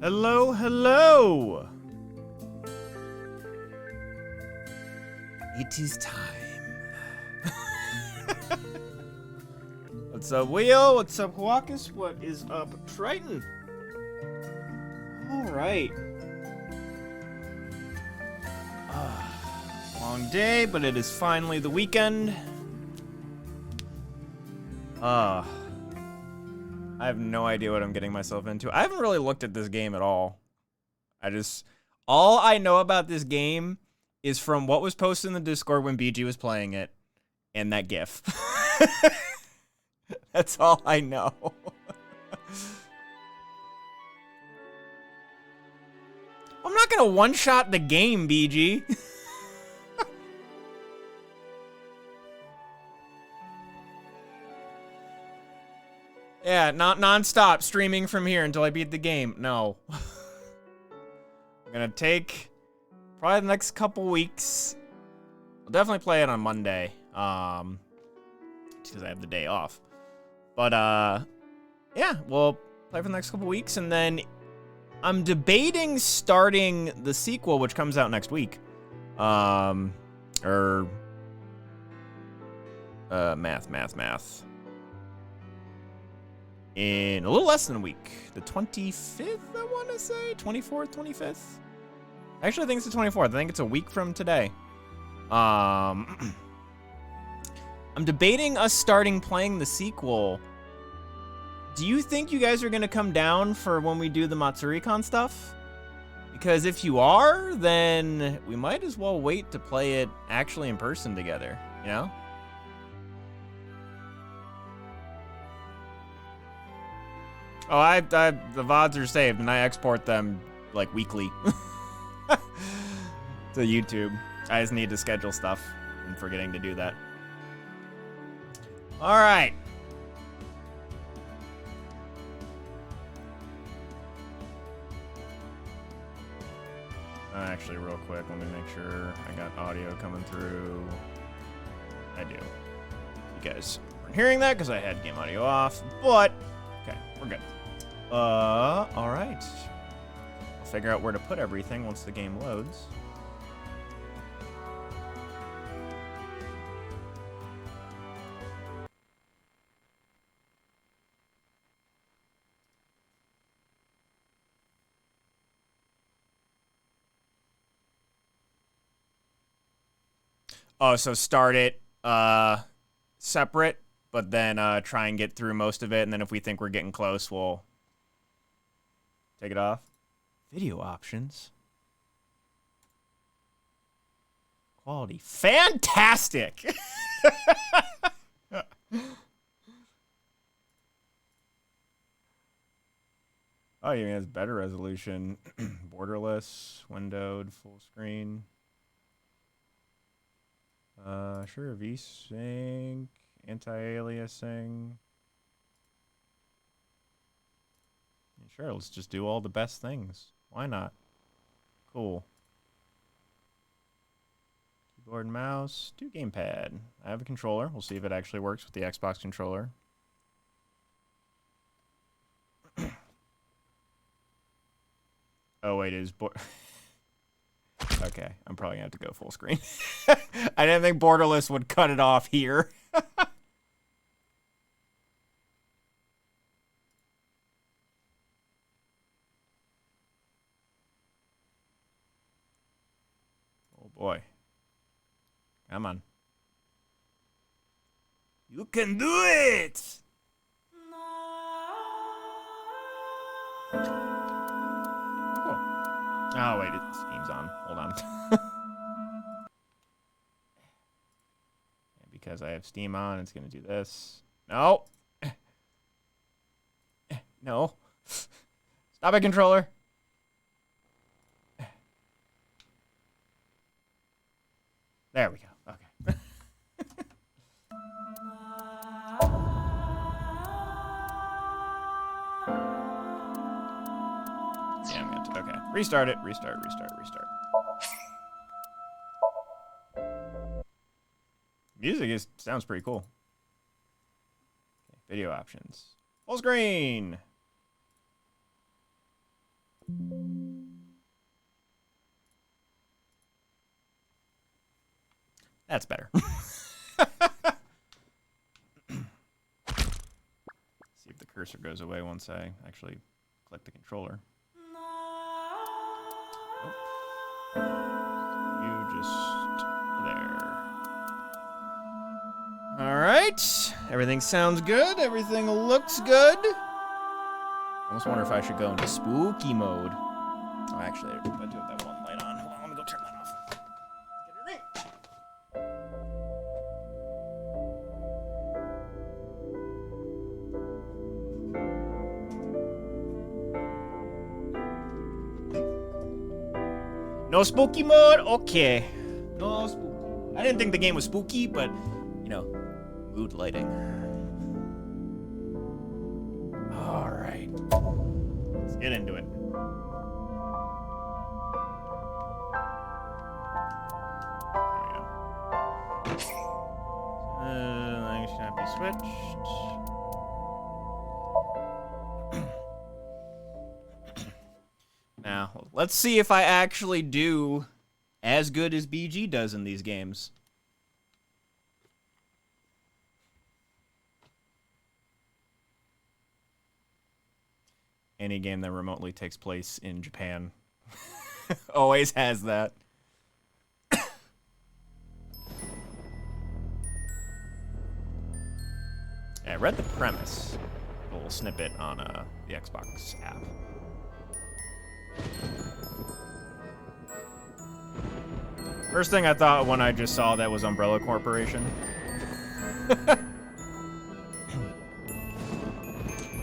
Hello, hello! It is time. What's up, Wheel? What's up, Huakus? What is up, Triton? Alright. Long day, but it is finally the weekend. I have no idea what I'm getting myself into. I haven't really looked at this game at all. All I know about this game is from what was posted in the Discord when BG was playing it, and that GIF. That's all I know. I'm not gonna one-shot the game, BG. Yeah, not non-stop streaming from here until I beat the game. No. I'm gonna take probably the next couple weeks. I'll definitely play it on Monday. Because I have the day off. But yeah, we'll play for the next couple weeks, and then I'm debating starting the sequel, which comes out next week. Math. In a little less than a week. The 25th, I want to say? 24th, 25th? Actually, I think it's the 24th. I think it's a week from today. I'm debating us starting playing the sequel. Do you think you guys are going to come down for when we do the Matsuri-con stuff? Because if you are, then we might as well wait to play it actually in person together, you know? Oh, the VODs are saved, and I export them, like, weekly to YouTube. I just need to schedule stuff. I'm forgetting to do that. All right. Actually, real quick, let me make sure I got audio coming through. I do. You guys weren't hearing that because I had game audio off, but okay, we're good. All right. I'll figure out where to put everything once the game loads. Oh, so start it separate, but then try and get through most of it, and then if we think we're getting close, we'll take it off. Video options. Quality. Fantastic! Oh, you mean it's better resolution. Borderless, windowed, full screen. Sure, VSync, anti-aliasing. Sure, let's just do all the best things. Why not? Cool. Keyboard and mouse. Do gamepad. I have a controller. We'll see if it actually works with the Xbox controller. Oh, wait, it is okay, I'm probably gonna have to go full screen. I didn't think borderless would cut it off here. Oh boy. Come on. You can do it! Oh, wait, Steam's on. Hold on. Because I have Steam on, it's going to do this. No! No. Stop it, controller. There we go. Okay. Yeah, I'm going to. Okay. Restart it. Restart. Music sounds pretty cool. Okay, video options. Full screen. That's better. See if the cursor goes away once I actually click the controller. Nope. You just there. All right. Everything sounds good. Everything looks good. I almost wonder if I should go into spooky mode. Oh, actually, I do have that one light on. Hold on, let me go turn that off. Get it right. No spooky mode? Okay. No spooky. I didn't think the game was spooky, but, you know, mood lighting. All right. Let's get into it. There we go. Language cannot be switched. Now, let's see if I actually do as good as BG does in these games. Any game that remotely takes place in Japan always has that. I read the premise, a little snippet on the Xbox app. First thing I thought when I just saw that was Umbrella Corporation.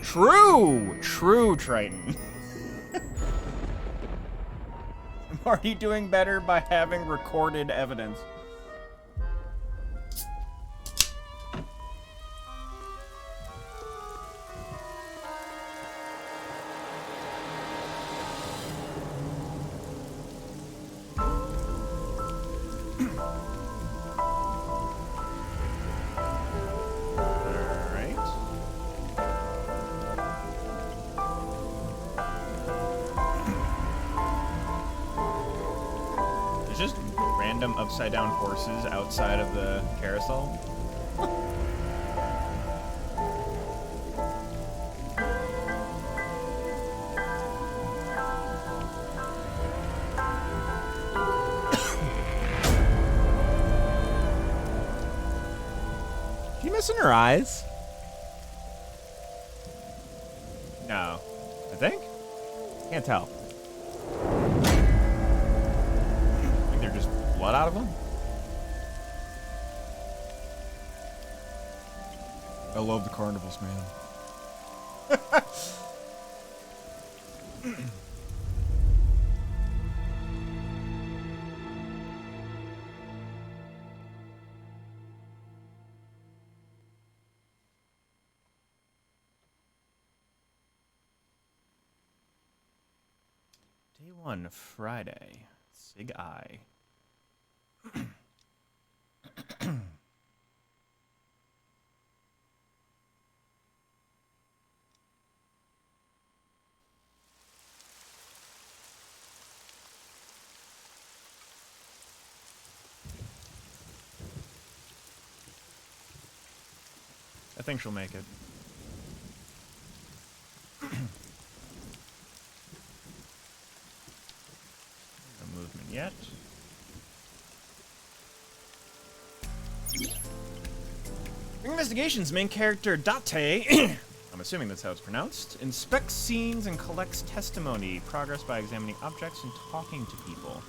True, Triton. I'm already doing better by having recorded evidence. Upside down horses outside of the carousel. Is she missing her eyes? No. I think? Can't tell. Blood out of them? I love the carnivals, man. Day 1, Friday. Sig I. I think she'll make it. No movement yet. Investigation's main character, Date, I'm assuming that's how it's pronounced, inspects scenes and collects testimony, progress by examining objects and talking to people.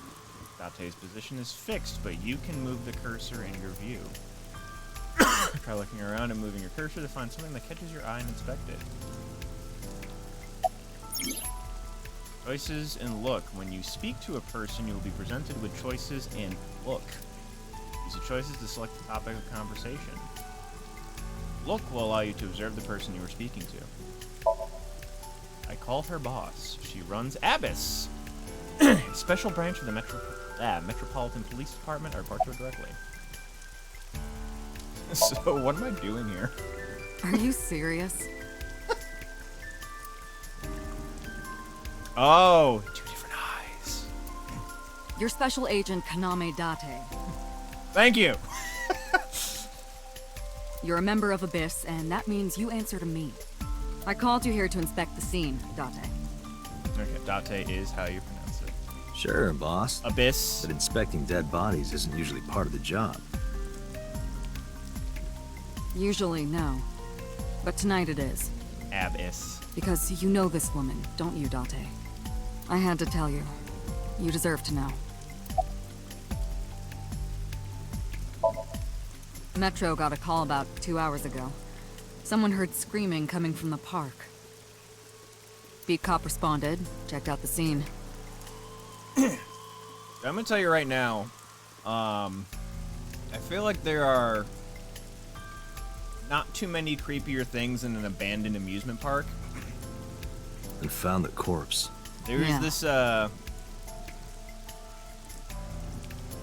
Date's position is fixed, but you can move the cursor in your view. Try looking around and moving your cursor to find something that catches your eye and inspect it. Choices and look. When you speak to a person, you will be presented with choices and look. Use the choices to select the topic of conversation. Look will allow you to observe the person you are speaking to. I call her boss. She runs Abyss, a special branch of the Metropolitan Police Department. I report to her directly. So, what am I doing here? Are you serious? Oh, 2 different eyes. You're Special Agent Kaname Date. Thank you. You're a member of Abyss, and that means you answer to me. I called you here to inspect the scene, Date. Okay, Date is how you pronounce it. Sure, boss. Abyss. But inspecting dead bodies isn't usually part of the job. Usually, no. But tonight it is. Abyss. Because you know this woman, don't you, Date? I had to tell you. You deserve to know. Metro got a call about 2 hours ago. Someone heard screaming coming from the park. Beat cop responded, checked out the scene. I'm gonna tell you right now, I feel like there are not too many creepier things in an abandoned amusement park. And found the corpse. There is this,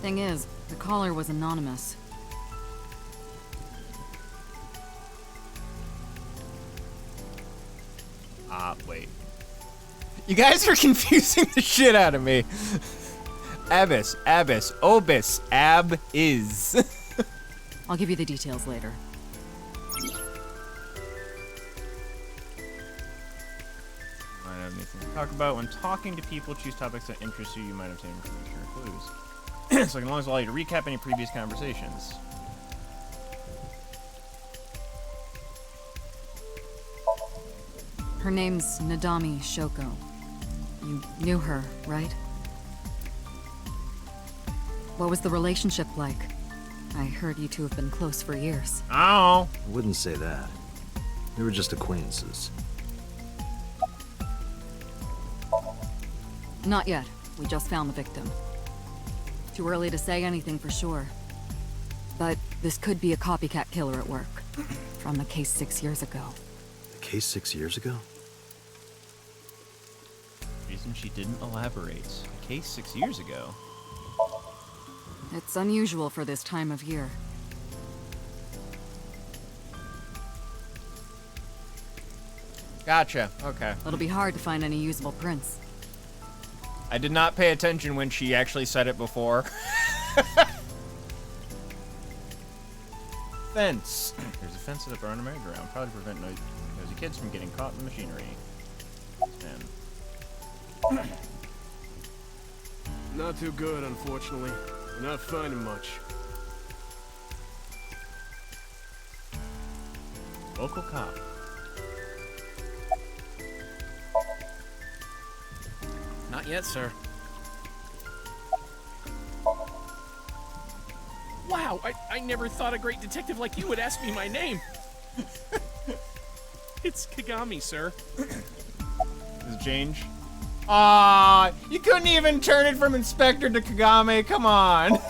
Thing is, the caller was anonymous. wait. You guys are confusing the shit out of me. Abyss, Obis, Ab is. I'll give you the details later. Might have anything to talk about. When talking to people, choose topics that interest you. You might obtain information or clues. So I can always allow you to recap any previous conversations. Her name's Nadami Shoko. You knew her, right? What was the relationship like? I heard you two have been close for years. Oh. I wouldn't say that. They were just acquaintances. Not yet. We just found the victim. Too early to say anything for sure. But this could be a copycat killer at work. From the case 6 years ago. The case 6 years ago? Reason she didn't elaborate. A case 6 years ago. It's unusual for this time of year. Gotcha. Okay. It'll be hard to find any usable prints. I did not pay attention when she actually said it before. Fence. There's a fence at the barn merry-go-round. Probably to prevent nosy kids from getting caught in the machinery. Man. Not too good, unfortunately. We're not finding much. Local cop. Not yet, sir. Wow, I never thought a great detective like you would ask me my name. It's Kagami, sir. Does it change? You couldn't even turn it from Inspector to Kagame. Come on.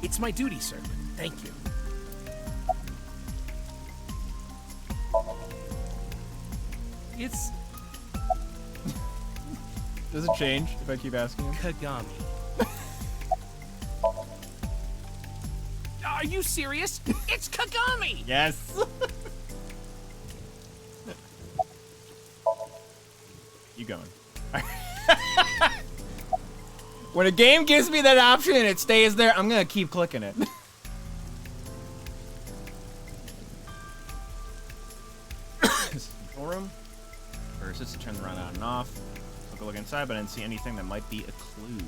It's my duty, sir. Thank you. It's Does it change if I keep asking him? Kagami. Are you serious? It's Kagami! Yes. You going? When a game gives me that option and it stays there, I'm gonna keep clicking it. This is the control room. Or is this to turn the run on and off? Took a look inside, but I didn't see anything that might be a clue.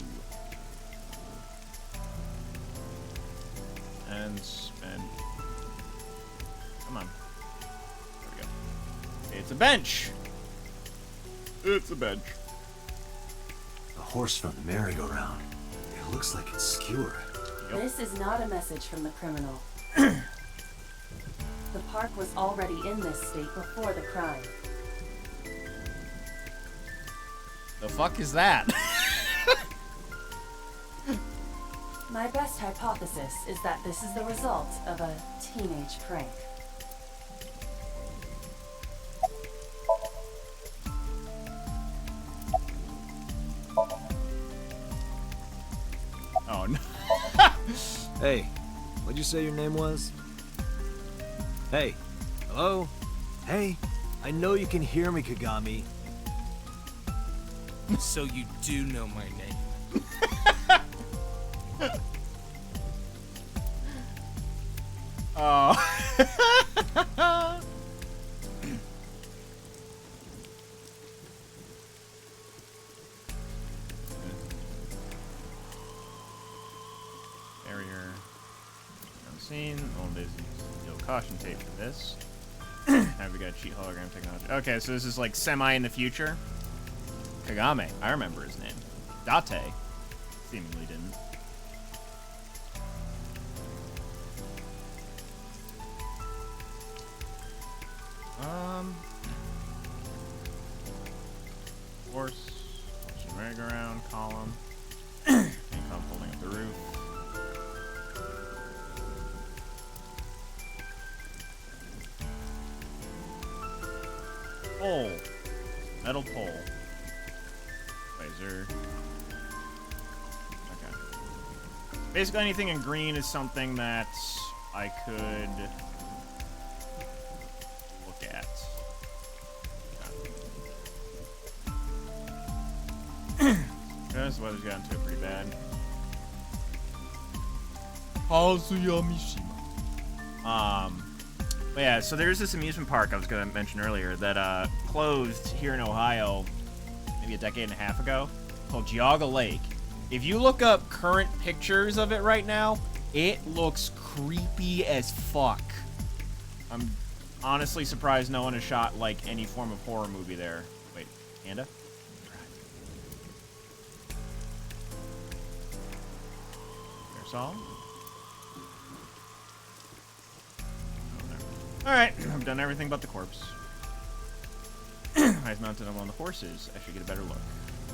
And spin. Come on. There we go. It's a bench. It's a bench. A horse from the merry-go-round. It looks like it's skewered. Yep. This is not a message from the criminal. The park was already in this state before the crime. The fuck is that? My best hypothesis is that this is the result of a teenage prank. Oh no. Hey, what'd you say your name was? Hey, hello? Hey, I know you can hear me, Kagami. So you do know my name. Oh scene. Old days deal caution tape for this. Now we got cheat hologram technology. Okay, so this is like semi in the future. Kagame, I remember his name. Date, seemingly didn't. Horse, merry-go-round, column. Income holding up the roof. Pole. Metal pole. Wait, is there... Okay. Basically anything in green is something that I could look at. This weather's gotten to it pretty bad. But yeah, so there's this amusement park I was gonna mention earlier that closed here in Ohio maybe a decade and a half ago, called Geauga Lake. If you look up current pictures of it right now, it looks creepy as fuck. I'm honestly surprised no one has shot like any form of horror movie there. Wait, Panda? All. Alright, I've done everything but the corpse. Eyes mounted on one of the horses. I should get a better look.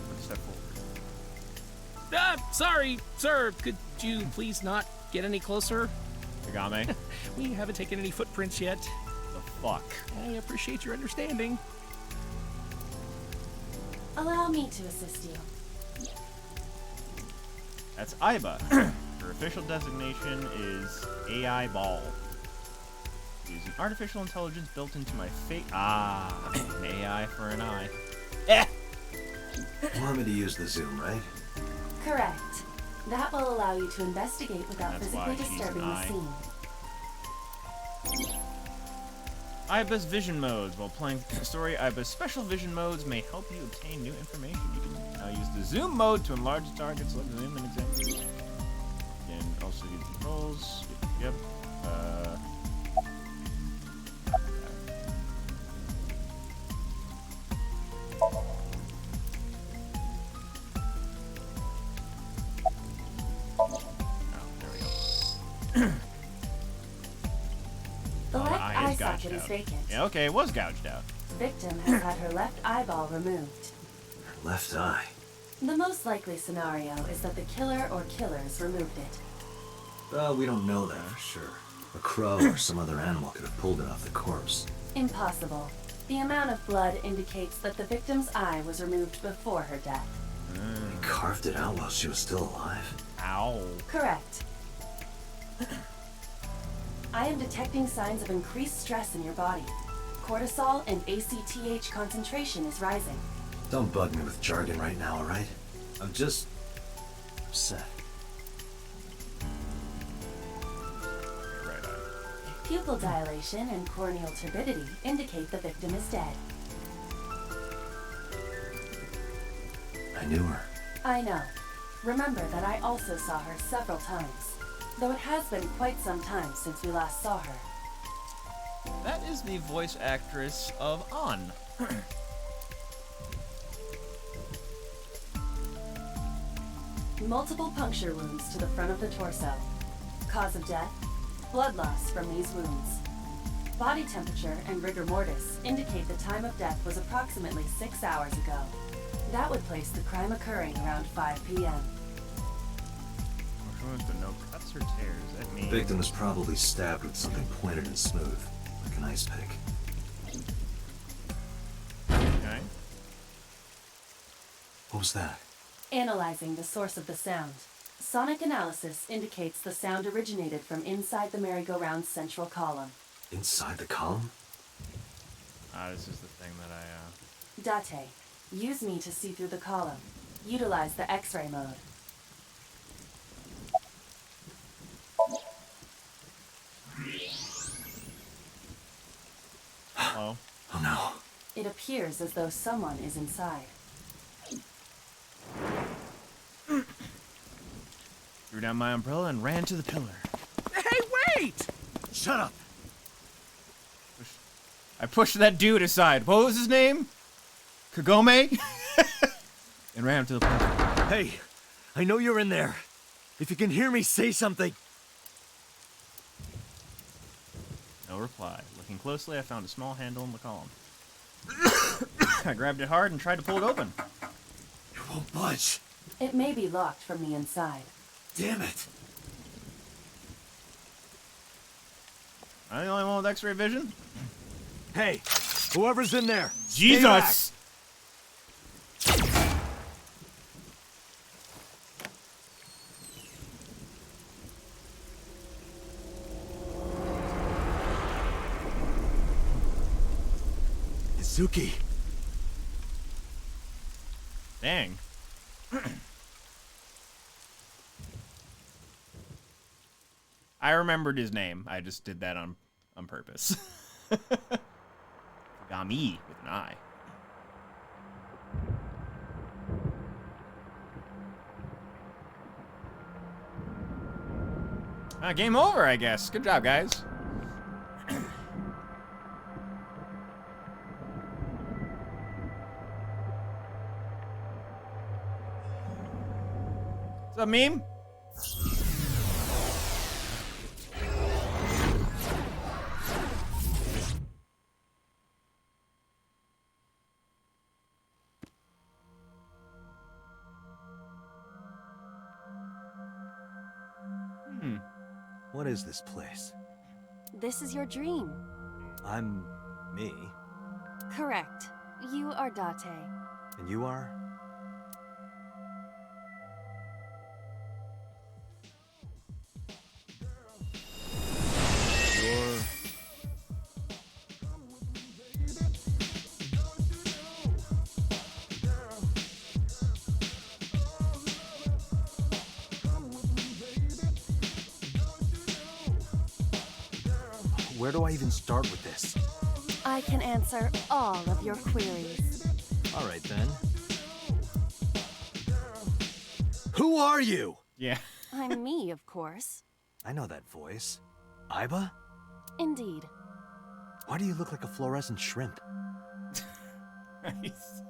Let's step forward. Sorry, sir. Could you please not get any closer? Kagame. We haven't taken any footprints yet. The fuck? I appreciate your understanding. Allow me to assist you. That's Iba. Her official designation is AI Ball. Using artificial intelligence built into my fate. Ah, an AI for an eye. Eh! You want me to use the zoom, right? Correct. That will allow you to investigate without That's physically why she's disturbing an the eye. scene. Iba's vision modes. While playing the story, Iba's special vision modes may help you obtain new information. You can now use the zoom mode to enlarge the target, select zoom, and examine. And also use controls. Yep. Oh, there we go. The Oh, left eye eye is gouged socket is out. vacant. Yeah, okay, it was gouged out. Victim has had her left eyeball removed. Her left eye. The most likely scenario is that the killer or killers removed it. Well, we don't know that for sure. A crow or some other animal could have pulled it off the corpse. Impossible. The amount of blood indicates that the victim's eye was removed before her death. They carved it out while she was still alive. Ow. Correct. I am detecting signs of increased stress in your body. Cortisol and ACTH concentration is rising. Don't bug me with jargon right now, alright? I'm just... upset. Right eye. Pupil dilation and corneal turbidity indicate the victim is dead. I knew her. I know. Remember that I also saw her several times, though it has been quite some time since we last saw her. That is the voice actress of An. Multiple puncture wounds to the front of the torso. Cause of death, blood loss from these wounds. Body temperature and rigor mortis indicate the time of death was approximately 6 hours ago. That would place the crime occurring around 5 p.m. But no cuts or tears. That means... The victim was probably stabbed with something pointed and smooth, like an ice pick. Okay. What was that? Analyzing the source of the sound. Sonic analysis indicates the sound originated from inside the merry-go-round's central column. Inside the column? This is the thing that I, Date, use me to see through the column. Utilize the X-ray mode. Hello? Oh no. It appears as though someone is inside. Threw down my umbrella and ran to the pillar. Hey, Wait! Shut up! I pushed that dude aside. What was his name? Kagome? And ran up to the platform. Hey, I know you're in there. If you can hear me, say something. No reply. Looking closely, I found a small handle in the column. I grabbed it hard and tried to pull it open. It won't budge. It may be locked from the inside. Damn it. Am I the only one with X-ray vision? Hey, whoever's in there. Jesus! Izuki. Dang. I remembered his name. I just did that on purpose. Gami with an I. Game over, I guess. Good job, guys. What's up, meme? What is this place? This is your dream. I'm me. Correct. You are Date. And you are? You're... Where do I even start with this? I can answer all of your queries. All right, then. Who are you? Yeah. I'm me, of course. I know that voice. Aiba? Indeed. Why do you look like a fluorescent shrimp? Nice.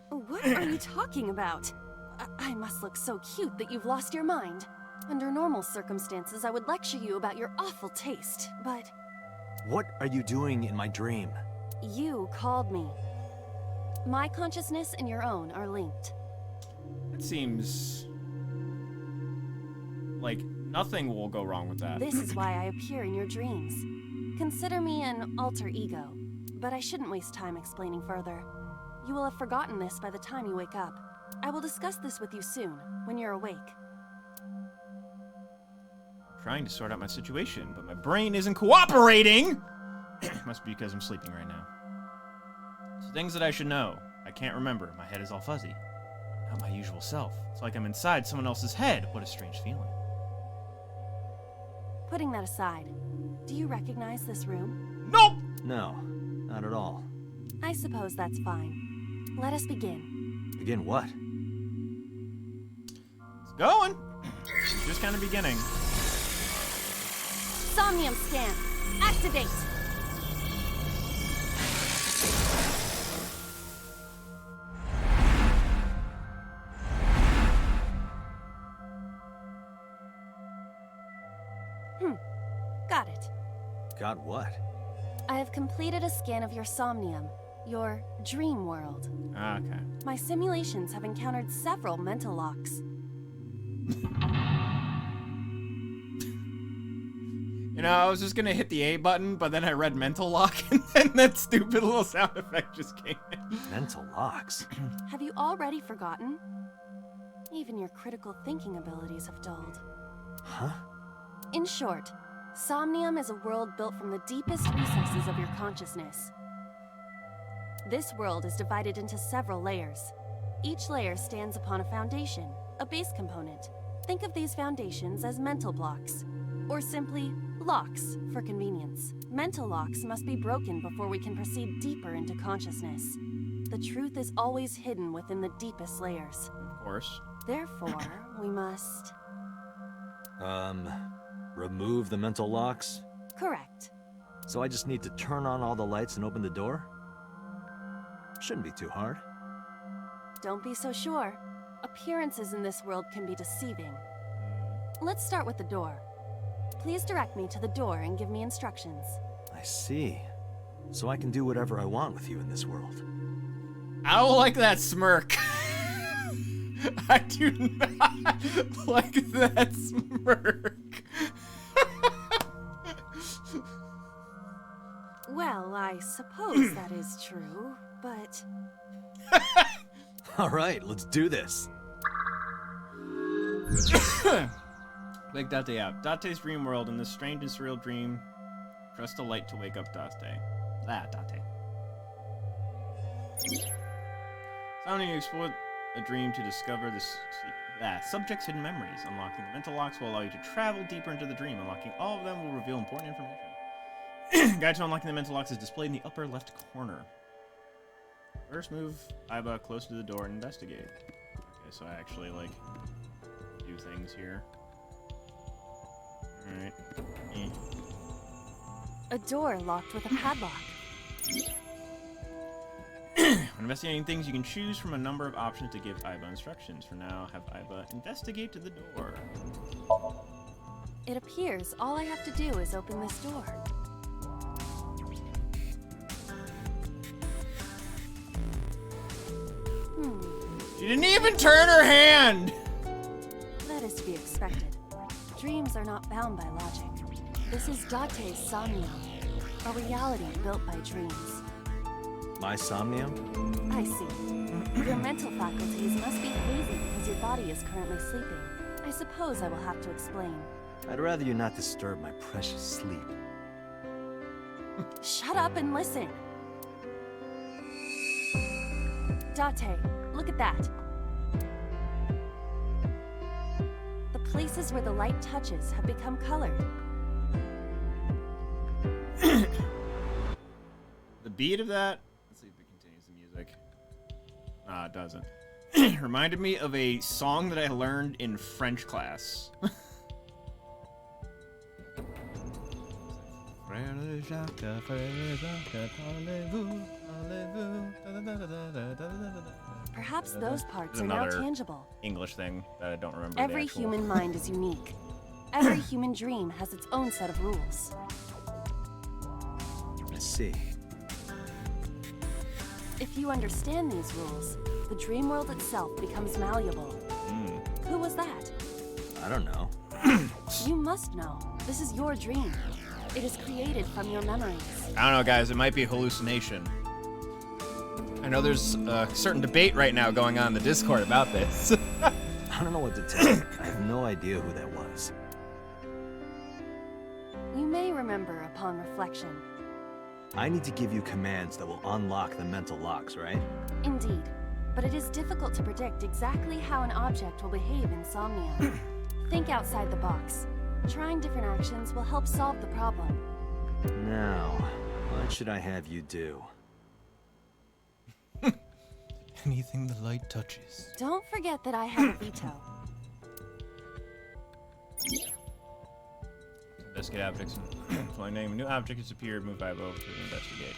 What are you talking about? I must look so cute that you've lost your mind. Under normal circumstances, I would lecture you about your awful taste, but... What are you doing in my dream? You called me. My consciousness and your own are linked. It seems like nothing will go wrong with that. This is why I appear in your dreams. Consider me an alter ego, but I shouldn't waste time explaining further. You will have forgotten this by the time you wake up. I will discuss this with you soon, when you're awake. Trying to sort out my situation, but my brain isn't cooperating! Must be because I'm sleeping right now. So things that I should know. I can't remember. My head is all fuzzy. Not my usual self. It's like I'm inside someone else's head. What a strange feeling. Putting that aside, do you recognize this room? Nope! No, not at all. I suppose that's fine. Let us begin. Begin what? It's going. It's just kind of beginning. Somnium scan. Activate. Got it. Got what? I have completed a scan of your somnium, your dream world. Okay. My simulations have encountered several mental locks. You know, I was just gonna hit the A button, but then I read mental lock, and then that stupid little sound effect just came in. Mental locks? Have you already forgotten? Even your critical thinking abilities have dulled. Huh? In short, Somnium is a world built from the deepest recesses of your consciousness. This world is divided into several layers. Each layer stands upon a foundation, a base component. Think of these foundations as mental blocks, or simply locks for convenience. Mental locks must be broken before we can proceed deeper into consciousness. The truth is always hidden within the deepest layers. Of course. Therefore, we must... Remove the mental locks? Correct. So I just need to turn on all the lights and open the door? Shouldn't be too hard. Don't be so sure. Appearances in this world can be deceiving. Let's start with the door. Please direct me to the door and give me instructions. I see. So I can do whatever I want with you in this world. I don't like that smirk. I do not like that smirk. Well, I suppose that is true, but... Alright, let's do this. Wake Date out. Date's dream world. In this strange and surreal dream, trust the light to wake up Date. Date. Somnium, you explore a dream to discover the subject's hidden memories. Unlocking the mental locks will allow you to travel deeper into the dream. Unlocking all of them will reveal important information. Guide to unlocking the mental locks is displayed in the upper left corner. First, move Aiba closer to the door and investigate. Okay, so I actually, like, do things here. Alright. A door locked with a padlock. When investigating things, you can choose from a number of options to give Aiba instructions. For now, have Aiba investigate to the door. It appears all I have to do is open this door. She didn't even turn her hand! That is to be expected. Dreams are not bound by logic. This is Date's Somnium, a reality built by dreams. My Somnium? I see. Your mental faculties must be hazy because your body is currently sleeping. I suppose I will have to explain. I'd rather you not disturb my precious sleep. Shut up and listen! Date, look at that. The places where the light touches have become colored. The beat of that... Let's see if it continues the music. Nah, it doesn't. Reminded me of a song that I learned in French class. Perhaps those parts There's are now another tangible. English thing that I don't remember. Every the actual... human mind is unique. Every human dream has its own set of rules. I see. If you understand these rules, the dream world itself becomes malleable. Who was that? I don't know. You must know. This is your dream. It is created from your memories. I don't know, guys. It might be a hallucination. I know there's a certain debate right now going on in the Discord about this. I don't know what to tell you. I have no idea who that was. You may remember upon reflection. I need to give you commands that will unlock the mental locks, right? Indeed. But it is difficult to predict exactly how an object will behave in Somnium. Think outside the box. Trying different actions will help solve the problem. Now, what should I have you do? Anything the light touches. Don't forget that I have a veto. Investigate objects. My name. A new object has appeared. Move by bow to investigate.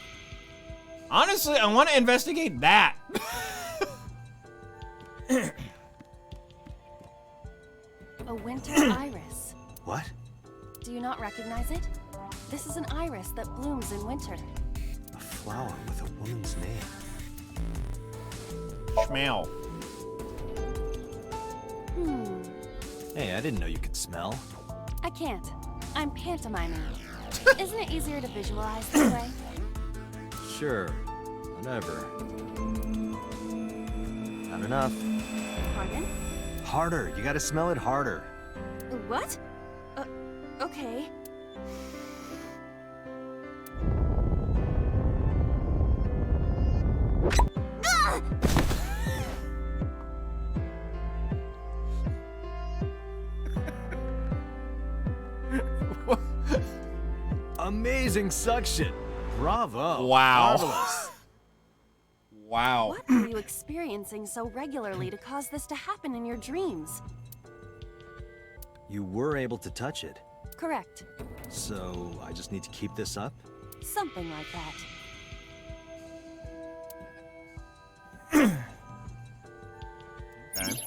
Honestly, I want to investigate that. A winter iris. What? Do you not recognize it? This is an iris that blooms in winter. A flower with a woman's name. Smell. Hey, I didn't know you could smell. I can't. I'm pantomiming. Isn't it easier to visualize this way? Sure. Whatever. Not enough. Pardon? Harder. You gotta smell it harder. What? Okay. Ah! Amazing suction. Bravo. Wow. Marvelous. Wow. What are you experiencing so regularly to cause this to happen in your dreams? You were able to touch it. Correct. So, I just need to keep this up? Something like that. Okay.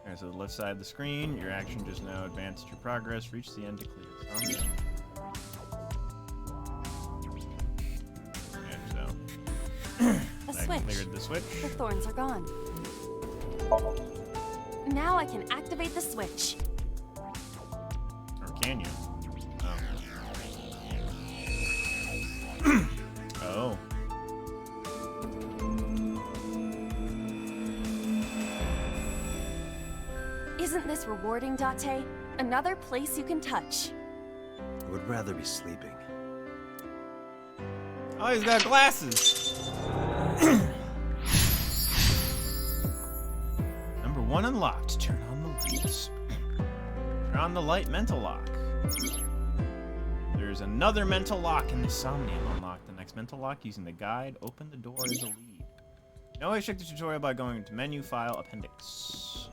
Alright, so the left side of the screen, your action just now advanced your progress, reach the end to clear the Somnium. Okay, so. A I switch. cleared the switch. The thorns are gone. Now I can activate the switch. Or can you? Oh. Oh. Isn't this rewarding, Date? Another place you can touch. I would rather be sleeping. Oh, he's got glasses. Number 1 unlocked. Turn on the lights. Turn on the light mental lock. There's another mental lock in the Somnium. Unlock the next mental lock using the guide. Open the door as a lead. You always check the tutorial by going to menu, file, appendix.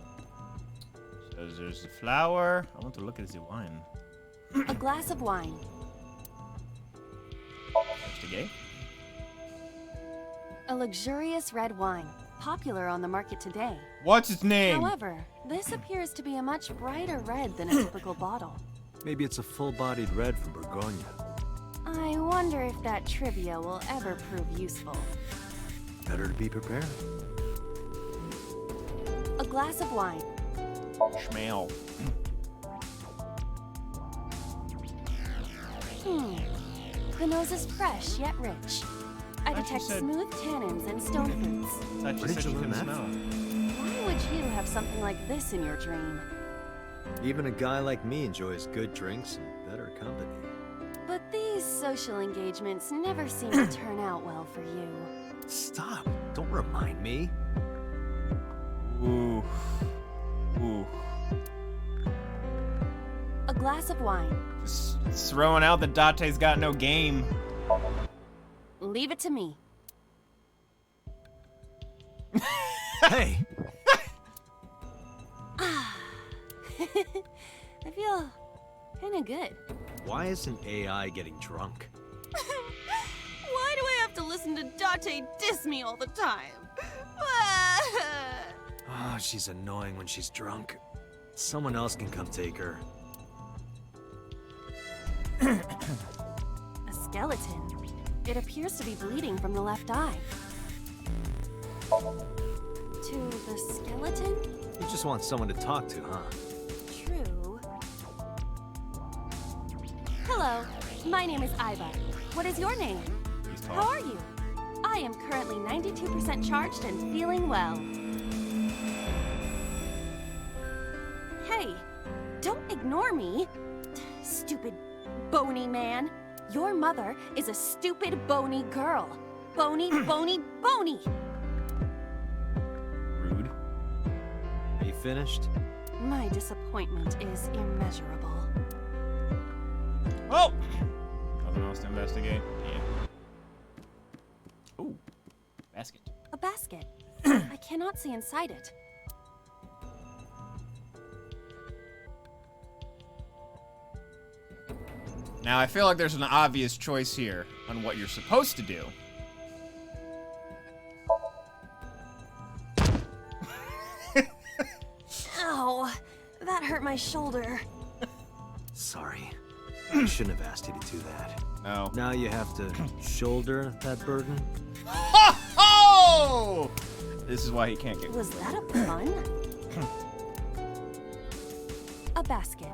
So there's the flower. I want to look at the wine. A glass of wine. Investigate. A luxurious red wine, popular on the market today. What's its name? However, this appears to be a much brighter red than a typical bottle. Maybe it's a full-bodied red from Bourgogne. I wonder if that trivia will ever prove useful. Better to be prepared. A glass of wine. Schmale. The nose is fresh yet rich. I Thought you detect said- smooth tannins and stone fruits. Thought Where you did said you you learn couldn't that smell it. Why would you have something like this in your dream? Even a guy like me enjoys good drinks and better company. But these social engagements never seem to turn out well for you. Stop! Don't remind me. Ooh. Ooh. A glass of wine. Just throwing out that Date's got no game. Leave it to me. Hey! I feel kinda good. Why isn't AI getting drunk? Why do I have to listen to Date diss me all the time? Oh, she's annoying when she's drunk. Someone else can come take her. A skeleton. It appears to be bleeding from the left eye. To the skeleton? You just want someone to talk to, huh? True. Hello, my name is Iva. What is your name? He's How tall. are you? I am currently 92% charged and feeling well. Hey, don't ignore me. Stupid bony man. Your mother is a stupid bony girl. Bony, bony, bony. Rude. Are you finished? My disappointment is immeasurable. Oh! Nothing else to investigate? Yeah. Ooh. Basket. A basket. I cannot see inside it. Now, I feel like there's an obvious choice here on what you're supposed to do. Ow, that hurt my shoulder. Sorry. I shouldn't have asked you to do that. No. Now you have to shoulder that burden? Oh! This is why he can't get. Was that a pun? A basket.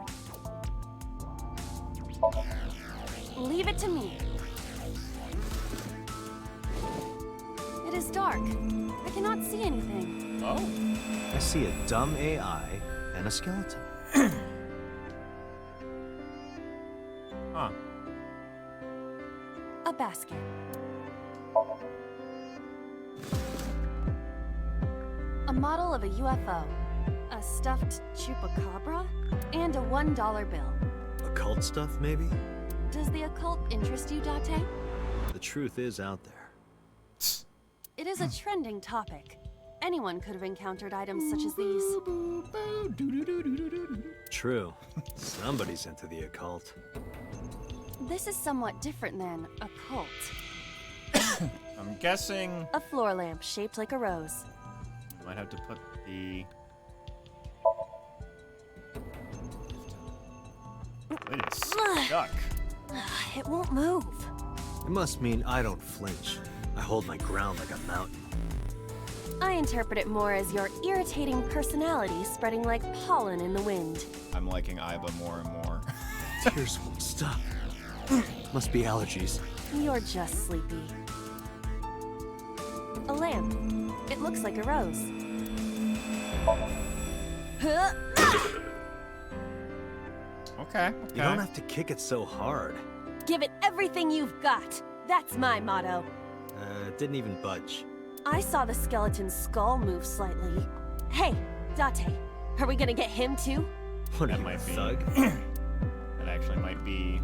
Leave it to me. It is dark. I cannot see anything. Oh. I see a dumb AI and a skeleton. Huh. A basket. A model of a UFO. A stuffed chupacabra. And a $1 bill. Occult stuff, maybe? Does the occult interest you, Date? The truth is out there. It is a trending topic. anyone could have encountered items such as these. True. Somebody's into the occult. This is somewhat different than a cult. I'm guessing A floor lamp shaped like a rose. I might have to put the... Wait, it's stuck. It won't move. It must mean I don't flinch. I hold my ground like a mountain. I interpret it more as your irritating personality spreading like pollen in the wind. I'm liking Iba more and more. Tears won't stop. Must be allergies. You're just sleepy. A lamp. It looks like a rose. Okay, You don't have to kick it so hard. Give it everything you've got. That's my motto. It didn't even budge. I saw the skeleton's skull move slightly. Hey, Date, are we gonna get him too? What are That you, might a be. thug? That actually might be...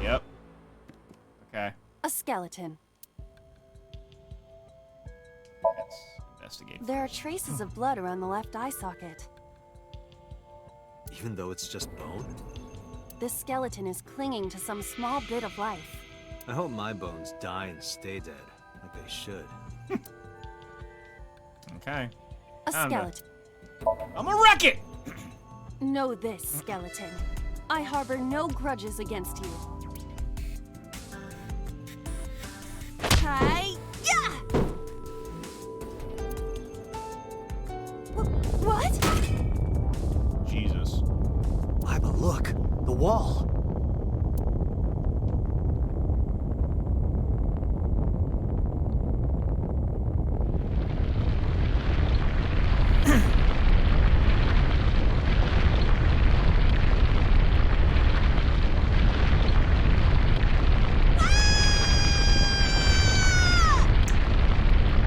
Yep. Okay, A skeleton. let's investigate. There are traces of blood around the left eye socket. Even though it's just bone? This skeleton is clinging to some small bit of life. I hope my bones die and stay dead, like they should. Okay. A Found it. skeleton. I'm gonna wreck it! Know this, skeleton. I harbor no grudges against you. Hi-ya! What? Jesus. Iba, look! The wall!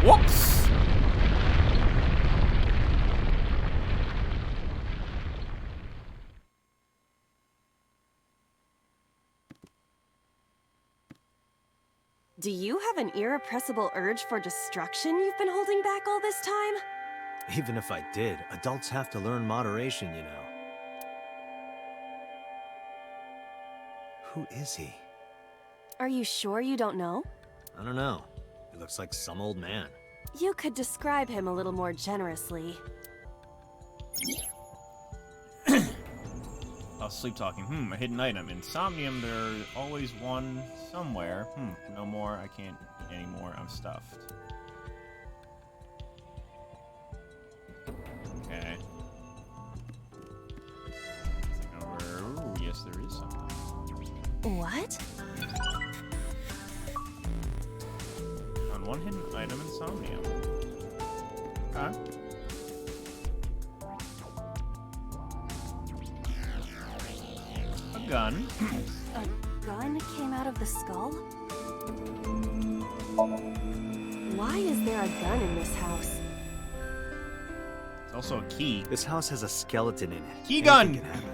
Whoops! Do you have an irrepressible urge for destruction you've been holding back all this time? Even if I did, adults have to learn moderation, you know. Who is he? Are you sure you don't know? I don't know. He looks like some old man. You could describe him a little more generously. Oh, sleep talking. A hidden item. In Somnium, there's always one somewhere. No more. I can't eat anymore. I'm stuffed. Okay. Ooh, yes, there is something. What? Found one hidden item in Somnium. Okay. A gun. A gun came out of the skull? Why is there a gun in this house? It's also a key. This house has a skeleton in it. Key Anything gun! can happen.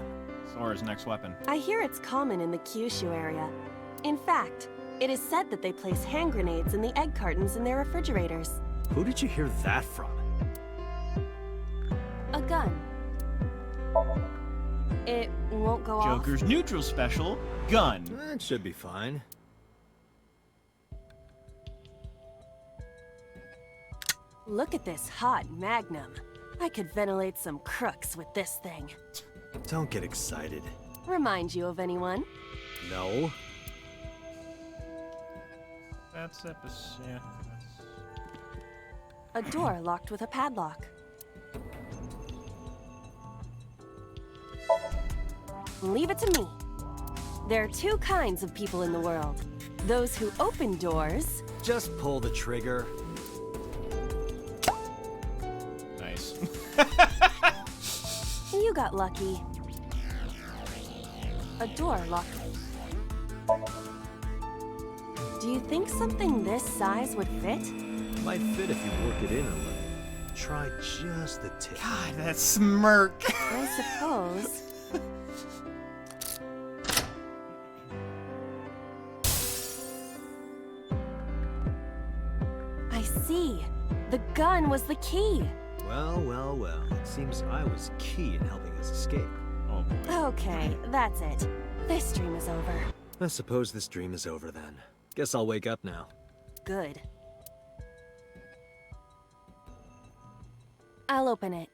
Sora's next weapon. I hear it's common in the Kyushu area. In fact, it is said that they place hand grenades in the egg cartons in their refrigerators. Who did you hear that from? A gun. It won't go off. Joker's neutral special, gun. It should be fine. Look at this hot magnum. I could ventilate some crooks with this thing. Don't get excited. Remind you of anyone? No. That's it. Yeah. A door locked with a padlock. Leave it to me. There are two kinds of people in the world. Those who open doors. Just pull the trigger. Nice. You got lucky. A door locked. Do you think something this size would fit? Might fit if you work it in a little. Try just the tip. God, that smirk. I suppose. I see. The gun was the key. Well, well, well. It seems I was key in helping us escape. Oh boy. Okay, that's it. This dream is over. I suppose this dream is over then. Guess I'll wake up now. Good. I'll open it.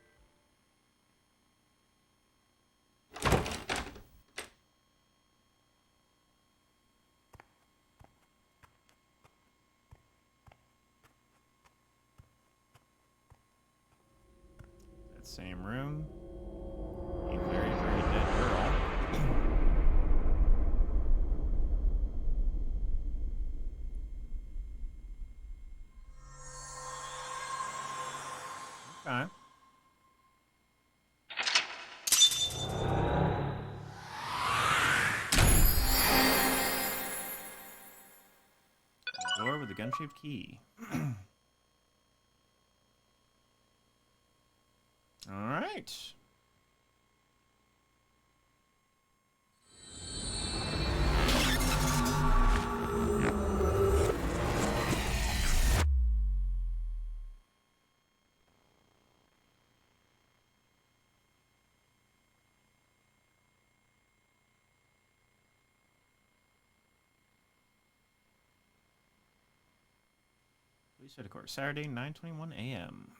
That same room. A very, very dead girl. Okay. Door with a gun-shaped key. All right. Police headquarters, Saturday, 9:21 a.m.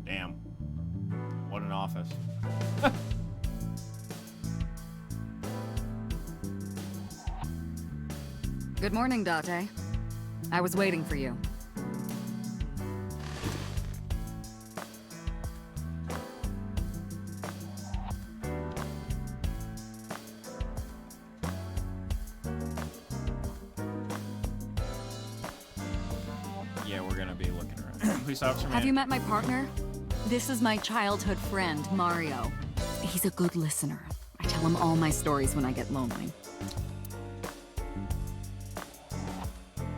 Damn. What an office. Good morning, Date. I was waiting for you. Yeah, we're gonna be looking around. Police officer man. Have you met my partner? This is my childhood friend, Mario. He's a good listener. I tell him all my stories when I get lonely.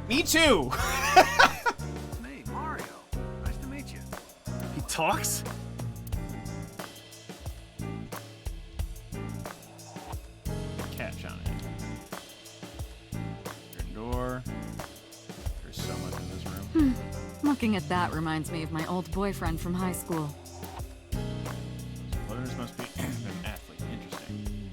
Me too! Me, Mario. Nice to meet you. He talks? Catch on it. Your door. There's so much in this room. Looking at that reminds me of my old boyfriend from high school. Letters must be an athlete. Interesting.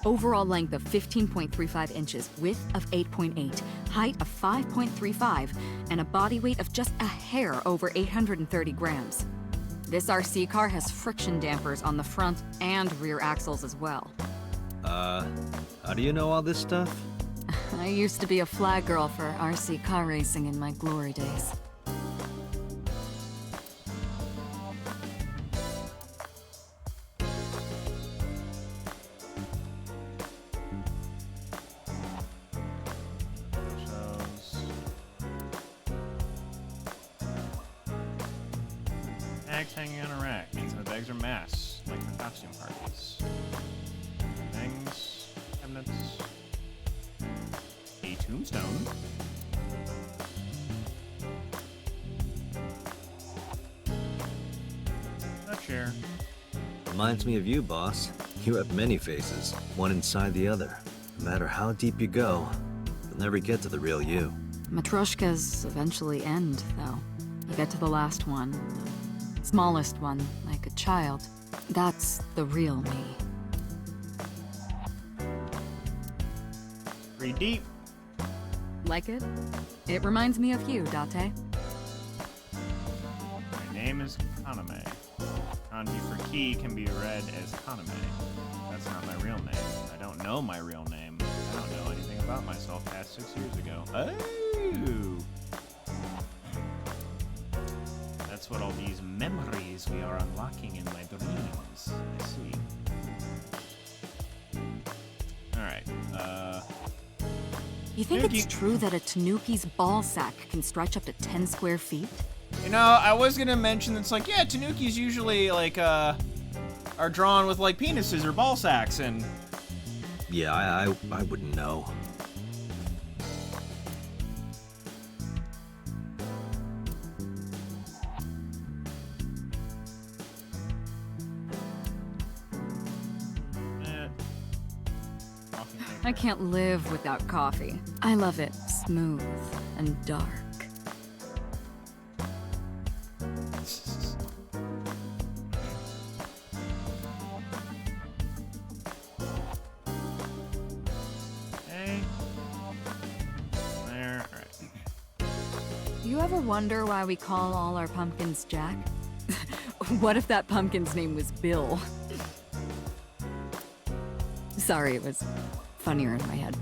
Overall length of 15.35 inches, width of 8.8, height of 5.35, and a body weight of just a hair over 830 grams. This RC car has friction dampers on the front and rear axles as well. How do you know all this stuff? I used to be a flag girl for RC car racing in my glory days. Shows. Bags hanging on a rack means the bags are masks, like for costume parties. Things, cabinets. A tombstone. A chair. Reminds me of you, boss. You have many faces, one inside the other. No matter how deep you go, you'll never get to the real you. Matryoshkas eventually end, though. You get to the last one, the smallest one, like a child. That's the real me. Pretty deep. Like it? It reminds me of you, Date. My name is Kaname. Kanji for key can be read as Kaname. That's not my real name. I don't know my real name. I don't know anything about myself past 6 years ago. Oh! That's what all these memories we are unlocking in my dreams. I see. Alright, You think Tanuki. it's true that a Tanuki's ball sack can stretch up to 10 square feet? you know, I was gonna mention it's like, yeah, Tanukis usually, like, are drawn with, like, penises or ball sacks, and... Yeah, I wouldn't know. I can't live without coffee. I love it smooth and dark. Okay. There, alright. You ever wonder why we call all our pumpkins Jack? What if that pumpkin's name was Bill? Sorry, it was funnier in my head.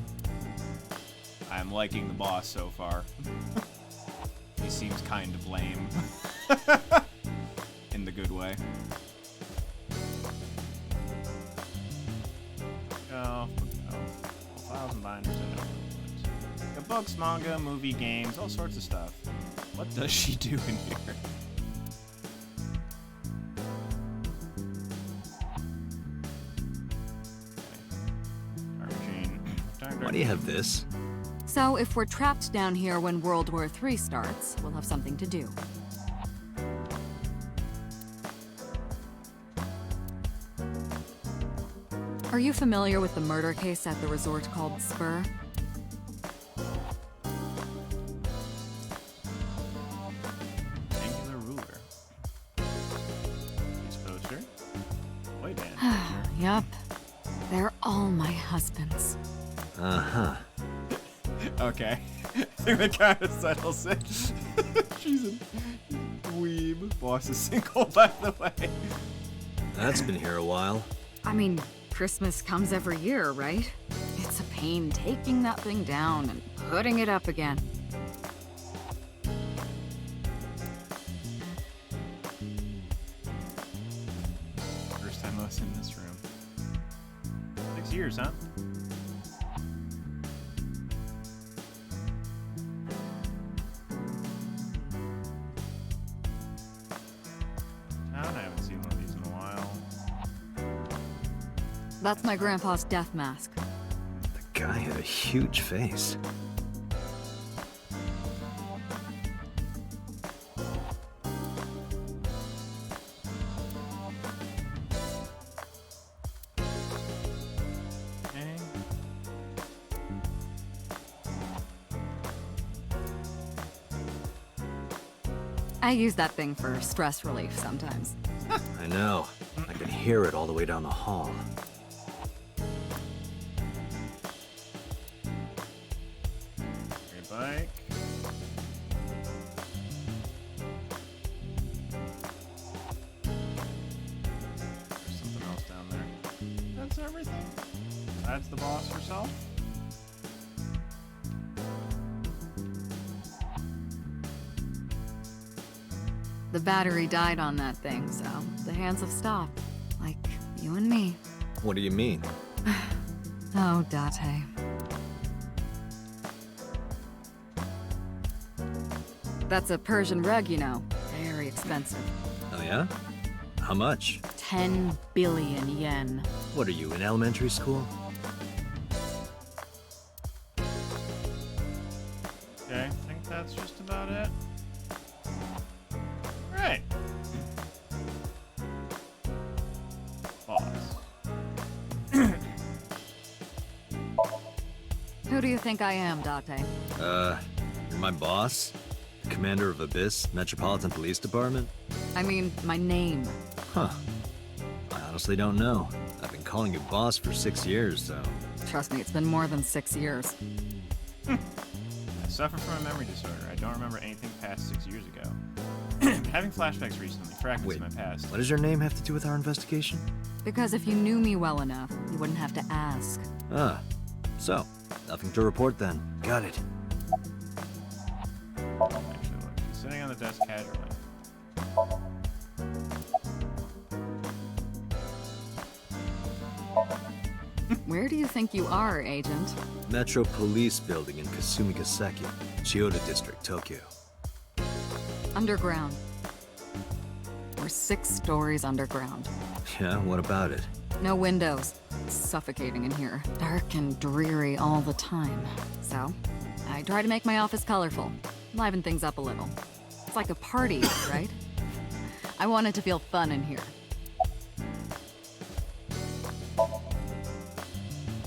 I'm liking the boss so far. He seems kind of lame. In the good way. Oh, 1,000 binders in it. The books, manga, movie, games, all sorts of stuff. What does she do in here? Why do you have this? So if we're trapped down here when World War III starts, we'll have something to do. Are you familiar with the murder case at the resort called Spur? Angular ruler. This poster. Boy band. Yup. They're all my husbands. Uh-huh. Okay. I think that kind of settles it. She's a dweeb. Boss is single, by the way. That's been here a while. I mean, Christmas comes every year, right? It's a pain taking that thing down and putting it up again. First time I was in this room. 6 years, huh? I haven't seen one of these in a while. That's my grandpa's death mask. The guy had a huge face. Okay. I use that thing for stress relief sometimes. I know. I can hear it all the way down the hall. Your bike. There's something else down there. That's everything? Besides the boss herself? The battery died on that thing, so the hands have stopped. Like you and me. What do you mean? Oh, Date. That's a Persian rug, you know. Very expensive. Oh yeah? How much? 10 billion yen. What are you, in elementary school? Okay, I think that's just about it. Right. Boss. Who do you think I am, Date? You're my boss? Commander of Abyss Metropolitan Police Department? I mean, my name. Huh. I honestly don't know. I've been calling you boss for 6 years, so... Trust me, it's been more than 6 years. I suffer from a memory disorder. I don't remember anything past 6 years ago. Having flashbacks recently, fragments Wait, of my past. what does your name have to do with our investigation? Because if you knew me well enough, you wouldn't have to ask. Ah. So, nothing to report then. Got it. Actually, look, she's sitting on the desk casually. Where do you think you are, Agent? Metro Police Building in Kasumigaseki, Chiyoda District, Tokyo. Underground. We're 6 stories underground. Yeah, what about it? No windows. It's suffocating in here. Dark and dreary all the time. So, I try to make my office colorful. Liven things up a little. It's like a party, right? I want it to feel fun in here.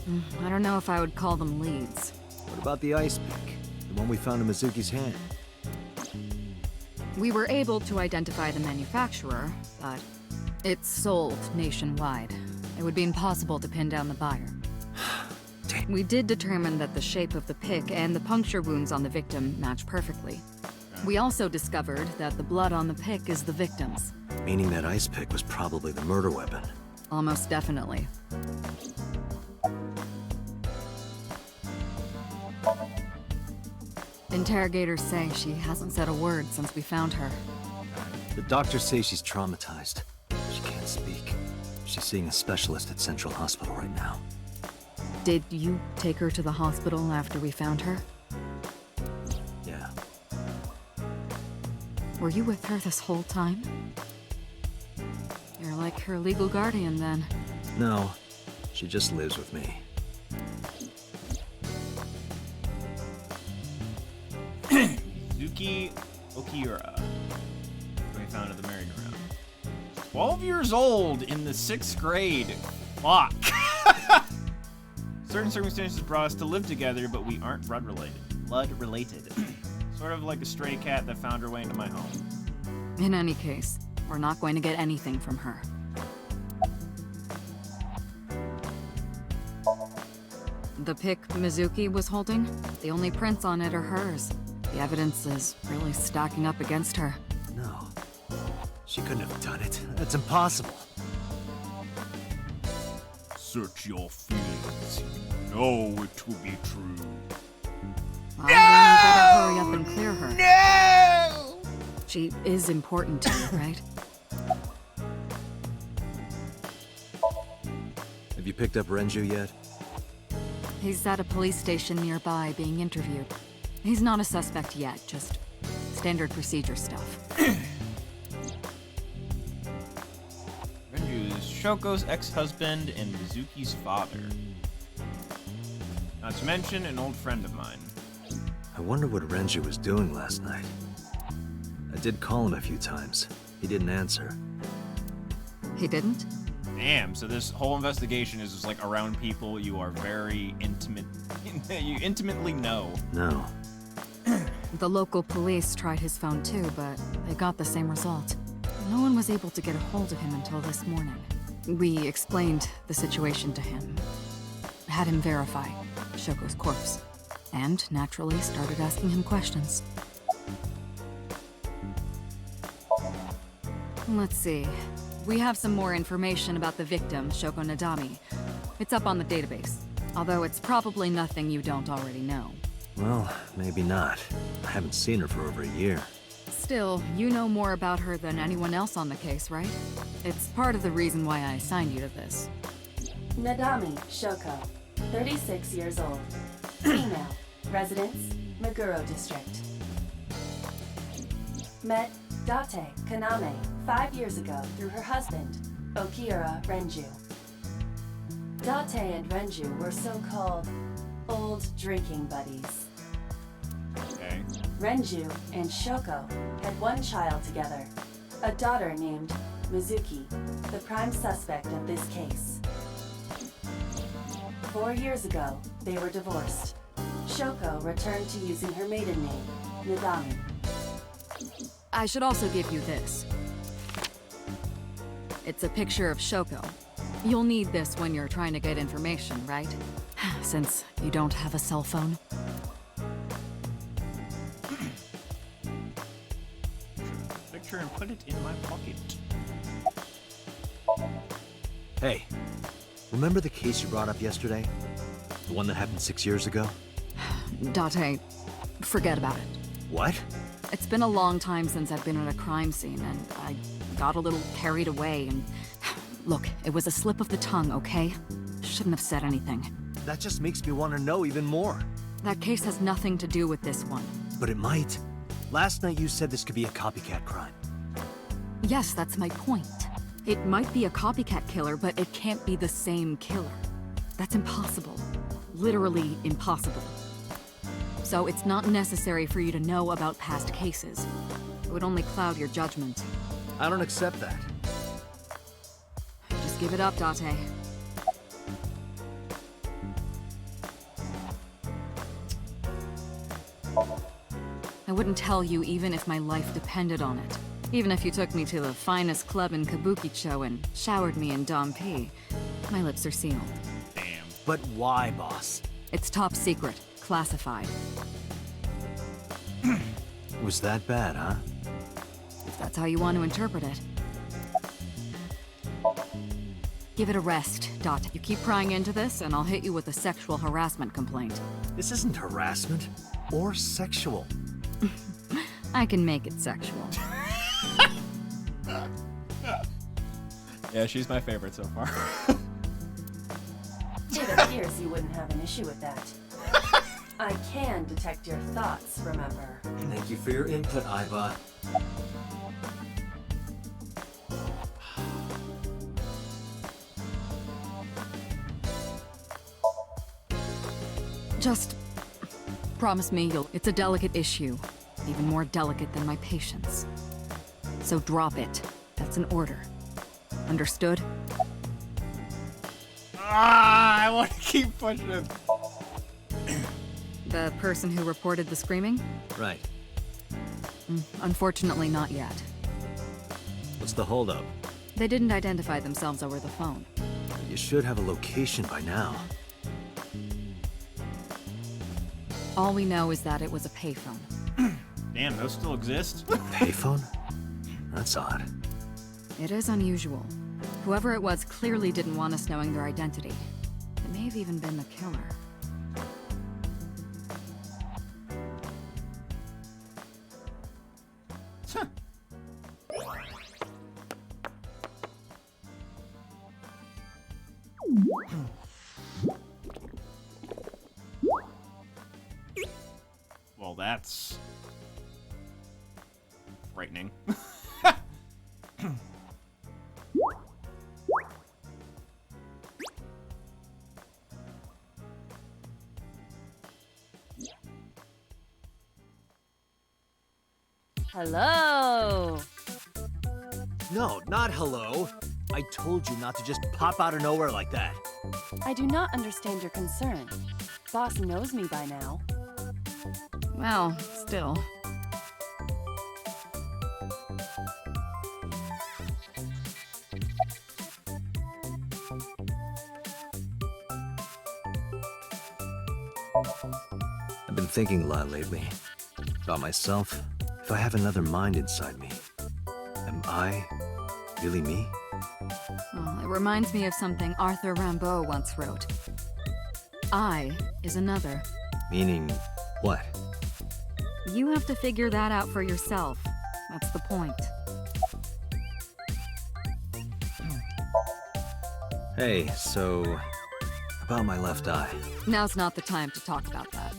I don't know if I would call them leads. What about the ice pick? The one we found in Mizuki's hand? We were able to identify the manufacturer, but it's sold nationwide. It would be impossible to pin down the buyer. Damn. We did determine that the shape of the pick and the puncture wounds on the victim match perfectly. We also discovered that the blood on the pick is the victim's. Meaning that ice pick was probably the murder weapon. Almost definitely. Interrogators say she hasn't said a word since we found her. The doctors say she's traumatized. She can't speak. She's seeing a specialist at Central Hospital right now. Did you take her to the hospital after we found her? Yeah. Were you with her this whole time? You're like her legal guardian then. No, she just lives with me. Yuki Okiura. We found at the merry-go-round. 12 years old in the 6th grade. Fuck. Certain circumstances brought us to live together, but we aren't blood related. Sort of like a stray cat that found her way into my home. In any case, we're not going to get anything from her. The pick Mizuki was holding, the only prints on it are hers. The evidence is really stacking up against her. No. She couldn't have done it. That's impossible. Search your feelings. You know it to be true. Well, then you better hurry up and clear her. No! She is important to you, right? Have you picked up Renju yet? He's at a police station nearby being interviewed. He's not a suspect yet, just standard procedure stuff. Renju is Shoko's ex-husband and Mizuki's father. Not to mention an old friend of mine. I wonder what Renju was doing last night. I did call him a few times. He didn't answer. He didn't? Damn, so this whole investigation is just like around people you are very intimate, you intimately know. No. The local police tried his phone too, but they got the same result. No one was able to get a hold of him until this morning. We explained the situation to him, had him verify Shoko's corpse, and naturally started asking him questions. Let's see. We have some more information about the victim, Shoko Nadami. It's up on the database, although it's probably nothing you don't already know. Well, maybe not. I haven't seen her for over a year. Still, you know more about her than anyone else on the case, right? It's part of the reason why I assigned you to this. Nadami Shoko, 36 years old. Female. Residence, Meguro District. Met Date Kaname 5 years ago through her husband, Okiura Renju. Date and Renju were so-called old drinking buddies. Okay. Renju and Shoko had one child together, a daughter named Mizuki, the prime suspect of this case. 4 years ago, they were divorced. Shoko returned to using her maiden name, Nadami. I should also give you this. It's a picture of Shoko. You'll need this when you're trying to get information, right? Since you don't have a cell phone. Picture and put it in my pocket. Hey, remember the case you brought up yesterday? The one that happened 6 years ago? Date, forget about it. What? It's been a long time since I've been at a crime scene, and I got a little carried away, and... Look, it was a slip of the tongue, okay? Shouldn't have said anything. That just makes me want to know even more. That case has nothing to do with this one. But it might. Last night you said this could be a copycat crime. Yes, that's my point. It might be a copycat killer, but it can't be the same killer. That's impossible. Literally impossible. So it's not necessary for you to know about past cases. It would only cloud your judgment. I don't accept that. Just give it up, Date. I wouldn't tell you even if my life depended on it. Even if you took me to the finest club in Kabukicho and showered me in Dom P, my lips are sealed. Damn. But why, boss? It's top secret, classified. It was that bad, huh? If that's how you want to interpret it. Give it a rest, Dot. You keep prying into this, and I'll hit you with a sexual harassment complaint. This isn't harassment or sexual. I can make it sexual. Yeah, she's my favorite so far. It appears you wouldn't have an issue with that. I can detect your thoughts, remember? Thank you for your input, Iva. Just promise me you'll... It's a delicate issue. Even more delicate than my patience. So drop it. That's an order. Understood? I want to keep pushing it. The person who reported the screaming? Right. Unfortunately, not yet. What's the holdup? They didn't identify themselves over the phone. You should have a location by now. All we know is that it was a payphone. Damn, those still exist? Payphone? That's odd. It is unusual. Whoever it was clearly didn't want us knowing their identity. It may have even been the killer. Well, that's frightening. Hello. No, not hello. I told you not to just pop out of nowhere like that. I do not understand your concern. Boss knows me by now. Well, still. I've been thinking a lot lately. About myself. If I have another mind inside me, am I really me? Well, it reminds me of something Arthur Rimbaud once wrote. I is another. Meaning what? You have to figure that out for yourself. That's the point. Hey, so about my left eye. Now's not the time to talk about that.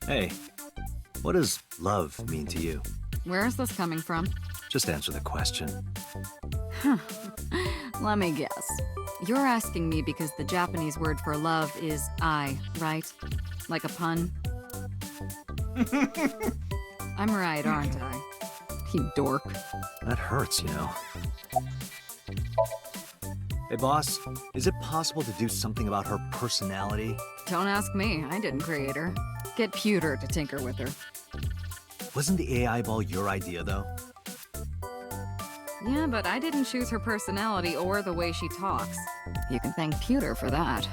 Hey, what does love mean to you? Where is this coming from? Just answer the question. Let me guess. You're asking me because the Japanese word for love is I, right? Like a pun? I'm right, aren't I? You dork. That hurts, you know. Hey, boss, is it possible to do something about her personality? Don't ask me. I didn't create her. Get Pewter to tinker with her. Wasn't the AI ball your idea, though? Yeah, but I didn't choose her personality or the way she talks. You can thank Pewter for that.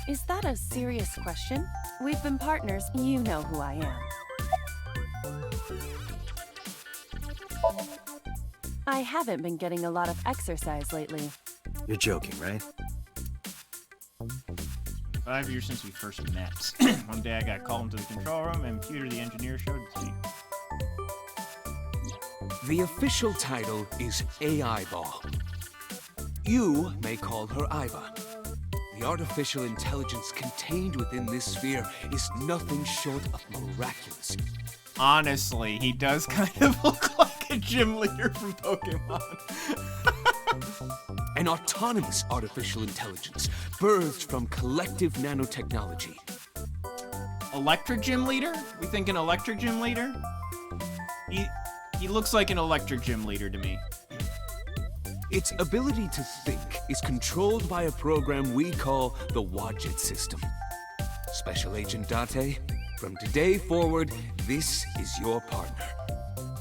Is that a serious question? We've been partners. You know who I am. I haven't been getting a lot of exercise lately. You're joking, right? 5 years since we first met. One day I got called into the control room and Peter, the engineer, showed it to me. The official title is AI Ball. You may call her Iva. The artificial intelligence contained within this sphere is nothing short of miraculous. Honestly, he does kind of look like a gym leader from Pokemon. An autonomous artificial intelligence birthed from collective nanotechnology. Electric gym leader? We thinking electric gym leader? He looks like an electric gym leader to me. Its ability to think is controlled by a program we call the Wadjet system. Special Agent Date, from today forward, this is your partner.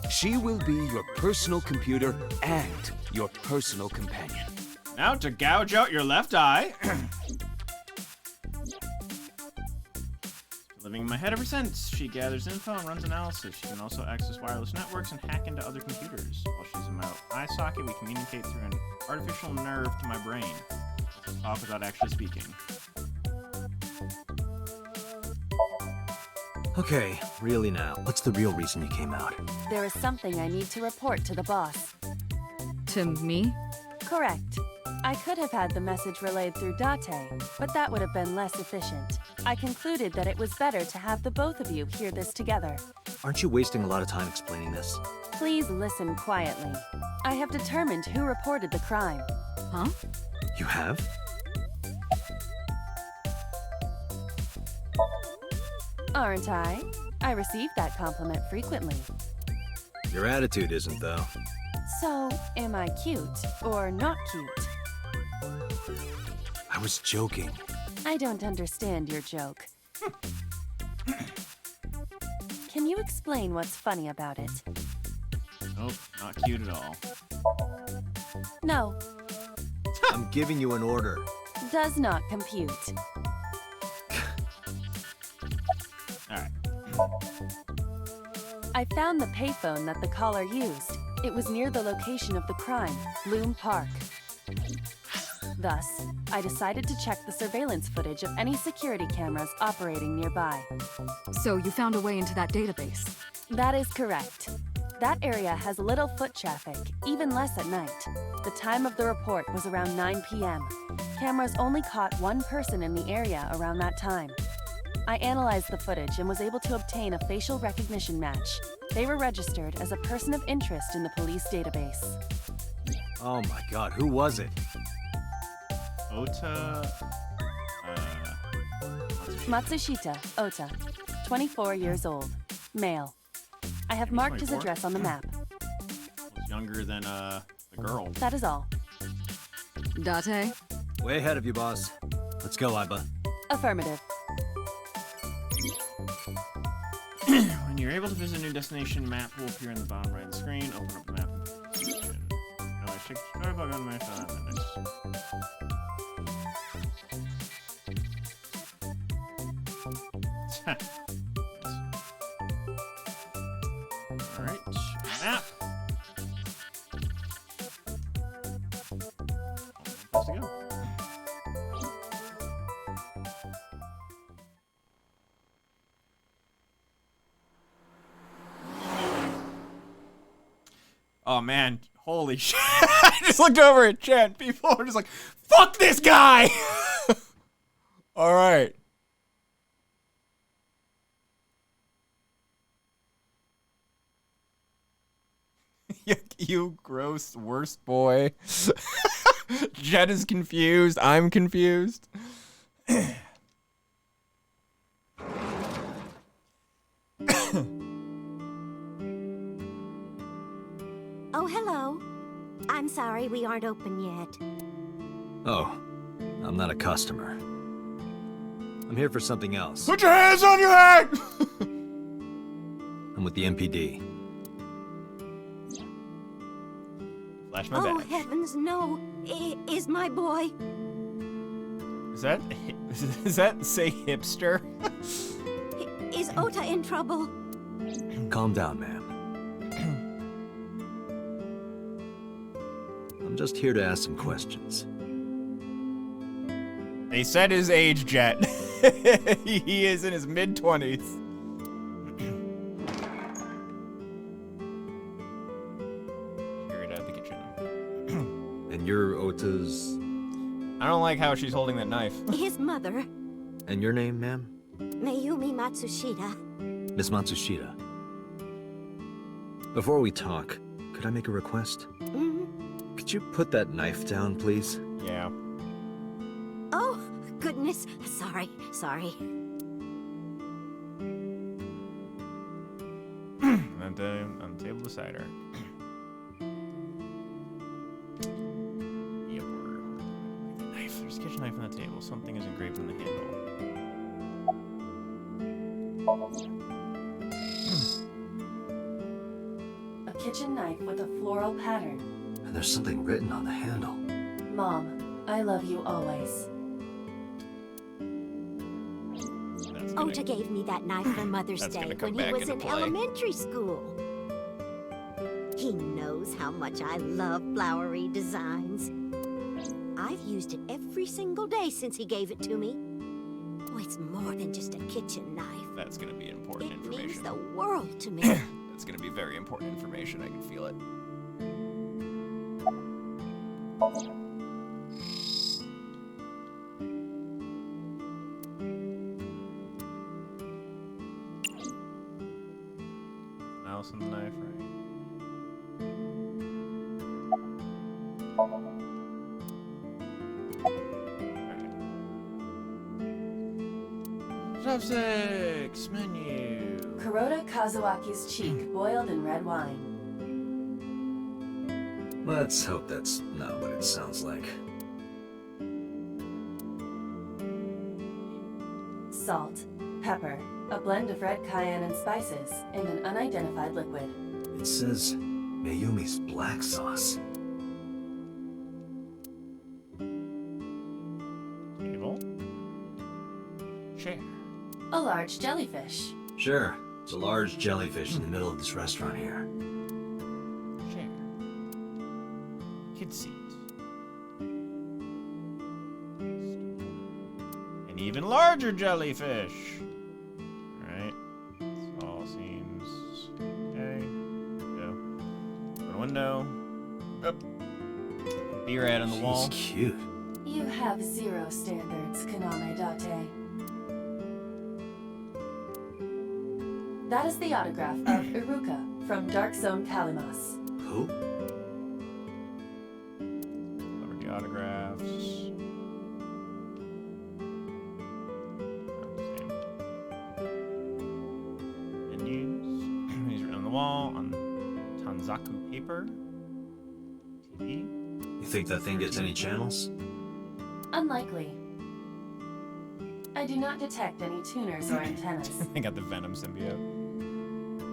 She will be your personal computer and your personal companion. Now to gouge out your left eye. Living in my head ever since. She gathers info and runs analysis. She can also access wireless networks and hack into other computers. While she's in my eye socket, we communicate through an artificial nerve to my brain. Talk without actually speaking. Okay, really now. What's the real reason you came out? There is something I need to report to the boss. To me? Correct. I could have had the message relayed through Date, but that would have been less efficient. I concluded that it was better to have the both of you hear this together. Aren't you wasting a lot of time explaining this? Please listen quietly. I have determined who reported the crime. Huh? You have? Aren't I? I receive that compliment frequently. Your attitude isn't, though. So, am I cute or not cute? I was joking. I don't understand your joke. Can you explain what's funny about it? Nope, not cute at all. No, I'm giving you an order. does not compute. Alright. I found the payphone that the caller used. It was near the location of the crime, Bloom Park. Thus, I decided to check the surveillance footage of any security cameras operating nearby. So you found a way into that database? That is correct. That area has little foot traffic, even less at night. The time of the report was around 9 p.m. Cameras only caught one person in the area around that time. I analyzed the footage and was able to obtain a facial recognition match. They were registered as a person of interest in the police database. Oh my god, who was it? Ota... Matsushita Ota, 24 years old, male. I have marked his 24? address on the map. Looks younger than, the girl. That is all. Date? Way ahead of you, boss. Let's go, Iba. Affirmative. When you're able to visit a new destination, map will appear in the bottom right of the screen. Open up the map and put the destination. No, I checked the storybook on my phone. Alright, map. Place to go. Oh man, holy shit. I just looked over at chat. People are just like, fuck this guy! Alright. You gross worst boy. Jet is confused. I'm confused. Oh, hello. I'm sorry we aren't open yet. Oh, I'm not a customer. I'm here for something else. Put your hands on your head! I'm with the MPD. Flash my Oh, badge. heavens, no. Is my boy... Does that say hipster? Is Ota in trouble? Calm down, ma'am. I'm just here to ask some questions. They said his age, Jet. He is in his mid-20s. Carried out of the kitchen. And you're Ota's... I don't like how she's holding that knife. His mother, And your name, ma'am? Mayumi Matsushita. Miss Matsushita. Before we talk, could I make a request? Mm. Could you put that knife down, please? Yeah. Oh, goodness. Sorry. And then on the table beside her. Yep, knife. There's a kitchen knife on the table. Something is engraved on the handle. A kitchen knife with a floral pattern. And there's something written on the handle. Mom, I love you always. Ota gave me that knife for Mother's Day when he was in elementary school. He knows how much I love flowery designs. I've used it every single day since he gave it to me. Oh, it's more than just a kitchen knife. That's gonna be important information. It means the world to me. That's gonna be very important information. I can feel it. Mouse and the knife, right? Chopsticks menu. Kuroda Kazuaki's cheek boiled in red wine. Let's hope that's not what it sounds like. Salt, pepper, a blend of red cayenne and spices, and an unidentified liquid. It says Mayumi's black sauce. Table. Chair. A large jellyfish. Sure, it's a large jellyfish in the middle of this restaurant here. Chair. Kid seat. An even larger jellyfish. Alright. This all seems okay. Go. Open a window. Up. Beer ad on the wall. She's cute. You have zero standards, Kaname Date. That is the autograph of Iruka from Dark Zone Kalimas. Who? Cover the autographs. Menus. He's written on the wall on Tanzaku paper. TV. You think that thing gets any channels? Unlikely. I do not detect any tuners or antennas. I got the Venom symbiote.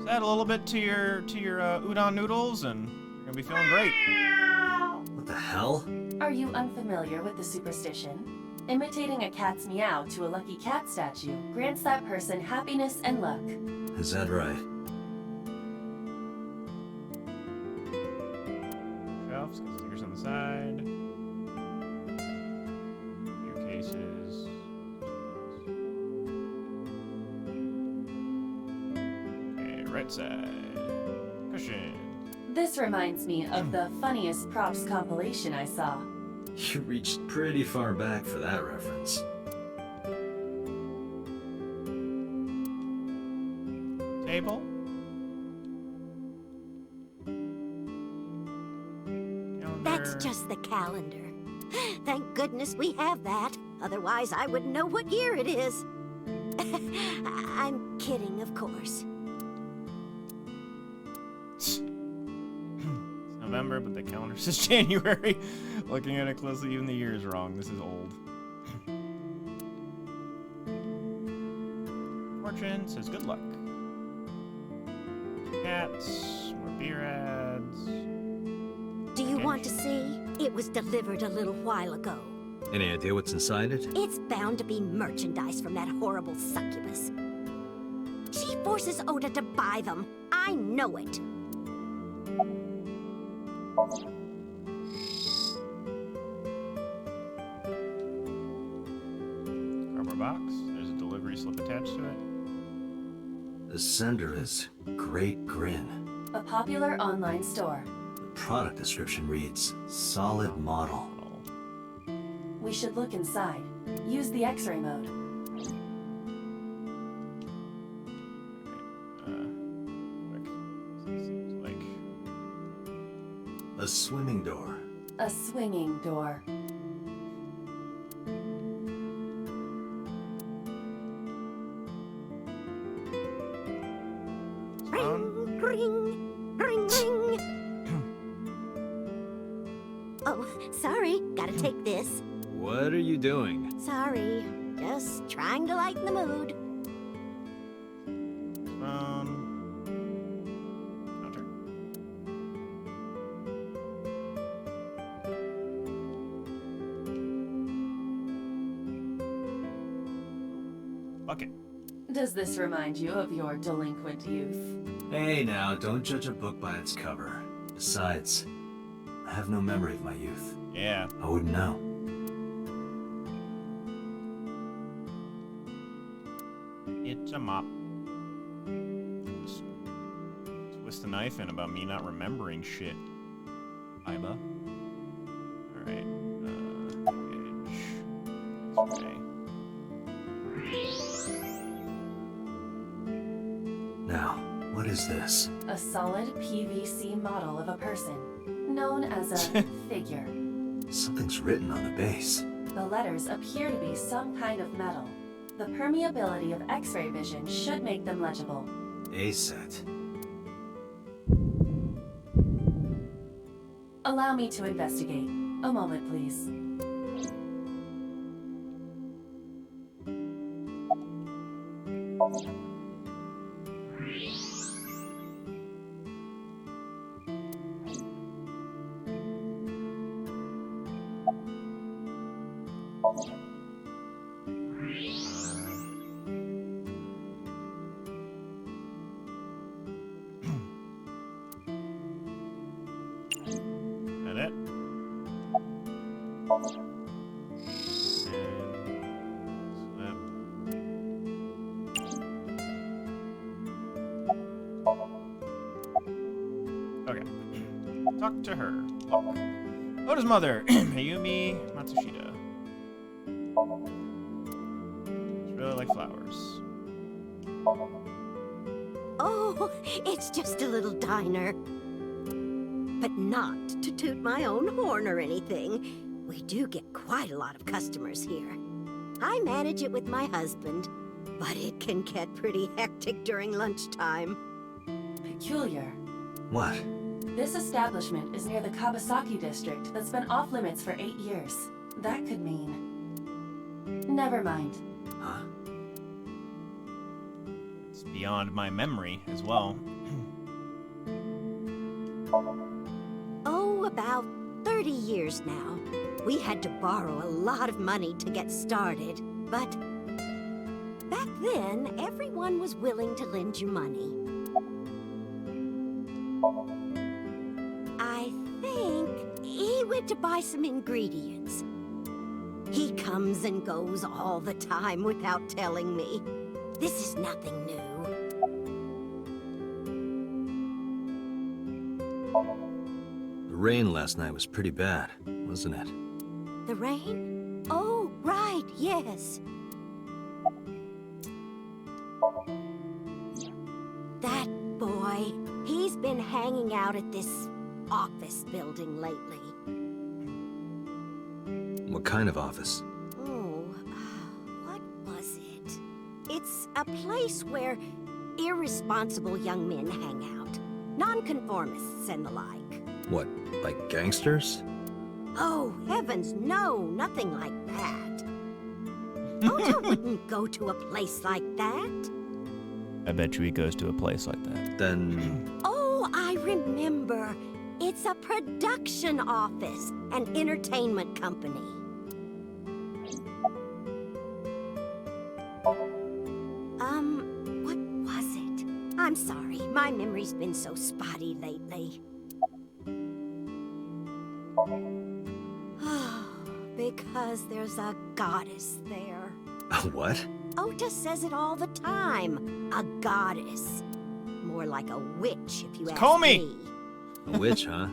So add a little bit to your udon noodles, and you're gonna be feeling great. What the hell? Are you unfamiliar with the superstition? Imitating a cat's meow to a lucky cat statue grants that person happiness and luck. Is that right? Shelves, got stickers on the side. Your cases. Okay, right side. Cushion. This reminds me of the funniest props compilation I saw. You reached pretty far back for that reference. Table. That's just the calendar. Thank goodness we have that. Otherwise, I wouldn't know what year it is. I'm kidding, of course. It's November, but the calendar says January. Looking at it closely, even the year is wrong. This is old. Fortune says good luck. Cats, more beer ads. Do you want to see? It was delivered a little while ago. Any idea what's inside it? It's bound to be merchandise from that horrible succubus. She forces Ota to buy them. I know it. Cardboard box. There's a delivery slip attached to it. The sender is Great Grin. A popular online store. The product description reads, solid model. We should look inside. Use the X-ray mode. Seems like A swimming door. A swinging door. phone. Ring, Oh, sorry. Gotta take this. What are you doing? Sorry. Just trying to lighten the mood. Counter. Bucket. Does this remind you of your delinquent youth? Hey now, don't judge a book by its cover. Besides, I have no memory of my youth. Yeah. I wouldn't know. It's a mop. Twist the knife in about me not remembering shit. Iba. Alright. Okay. Now, what is this? A solid PVC model of a person, known as a figure. Something's written on the base. The letters appear to be some kind of metal. The permeability of X-ray vision should make them legible. A set. Allow me to investigate. A moment, please. That it? Slap. Okay. Talk to her. Look. Oda's mother, Mayumi Matsushita. She really like flowers. Oh, it's just a little diner. But not to toot my own horn or anything. We do get quite a lot of customers here. I manage it with my husband, but it can get pretty hectic during lunchtime. Peculiar. What? This establishment is near the Kawasaki district that's been off limits for 8 years. That could mean... Never mind. Huh? It's beyond my memory as well. Oh, about 30 years now. We had to borrow a lot of money to get started, but back then, everyone was willing to lend you money. I think he went to buy some ingredients. He comes and goes all the time without telling me. This is nothing new. The rain last night was pretty bad, wasn't it? The rain? Oh, right, yes. That boy, he's been hanging out at this office building lately. What kind of office? Oh, what was it? It's a place where irresponsible young men hang out. Nonconformists and the like. What, like gangsters? Oh, heavens, no, nothing like that. Ota wouldn't go to a place like that. I bet you he goes to a place like that. Then... Oh, I remember. It's a production office, an entertainment company. What was it? I'm sorry, my memory's been so spotty lately. Because there's a goddess there. What? Ota says it all the time. A goddess. More like a witch, if you ask Comey! me. A witch, huh?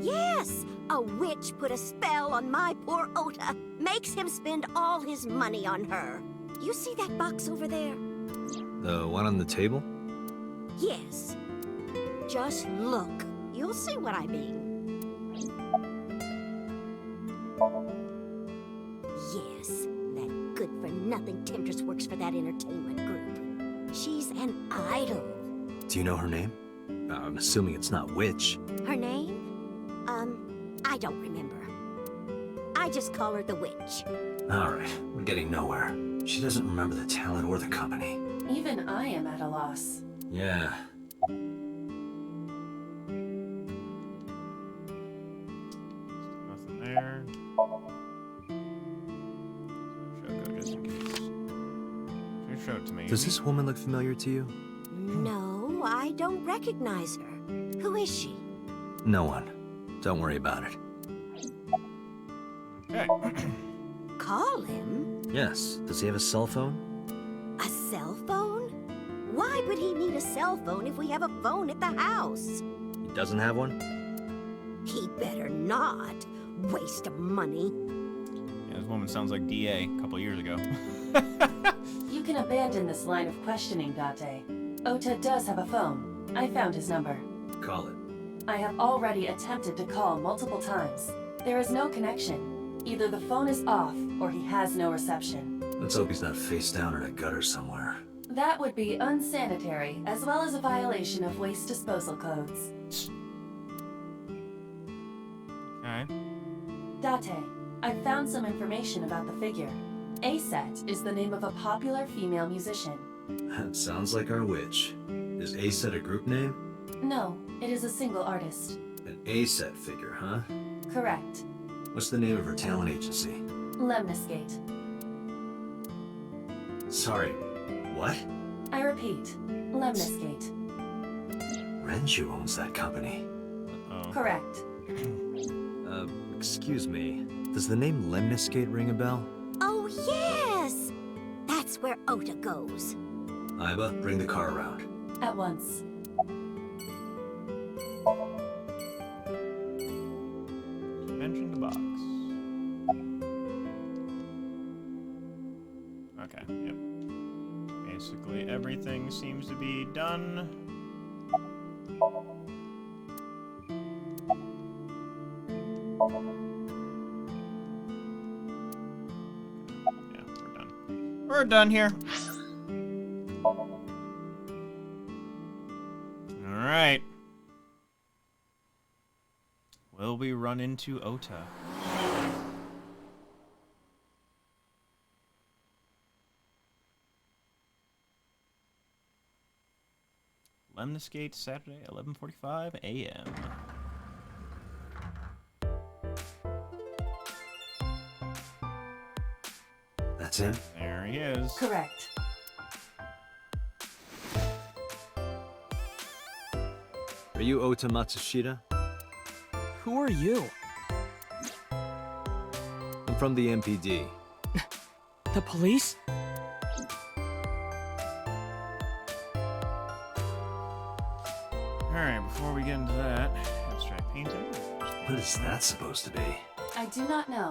Yes! A witch put a spell on my poor Ota. Makes him spend all his money on her. You see that box over there? The one on the table? Yes. Just look. You'll see what I mean. Yes, that good-for-nothing temptress works for that entertainment group. She's an idol. Do you know her name? I'm assuming it's not witch. Her name? I don't remember. I just call her the witch. Alright, we're getting nowhere. She doesn't remember the talent or the company. Even I am at a loss. Yeah. Nothing there. Shoko, just in case. Show it to me. Does this woman look familiar to you? No, I don't recognize her. Who is she? No one. Don't worry about it. Okay. Call him? Yes. Does he have a cell phone? A cell phone? Why would he need a cell phone if we have a phone at the house? He doesn't have one? He better not. Waste of money. Yeah, this woman sounds like DA a couple years ago. You can abandon this line of questioning, Date. Ota does have a phone. I found his number. Call it. I have already attempted to call multiple times. There is no connection. Either the phone is off, or he has no reception. Let's hope he's not face down in a gutter somewhere. That would be unsanitary, as well as a violation of waste disposal codes. Okay. Date, I found some information about the figure. A-Set is the name of a popular female musician. That sounds like our witch. Is A-Set a group name? No, it is a single artist. An A-Set figure, huh? Correct. What's the name of her talent agency? Lemniscate. Sorry, what? I repeat, Lemniscate. Renju owns that company. Uh-oh. Correct. Excuse me. Does the name Lemniscate ring a bell? Oh, yes! That's where Ota goes. Iba, bring the car around. At once. Mention the box. Okay, yep. Basically everything seems to be done. Yeah, we're done. We're done here. Alright. Will we run into Ota? Lemniscate, Saturday, 11:45 a.m. That's him? There he is. Correct. Are you Ota Matsushita? Who are you? I'm from the MPD. The police? Alright, before we get into that, let's try painting. What is that supposed to be? I do not know.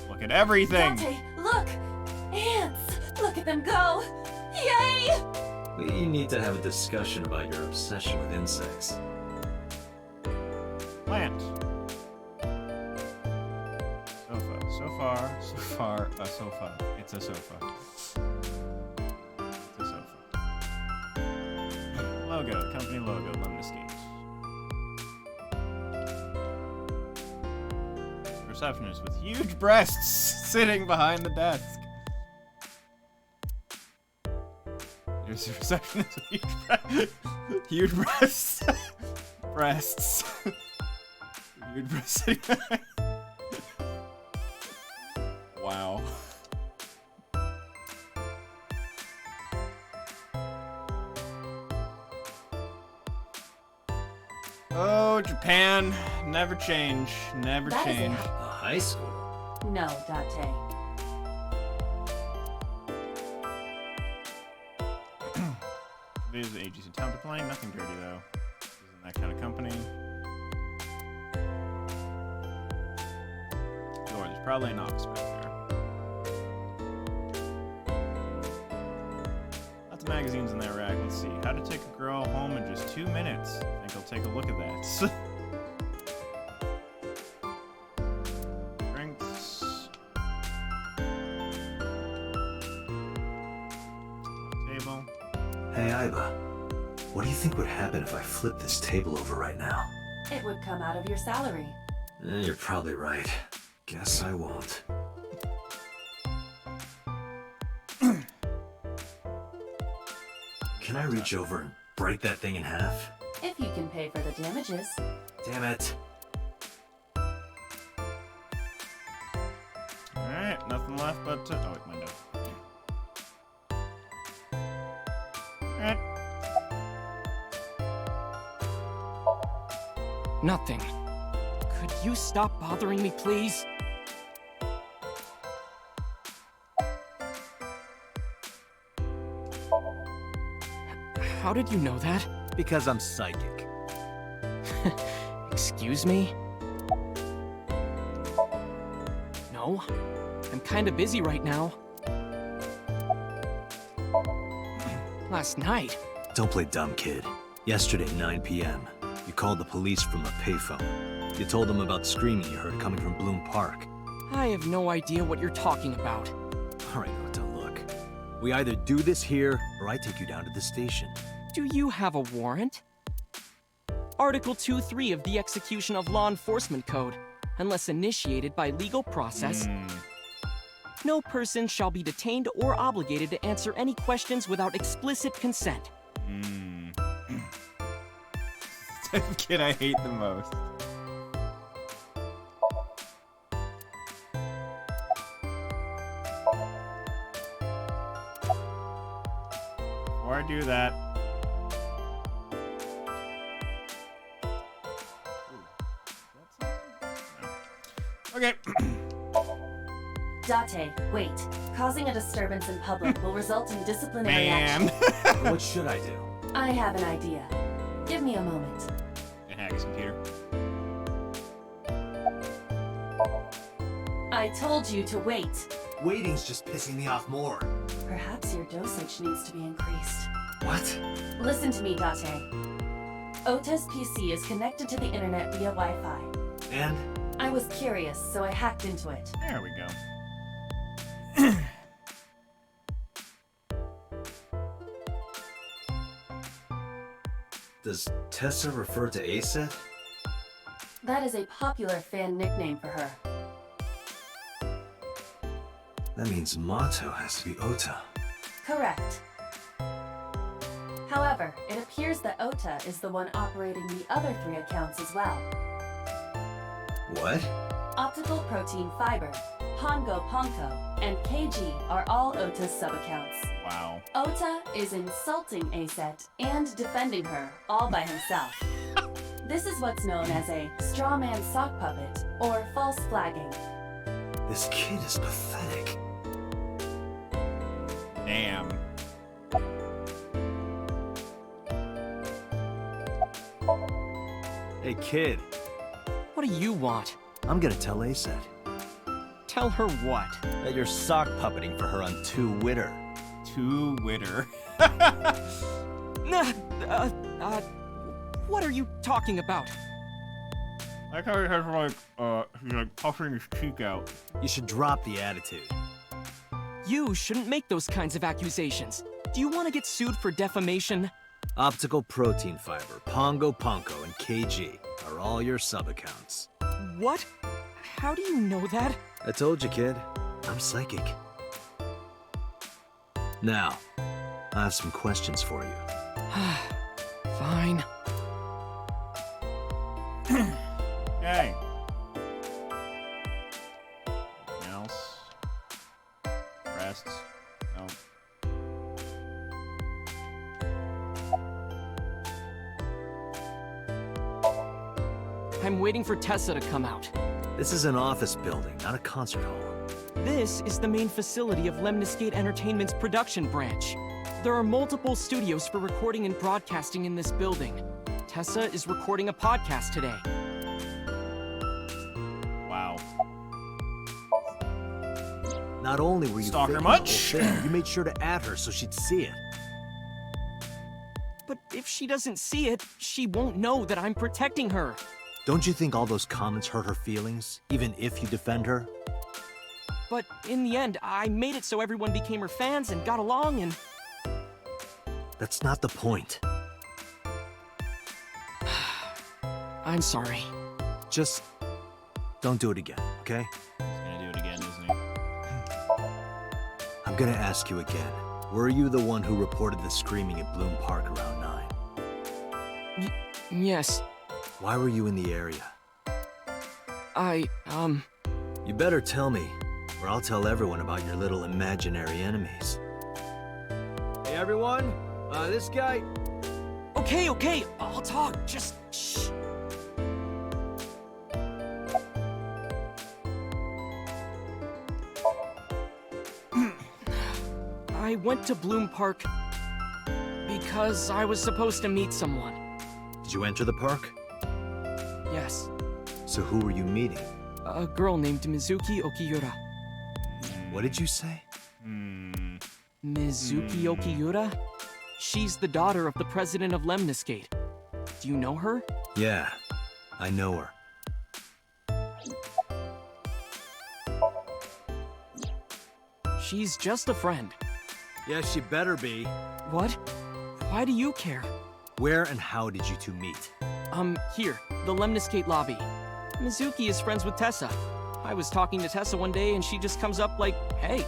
Look at everything! Date, look! Ants! Look at them go! Yay! We need to have a discussion about your obsession with insects. Plant. Sofa. So far, a sofa. It's a sofa. It's a sofa. Logo. Company logo. Lemniscate. Receptionist with huge breasts sitting behind the desk. There's a receptionist with huge breasts. Breasts. Huge breasts sitting behind. Wow. Oh, Japan. Never change. Never That is change. it. A high school? No, Date. There's the agency talent plane. Nothing dirty though. Isn't that kind of company? Or there's probably an office back there. Lots of magazines in that rack. Let's see. How to take a girl home in just 2 minutes. I think I'll take a look at that. Drinks. Table. Hey, Iba. What do you think would happen if I flip this table over right now? It would come out of your salary. You're probably right. Guess I won't. Can I reach over and break that thing in half? If you can pay for the damages. Damn it. Alright, nothing left but to... Oh, wait, mine does. Alright. Nothing. Could you stop bothering me, please? How did you know that? Because I'm psychic. Excuse me? No, I'm kinda busy right now. Last night? Don't play dumb, kid. Yesterday, 9 p.m., you called the police from a payphone. You told them about screaming you heard coming from Bloom Park. I have no idea what you're talking about. All right, Ota, look. We either do this here, or I take you down to the station. Do you have a warrant? Article 2.3 of the Execution of Law Enforcement Code. Unless initiated by legal process, no person shall be detained or obligated to answer any questions without explicit consent. Type of kid I hate the most. Before I do that... Okay. Date, wait. Causing a disturbance in public will result in disciplinary action. What should I do? I have an idea. Give me a moment. Hack his computer. I told you to wait. Waiting's just pissing me off more. Perhaps your dosage needs to be increased. What? Listen to me, Date. Ota's PC is connected to the internet via Wi-Fi. And? I was curious, so I hacked into it. There we go. Does Tessa refer to Aset? That is a popular fan nickname for her. That means motto has to be Ota. Correct. However, it appears that Ota is the one operating the other 3 accounts as well. What? Optical Protein Fiber, Pongo Ponko, and KG are all Ota's sub-accounts. Wow. Ota is insulting Aset and defending her all by himself. This is what's known as a straw man sock puppet or false flagging. This kid is pathetic. Damn. Hey, kid. What do you want? I'm gonna tell Aset Tell her what? that you're sock puppeting for her on 2 Witter. Too witter. What are you talking about? I like how he has he's like puffing his cheek out. You should drop the attitude. You shouldn't make those kinds of accusations. Do you want to get sued for defamation? Optical Protein Fiber, Pongo Ponko, and KG are all your sub-accounts. What? How do you know that? I told you, kid. I'm psychic. Now, I have some questions for you. Fine. Okay. Anything else? Rests? No. I'm waiting for Tessa to come out. This is an office building, not a concert hall. This is the main facility of Lemniscate Entertainment's production branch. There are multiple studios for recording and broadcasting in this building. Tessa is recording a podcast today. Wow. Not only were you Stalker faking much? the whole thing, you made sure to add her so she'd see it. But if she doesn't see it, she won't know that I'm protecting her. Don't you think all those comments hurt her feelings, even if you defend her? But in the end, I made it so everyone became her fans and got along and... That's not the point. I'm sorry. Just don't do it again, okay? He's gonna do it again, isn't he? I'm gonna ask you again. Were you the one who reported the screaming at Bloom Park around 9? Yes. Why were you in the area? You better tell me, or I'll tell everyone about your little imaginary enemies. Hey everyone, this guy... Okay, I'll talk, just shh. I went to Bloom Park because I was supposed to meet someone. Did you enter the park? Yes. So who were you meeting? A girl named Mizuki Okiura. What did you say? Mizuki Okiura? She's the daughter of the president of Lemniscate. Do you know her? Yeah, I know her. She's just a friend. Yeah, she better be. What? Why do you care? Where and how did you two meet? Here, the Lemniscate lobby. Mizuki is friends with Tessa. I was talking to Tessa one day and she just comes up like, hey.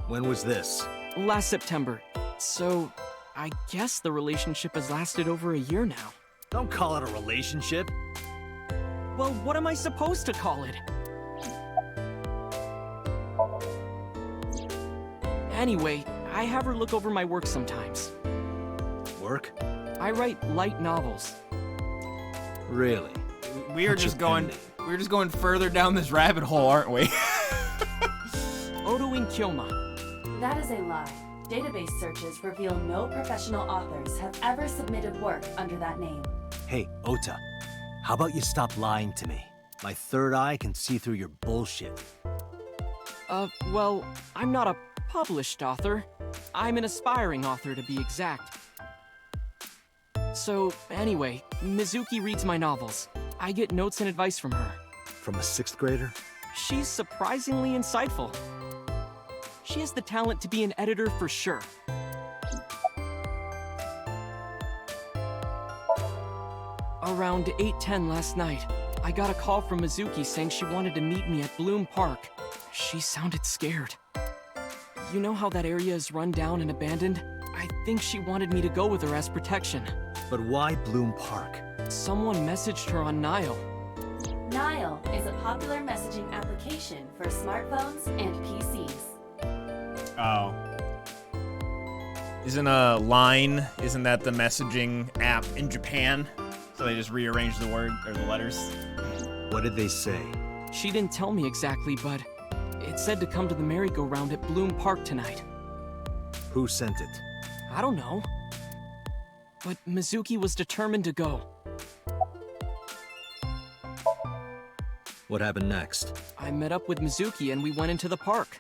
When was this? Last September. So, I guess the relationship has lasted over a year now. Don't call it a relationship. Well, what am I supposed to call it? Anyway, I have her look over my work sometimes. Work? I write light novels. Really? We're just going further down this rabbit hole, aren't we? Odo in Kyoma. That is a lie. Database searches reveal no professional authors have ever submitted work under that name. Hey, Ota, how about you stop lying to me? My third eye can see through your bullshit. Well, I'm not a published author. I'm an aspiring author, to be exact. So, anyway, Mizuki reads my novels. I get notes and advice from her. From a 6th grader? She's surprisingly insightful. She has the talent to be an editor for sure. Around 8:10 last night, I got a call from Mizuki saying she wanted to meet me at Bloom Park. She sounded scared. You know how that area is run down and abandoned? I think she wanted me to go with her as protection. But why Bloom Park? Someone messaged her on Nile. Nile is a popular messaging application for smartphones and PCs. Oh. Isn't that the messaging app in Japan? So they just rearranged the word or the letters. What did they say? She didn't tell me exactly, but it said to come to the merry-go-round at Bloom Park tonight. Who sent it? I don't know. But Mizuki was determined to go. What happened next? I met up with Mizuki and we went into the park.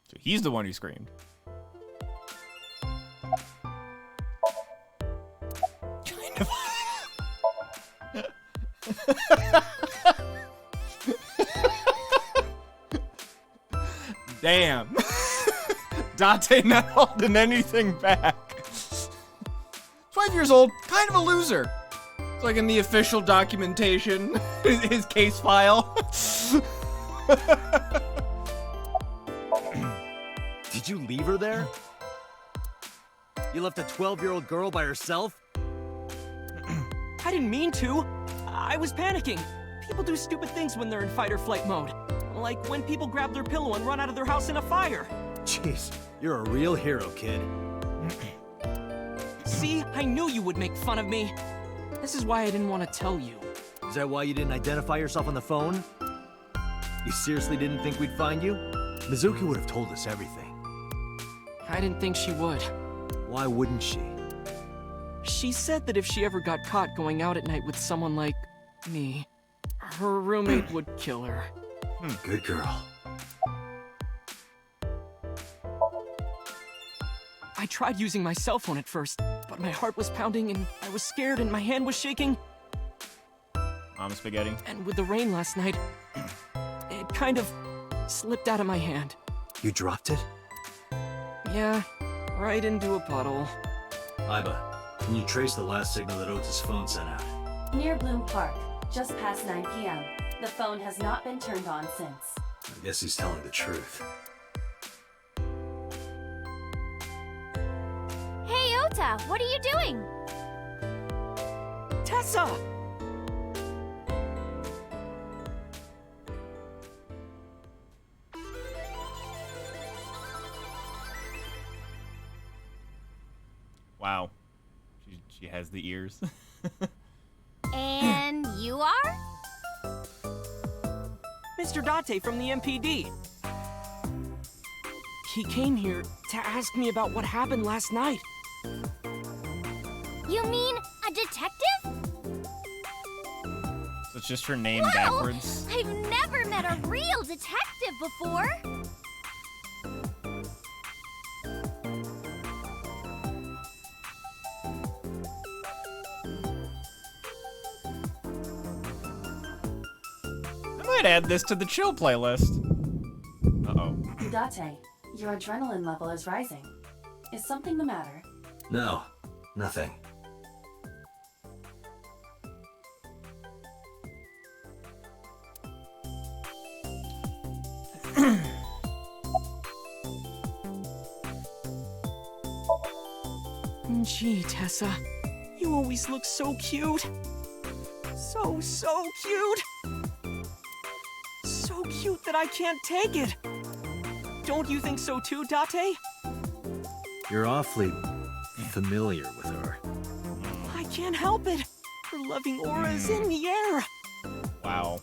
So he's the one who screamed. Kind of. Damn. Date not holding anything back. 5 years old, kind of a loser. It's like in the official documentation, his case file. Did you leave her there? You left a 12-year-old girl by herself? I didn't mean to. I was panicking. People do stupid things when they're in fight or flight mode. Like when people grab their pillow and run out of their house in a fire. Jeez, you're a real hero, kid. See, I knew you would make fun of me. This is why I didn't want to tell you. Is that why you didn't identify yourself on the phone? You seriously didn't think we'd find you? Mizuki would have told us everything. I didn't think she would. Why wouldn't she? She said that if she ever got caught going out at night with someone like me, her roommate would kill her. Good girl. I tried using my cell phone at first, but my heart was pounding and I was scared and my hand was shaking. Mom spaghetti. And with the rain last night, it kind of slipped out of my hand. You dropped it? Yeah, right into a puddle. Iba, can you trace the last signal that Ota's phone sent out? Near Bloom Park, just past 9 p.m. The phone has not been turned on since. I guess he's telling the truth. Hey, Ota, what are you doing? Tessa! Wow. She has the ears. And you are? Mr. Date from the MPD. He came here to ask me about what happened last night. You mean a detective? So it's just her name Whoa! backwards. I've never met a real detective before. I might add this to the chill playlist. Uh-oh. Date, your adrenaline level is rising. Is something the matter? No, nothing. Gee, Tessa, you always look so cute. So cute. So cute that I can't take it. Don't you think so too, Date? You're awfully familiar with her. I can't help it. Her loving aura is in the air. Wow.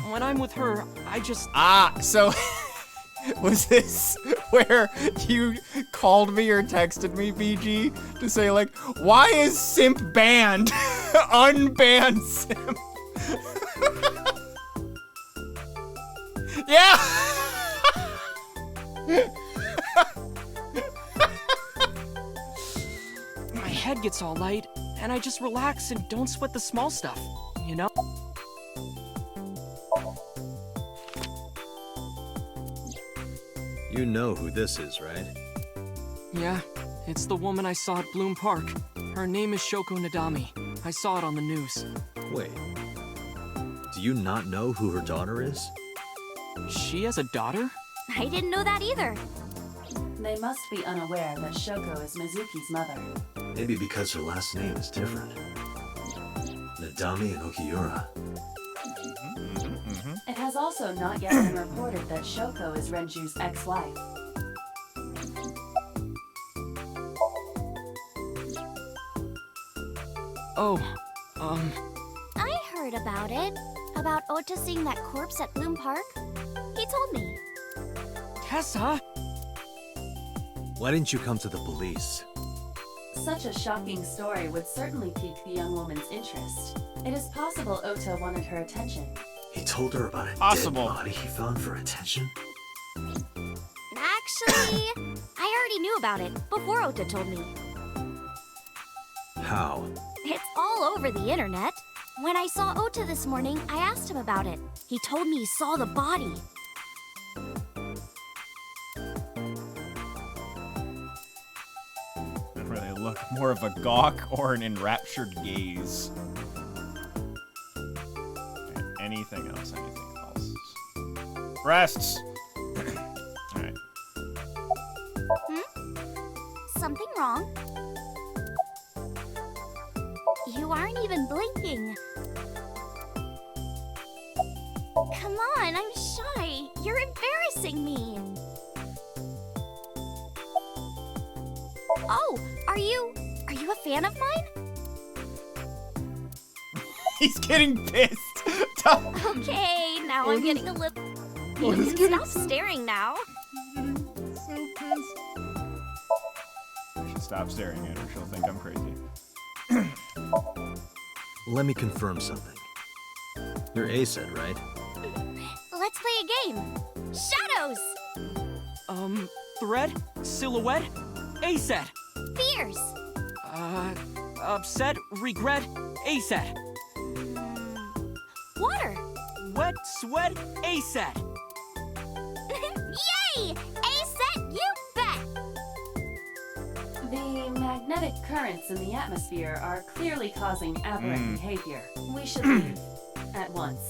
When I'm with her, I just... Ah, so was this where you called me or texted me, BG, to say like, why is Simp banned? Unban Simp. Yeah. My head gets all light, and I just relax and don't sweat the small stuff, you know? You know who this is, right? Yeah, it's the woman I saw at Bloom Park. Her name is Shoko Nadami. I saw it on the news. Wait. Do you not know who her daughter is? She has a daughter? I didn't know that either. They must be unaware that Shoko is Mizuki's mother. Maybe because her last name is different. Nadami and Okiura. It has also not yet been reported that Shoko is Renju's ex-wife. Oh, I heard about it. About Ota seeing that corpse at Bloom Park. He told me. Tessa? Why didn't you come to the police? Such a shocking story would certainly pique the young woman's interest. It is possible Ota wanted her attention. He told her about a Possible. dead body he found for attention? Actually, I already knew about it before Ota told me. How? It's all over the internet. When I saw Ota this morning, I asked him about it. He told me he saw the body. Where they look more of a gawk or an enraptured gaze. Okay, anything else? Anything else? Breasts! Alright. Something wrong? You aren't even blinking. Come on, I'm shy. You're embarrassing me. Oh, are you a fan of mine? He's getting pissed! Okay, now I'm getting a little... You can stop staring now. So pissed. I should stop staring at her. She'll think I'm crazy. Let me confirm something. You're Acid, right? Let's play a game. Shadows! Thread? Silhouette? ASET. Fierce. Upset, regret, ASET. Water. Wet, sweat, ASET. Yay! ASET, you bet! The magnetic currents in the atmosphere are clearly causing aberrant behavior. We should leave at once.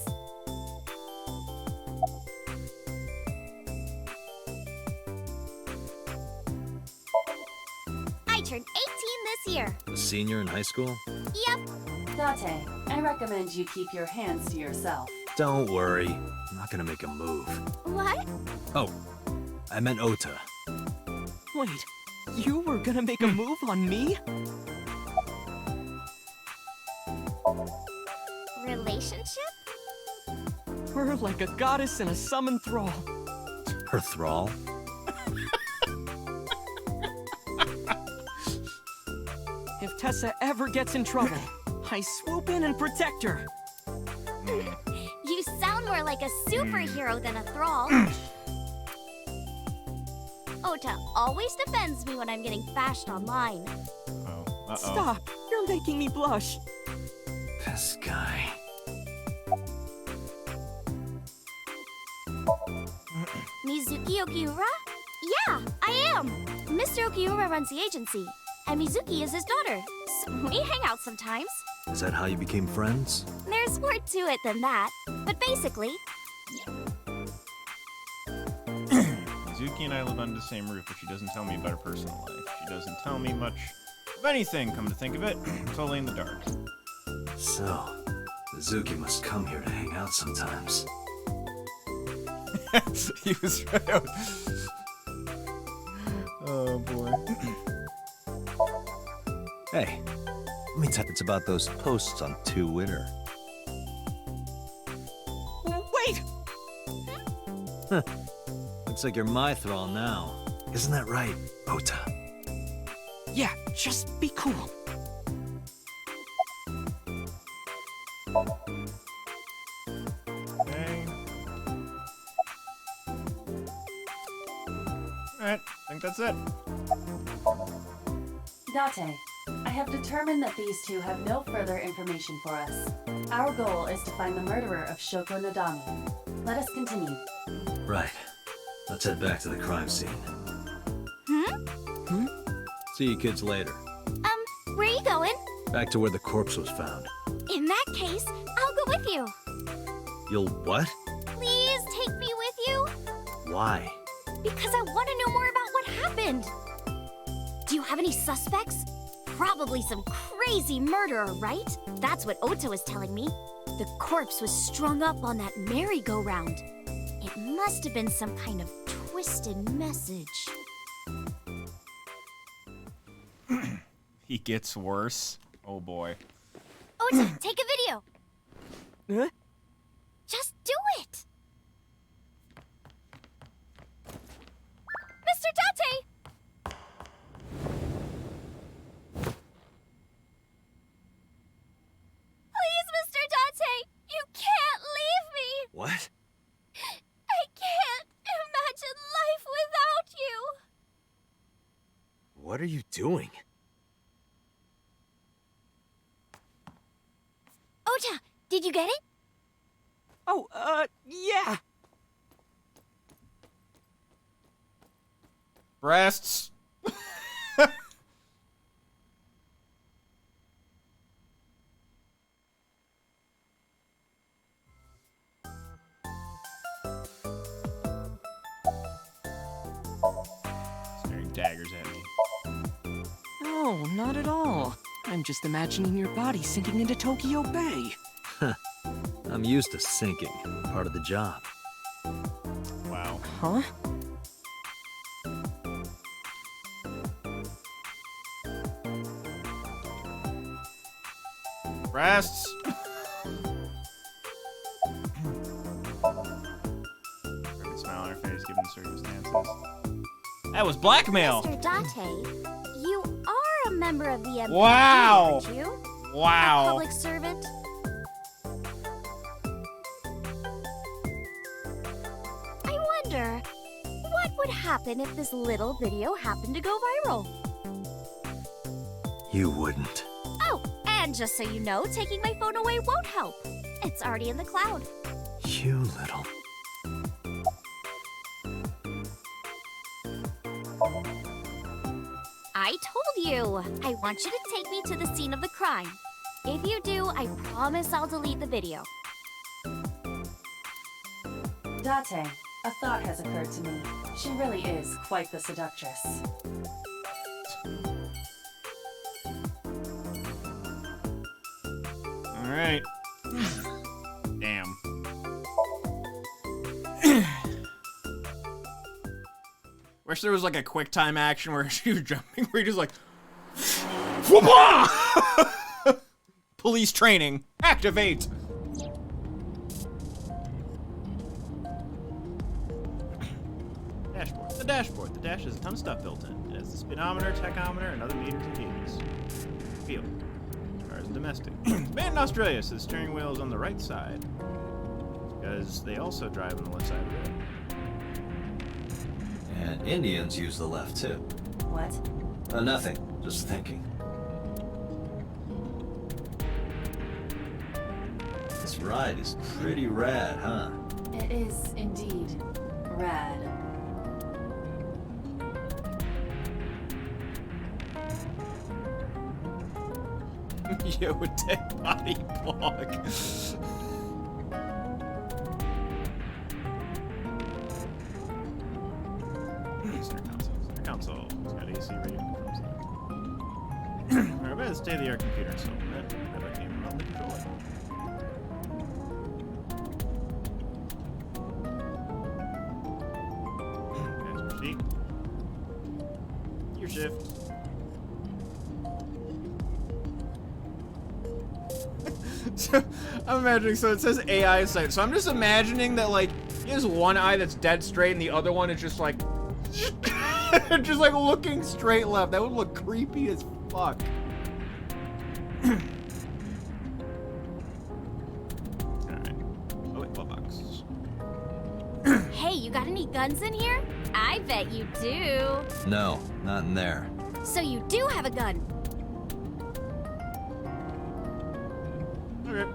I turned 18 this year. A senior in high school? Yep. Date, I recommend you keep your hands to yourself. Don't worry. I'm not gonna make a move. What? Oh, I meant Ota. Wait, you were gonna make a move on me? Relationship? We're like a goddess and a summoned thrall. Her thrall? If Tessa ever gets in trouble, I swoop in and protect her. You sound more like a superhero than a thrall. Ota always defends me when I'm getting bashed online. Oh, uh-oh. Stop! You're making me blush. This guy. Mizuki Okiura? Yeah, I am! Mr. Okiura runs the agency, and Mizuki is his daughter, so we hang out sometimes. Is that how you became friends? There's more to it than that, but basically... Mizuki and I live under the same roof, but she doesn't tell me about her personal life. She doesn't tell me much of anything, come to think of it. Totally in the dark. So, Mizuki must come here to hang out sometimes. He was right. Oh, boy. Hey, let me tell you about those posts on Twitter. Wait! Huh. Looks like you're my thrall now. Isn't that right, Ota? Yeah, just be cool. Okay. Alright, I think that's it. Date, I have determined that these two have no further information for us. Our goal is to find the murderer of Shoko Nadami. Let us continue. Right. Let's head back to the crime scene. See you kids later. Where are you going? Back to where the corpse was found. In that case, I'll go with you. You'll what? Please take me with you. Why? Because I want to know more about what happened. Do you have any suspects? Probably some crazy murderer, right? That's what Ota was telling me. The corpse was strung up on that merry-go-round. It must have been some kind of twisted message. He gets worse. Oh, boy. Ota, take a video. Huh? Just do it. Mr. Date! Please, Mr. Date! You can't leave me! What? I can't imagine life without you! What are you doing? Ota, did you get it? Oh, yeah. Breasts. Staring daggers at me. No, not at all. I'm just imagining your body sinking into Tokyo Bay. I'm used to sinking. Part of the job. Wow. Huh? Breasts. Perfect smile on her face given the circumstances. That was blackmail. Mr. Date, you are a member of the MPD, Wow. aren't you? A Wow. public servant? I wonder, what would happen if this little video happened to go viral? You wouldn't. Oh, and just so you know, taking my phone away won't help. It's already in the cloud. You little... I told you. I want you to take me to the scene of the crime. If you do, I promise I'll delete the video. Date, a thought has occurred to me. She really is quite the seductress. Alright. Damn. Wish there was like a quick time action where she was jumping, where you're just like... Police training. Activate! Dashboard. The dashboard. The dash has a ton of stuff built in. It has the speedometer, tachometer, and other meters and gauges. Field. Cars and domestic. Man in Australia says steering wheel is on the right side. Because they also drive on the left side of the road. And Indians use the left, too. What? Nothing. Just thinking. This ride is pretty rad, huh? It is indeed rad. Yo, dead body blog. Center console. It's got AC radio controls there. I bet it's state-of-the-art computer installed. That came remotely control it. Passenger seat. Gear shift. So, I'm imagining, so it says AI sight. So I'm just imagining that, like, he has one eye that's dead straight and the other one is just like, just like looking straight left. That would look creepy as fuck. Alright. Oh, wait, what box? Hey, you got any guns in here? I bet you do. No, not in there. So you do have a gun. Okay.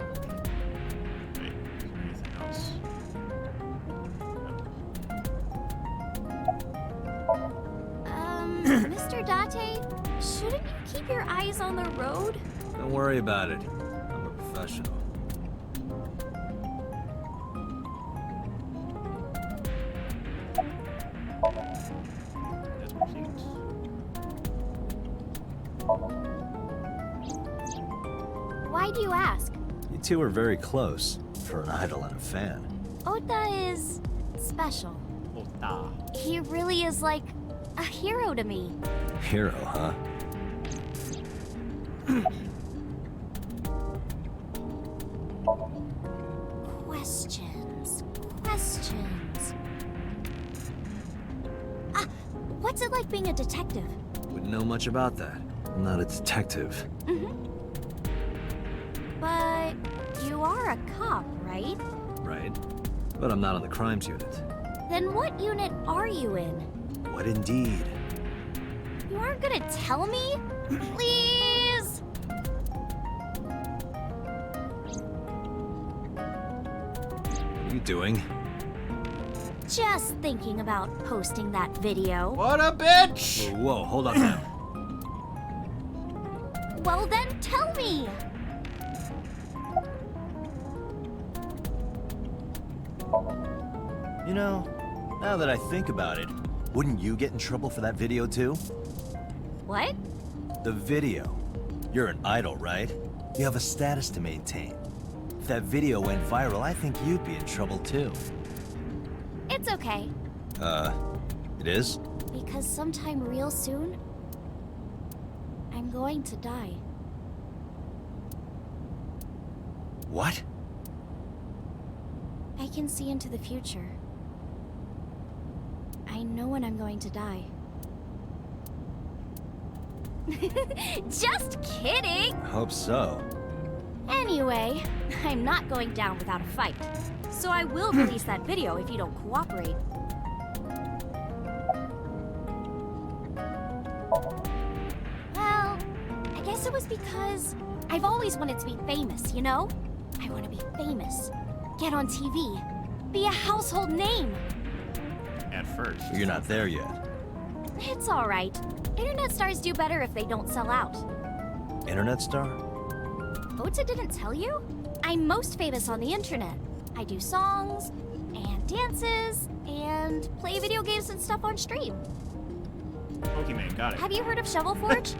Wait, is there anything else? Mr. Date, shouldn't you keep your eyes on the road? Don't worry about it. I'm a professional. Let's proceed. Why do you ask? You two are very close for an idol and a fan. Ota is special. Ota. He really is like a hero to me. Hero, huh? Questions. What's it like being a detective? Wouldn't know much about that. I'm not a detective. But you are a cop, right? Right. But I'm not on the crimes unit. Then what unit are you in? What indeed? You aren't gonna tell me? Please? What are you doing? Just thinking about posting that video. What a bitch! Whoa, hold on now. Well then, tell me! You know, now that I think about it, wouldn't you get in trouble for that video too? What? The video. You're an idol, right? You have a status to maintain. If that video went viral, I think you'd be in trouble too. It's okay. It is? Because sometime real soon, I'm going to die. What? I can see into the future. I know when I'm going to die. Just kidding! I hope so. Anyway, I'm not going down without a fight. So I will release that video if you don't cooperate. Well, I guess guess it was because I've always wanted to be famous, you know? I want to be famous. Get on TV. Be a household name. At first. You're not there yet. It's alright. Internet stars do better if they don't sell out. Internet star? Ota didn't tell you? I'm most famous on the internet. I do songs, and dances, and play video games and stuff on stream. Pokemon, got it. Have you heard of Shovel Forge?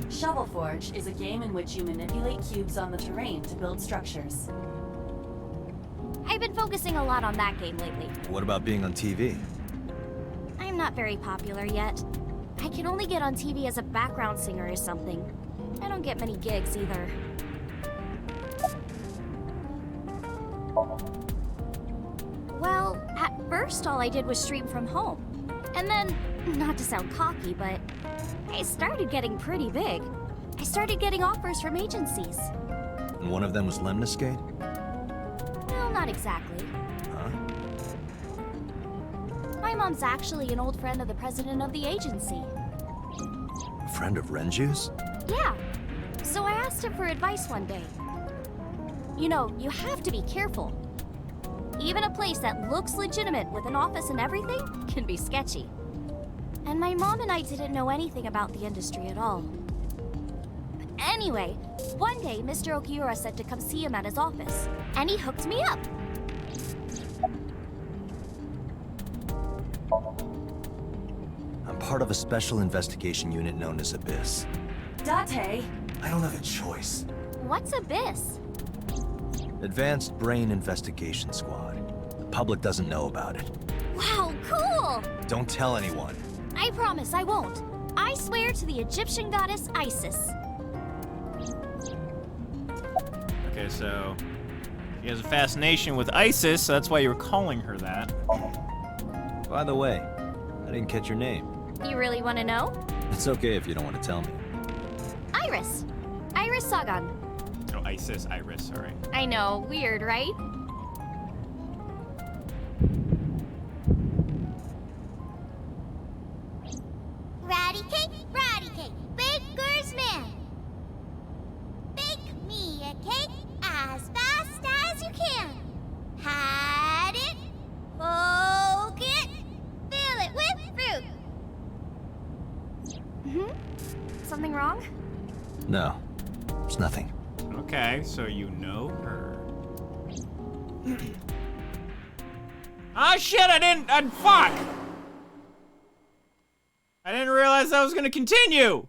Shovel Forge is a game in which you manipulate cubes on the terrain to build structures. I've been focusing a lot on that game lately. What about being on TV? I'm not very popular yet. I can only get on TV as a background singer or something. I don't get many gigs either. Well, at first all I did was stream from home. And then, not to sound cocky, but I started getting pretty big. I started getting offers from agencies. And one of them was Lemniscate? Well, not exactly. Huh? My mom's actually an old friend of the president of the agency. A friend of Renju's? Yeah. So I asked him for advice one day. You know, you have to be careful. Even a place that looks legitimate with an office and everything can be sketchy. And my mom and I didn't know anything about the industry at all. Anyway, one day Mr. Okiura said to come see him at his office, and he hooked me up. I'm part of a special investigation unit known as Abyss. Date! I don't have a choice. What's Abyss? Advanced Brain Investigation Squad. The public doesn't know about it. Wow, cool! Don't tell anyone. I promise I won't. I swear to the Egyptian goddess Isis. Okay, so she has a fascination with ISIS, so that's why you were calling her that. By the way, I didn't catch your name. You really want to know? It's okay if you don't want to tell me. Iris. Iris Sagan. Oh, ISIS, Iris, sorry. I know, weird, right? Ratty cake, baker's man. Bake me a cake as fast as you can. Hide it, poke it, fill it with fruit. Something wrong? No, it's nothing. Okay, so you know her. Ah, shit, fuck! I didn't realize that was gonna continue!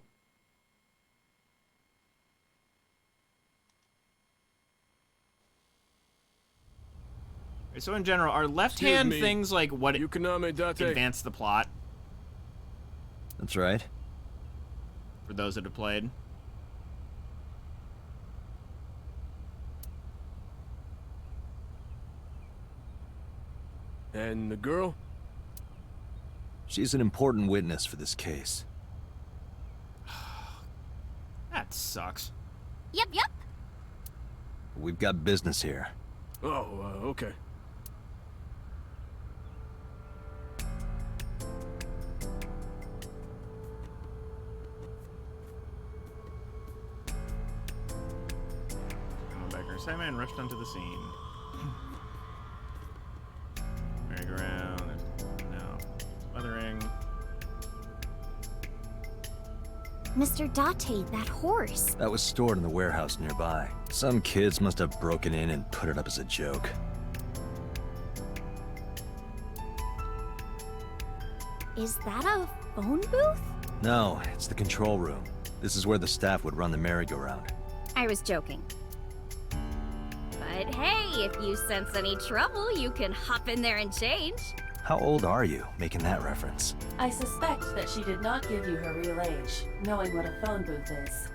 So in general, are left-hand things like what advance the plot? That's right. For those that have played. And the girl? She's an important witness for this case. That sucks. Yep. We've got business here. Oh, okay. Simon rushed onto the scene. Merry-go-round. No. Weathering. Mr. Date, that horse. That was stored in the warehouse nearby. Some kids must have broken in and put it up as a joke. Is that a phone booth? No, it's the control room. This is where the staff would run the merry-go-round. I was joking. But hey, if you sense any trouble, you can hop in there and change. How old are you, making that reference? I suspect that she did not give you her real age, knowing what a phone booth is.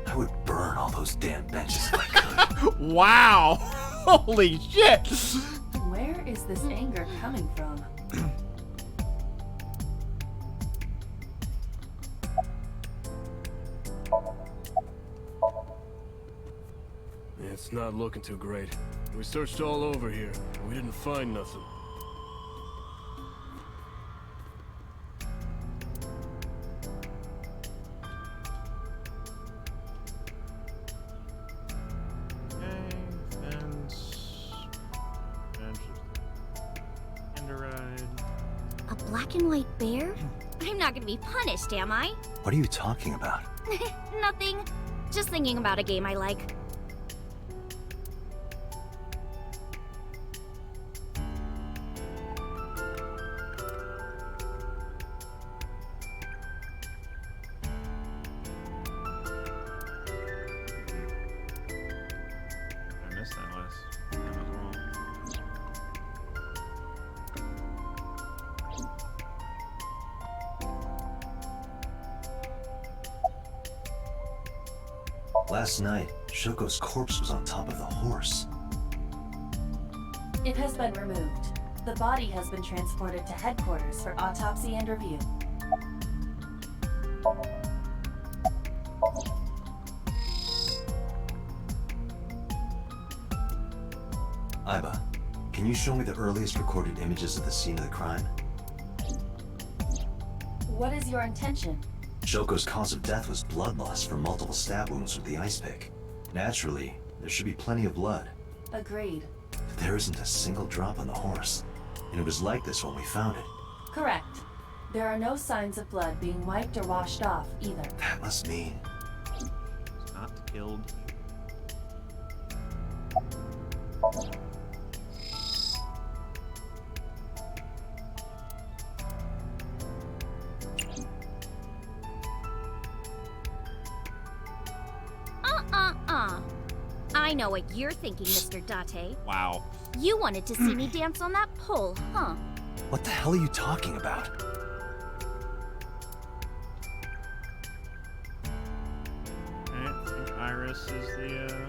I would burn all those damn benches if I could. Wow! Holy shit! Where is this anger coming from? It's not looking too great. We searched all over here, and we didn't find nothing. A black and white bear? I'm not gonna be punished, am I? What are you talking about? Nothing. Just thinking about a game I like. I missed that last. That was wrong. Last night, Shoko's corpse was on top of the horse. It has been removed. The body has been transported to headquarters for autopsy and review. Aiba, can you show me the earliest recorded images of the scene of the crime? What is your intention? Shoko's cause of death was blood loss from multiple stab wounds with the ice pick. Naturally, there should be plenty of blood. Agreed. There isn't a single drop on the horse, and it was like this when we found it. Correct. There are no signs of blood being wiped or washed off, either. That must mean... It's not killed. I know what you're thinking, Mr. Date. Wow. You wanted to see me dance on that pole, huh? What the hell are you talking about? I think Iris is the,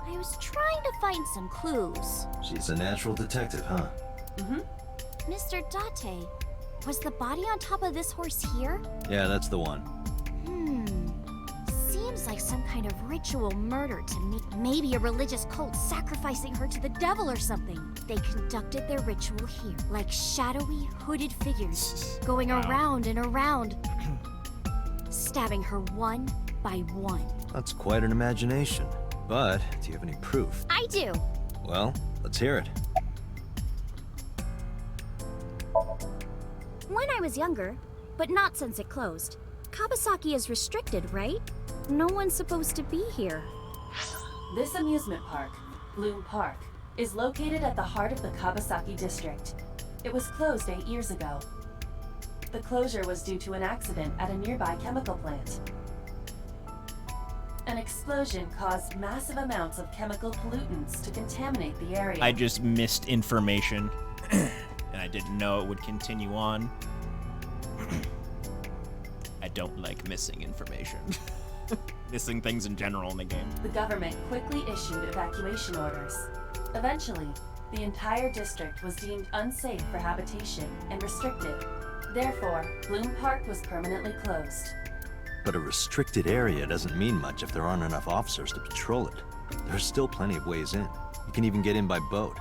I was trying to find some clues. She's a natural detective, huh? Mm-hmm. Mr. Date, was the body on top of this horse here? Yeah, that's the one. Seems like some kind of ritual murder to me. Maybe a religious cult sacrificing her to the devil or something. They conducted their ritual here, like shadowy, hooded figures, going around and around, stabbing her one by one. That's quite an imagination. But, do you have any proof? I do. Well, let's hear it. When I was younger, but not since it closed. Kawasaki is restricted, right? No one's supposed to be here. This amusement park, Bloom Park, is located at the heart of the Kawasaki district. It was closed 8 years ago. The closure was due to an accident at a nearby chemical plant. An explosion caused massive amounts of chemical pollutants to contaminate the area. I just missed information, and I didn't know it would continue on. I don't like missing information. Missing things in general in the game. The government quickly issued evacuation orders. Eventually, the entire district was deemed unsafe for habitation and restricted. Therefore, Bloom Park was permanently closed. But a restricted area doesn't mean much if there aren't enough officers to patrol it. There's still plenty of ways in. You can even get in by boat.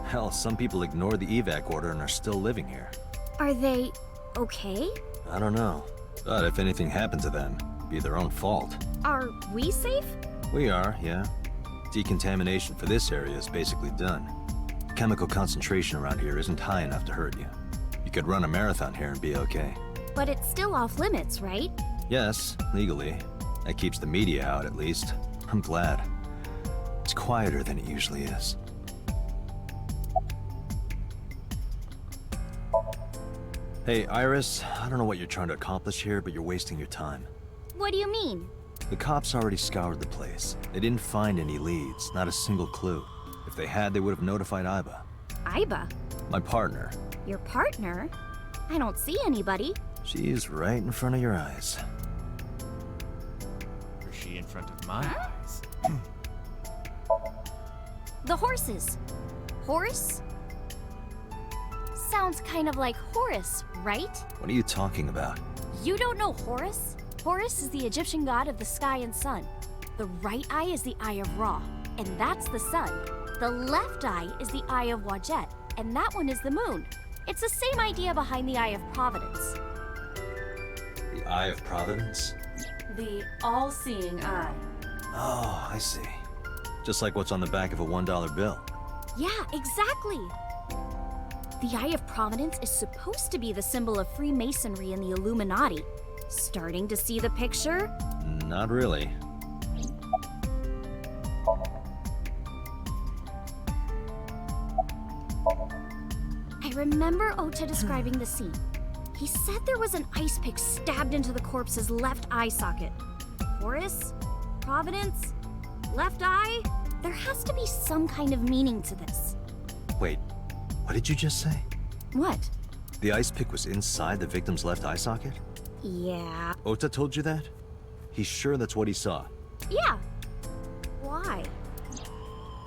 Hell, some people ignore the evac order and are still living here. Are they okay? I don't know. But if anything happened to them, it'd be their own fault. Are we safe? We are, yeah. Decontamination for this area is basically done. The chemical concentration around here isn't high enough to hurt you. You could run a marathon here and be okay. But it's still off limits, right? Yes, legally. That keeps the media out, at least. I'm glad. It's quieter than it usually is. Hey, Iris, I don't know what you're trying to accomplish here, but you're wasting your time. What do you mean? The cops already scoured the place. They didn't find any leads, not a single clue. If they had, they would have notified Aiba. Aiba? My partner. Your partner? I don't see anybody. She's right in front of your eyes. Or is she in front of my eyes? The horses. Horse? Sounds kind of like Horus, right? What are you talking about? You don't know Horus? Horus is the Egyptian god of the sky and sun. The right eye is the eye of Ra, and that's the sun. The left eye is the eye of Wadjet, and that one is the moon. It's the same idea behind the eye of Providence. The Eye of Providence? The all-seeing eye. Oh, I see. Just like what's on the back of a $1 bill. Yeah, exactly. The Eye of Providence is supposed to be the symbol of Freemasonry and the Illuminati. Starting to see the picture? Not really. I remember Ota describing the scene. He said there was an ice pick stabbed into the corpse's left eye socket. Horus? Providence? Left eye? There has to be some kind of meaning to this. Wait, what did you just say? What? The ice pick was inside the victim's left eye socket? Yeah. Ota told you that? He's sure that's what he saw. Yeah. Why?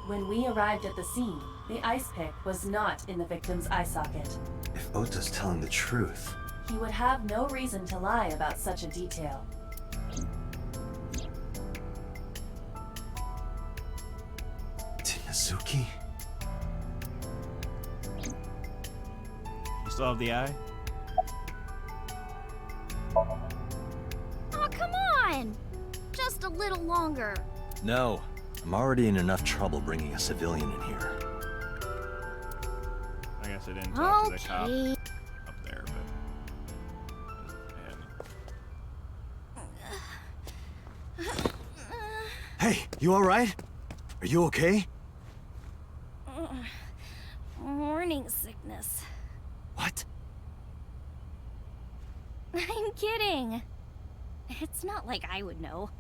When we arrived at the scene, the ice pick was not in the victim's eye socket. If Ota's telling the truth... He would have no reason to lie about such a detail. Tinazuki? You still have the eye? Oh, come on! Just a little longer. No. I'm already in enough trouble bringing a civilian in here. I guess I didn't talk to the cop Okay. up there, but... Hey, you alright? Are you okay? Morning sickness. What? I'm kidding. It's not like I would know.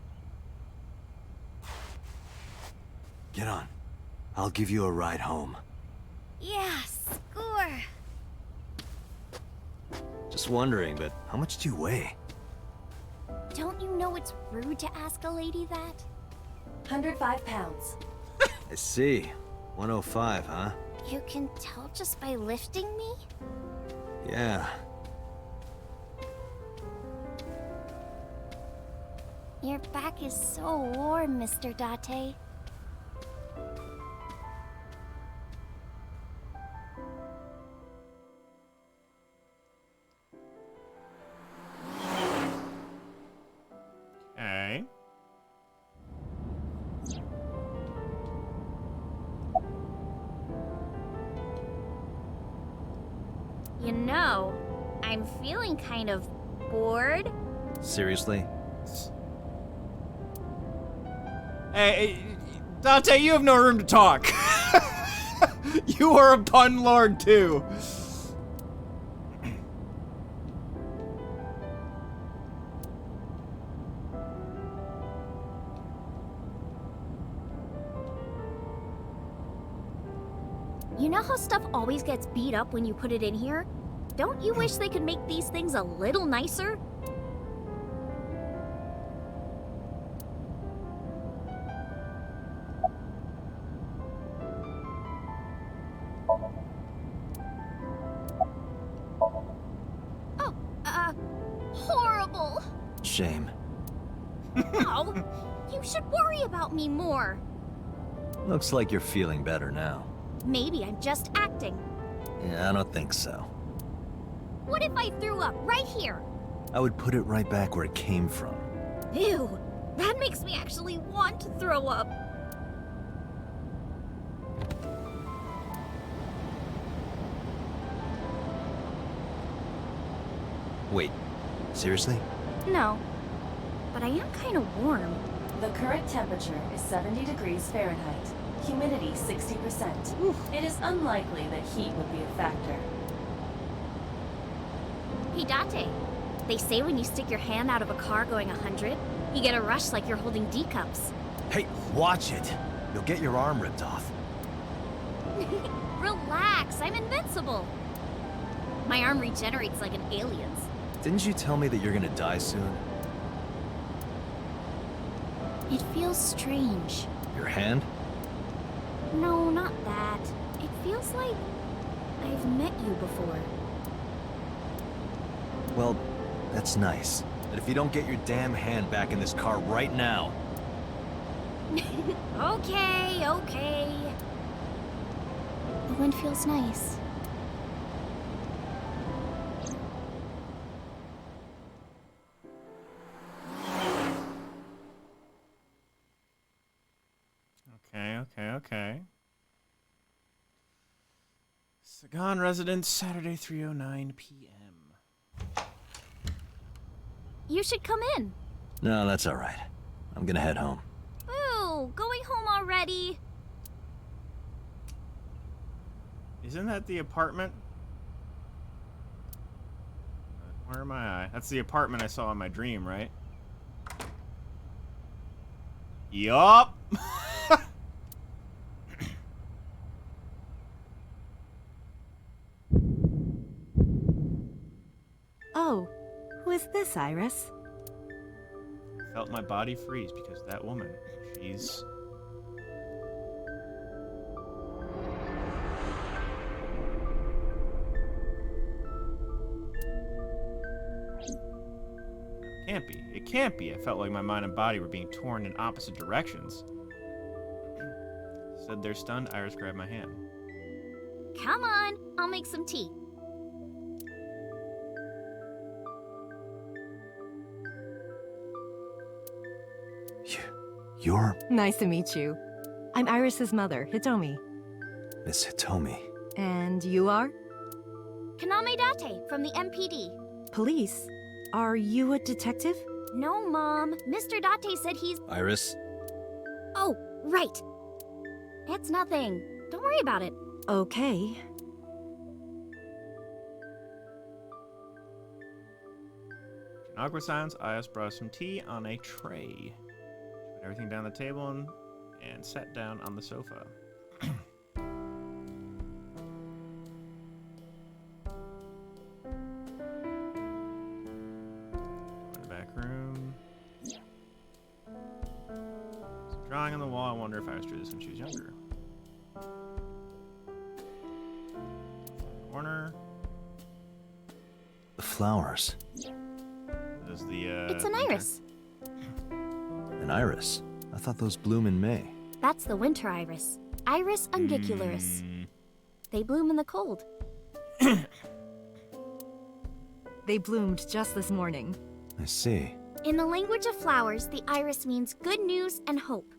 Get on. I'll give you a ride home. Yeah, score. Just wondering, but how much do you weigh? Don't you know it's rude to ask a lady that? 105 pounds. I see. 105, huh? You can tell just by lifting me? Yeah. Your back is so warm, Mr. Date. Okay. You know, I'm feeling kind of bored. Seriously? Hey, Dante, you have no room to talk. You are a pun lord too. You know how stuff always gets beat up when you put it in here? Don't you wish they could make these things a little nicer? Oh, horrible. Shame. No, you should worry about me more. Looks like you're feeling better now. Maybe I'm just acting. Yeah, I don't think so. What if I threw up right here? I would put it right back where it came from. Ew, that makes me actually want to throw up. Wait, seriously? No, but I am kind of warm. The current temperature is 70 degrees Fahrenheit. Humidity 60%. It is unlikely that heat would be a factor. Hey, Date. They say when you stick your hand out of a car going 100, you get a rush like you're holding D cups. Hey, watch it! You'll get your arm ripped off. Relax, I'm invincible. My arm regenerates like an alien's. Didn't you tell me that you're gonna die soon? It feels strange. Your hand? No, not that. It feels like I've met you before. Well, that's nice. But if you don't get your damn hand back in this car right now... Okay, okay. The wind feels nice. Okay. Sagan Residence, Saturday, 3:09 p.m. You should come in. No, that's all right. I'm gonna head home. Ooh, going home already. Isn't that the apartment? Where am I? That's the apartment I saw in my dream, right? Yup. Oh, who is this, Iris? Felt my body freeze because that woman, she's... It can't be. I felt like my mind and body were being torn in opposite directions. Said they're stunned, Iris grabbed my hand. Come on, I'll make some tea. You're... Nice to meet you. I'm Iris's mother, Hitomi. Miss Hitomi. And you are? Kaname Date from the MPD. Police? Are you a detective? No, Mom. Mr. Date said he's... Iris? Oh, right. It's nothing. Don't worry about it. Okay. Awkward silence. Iris brought some tea on a tray. Put everything down the table and sat down on the sofa. In the back room. There's a drawing on the wall. I wonder if Iris drew this when she was younger. Corner. The flowers. This is the, It's an iris. An iris? I thought those bloom in May. That's the winter iris. Iris ungicularis. They bloom in the cold. They bloomed just this morning. I see. In the language of flowers, the iris means good news and hope.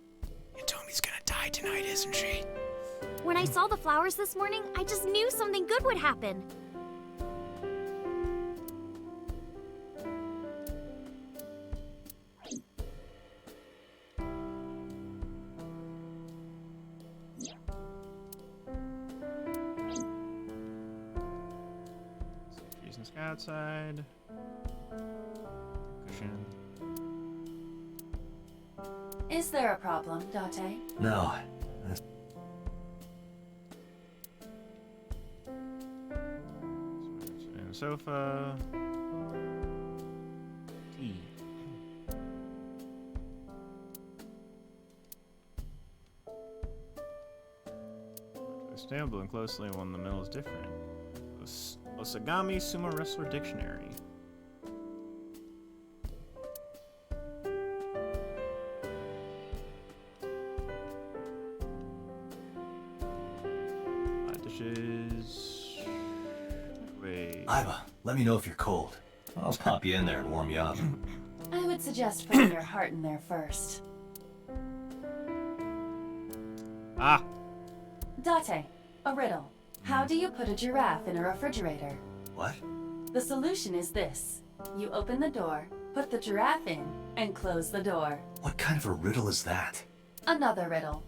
Hitomi's gonna die tonight, isn't she? When I saw the flowers this morning, I just knew something good would happen. Trees and outside. Cushion. Is there a problem, Date? No. Sofa. Tea. Stable and closely, one in the middle is different. Osagami Sumo Wrestler Dictionary. Dishes. Wait. Iva, let me know if you're cold. I'll pop you in there and warm you up. I would suggest putting your heart in there first. Ah! Date, a riddle. How do you put a giraffe in a refrigerator? What? The solution is this. You open the door, put the giraffe in, and close the door. What kind of a riddle is that? Another riddle.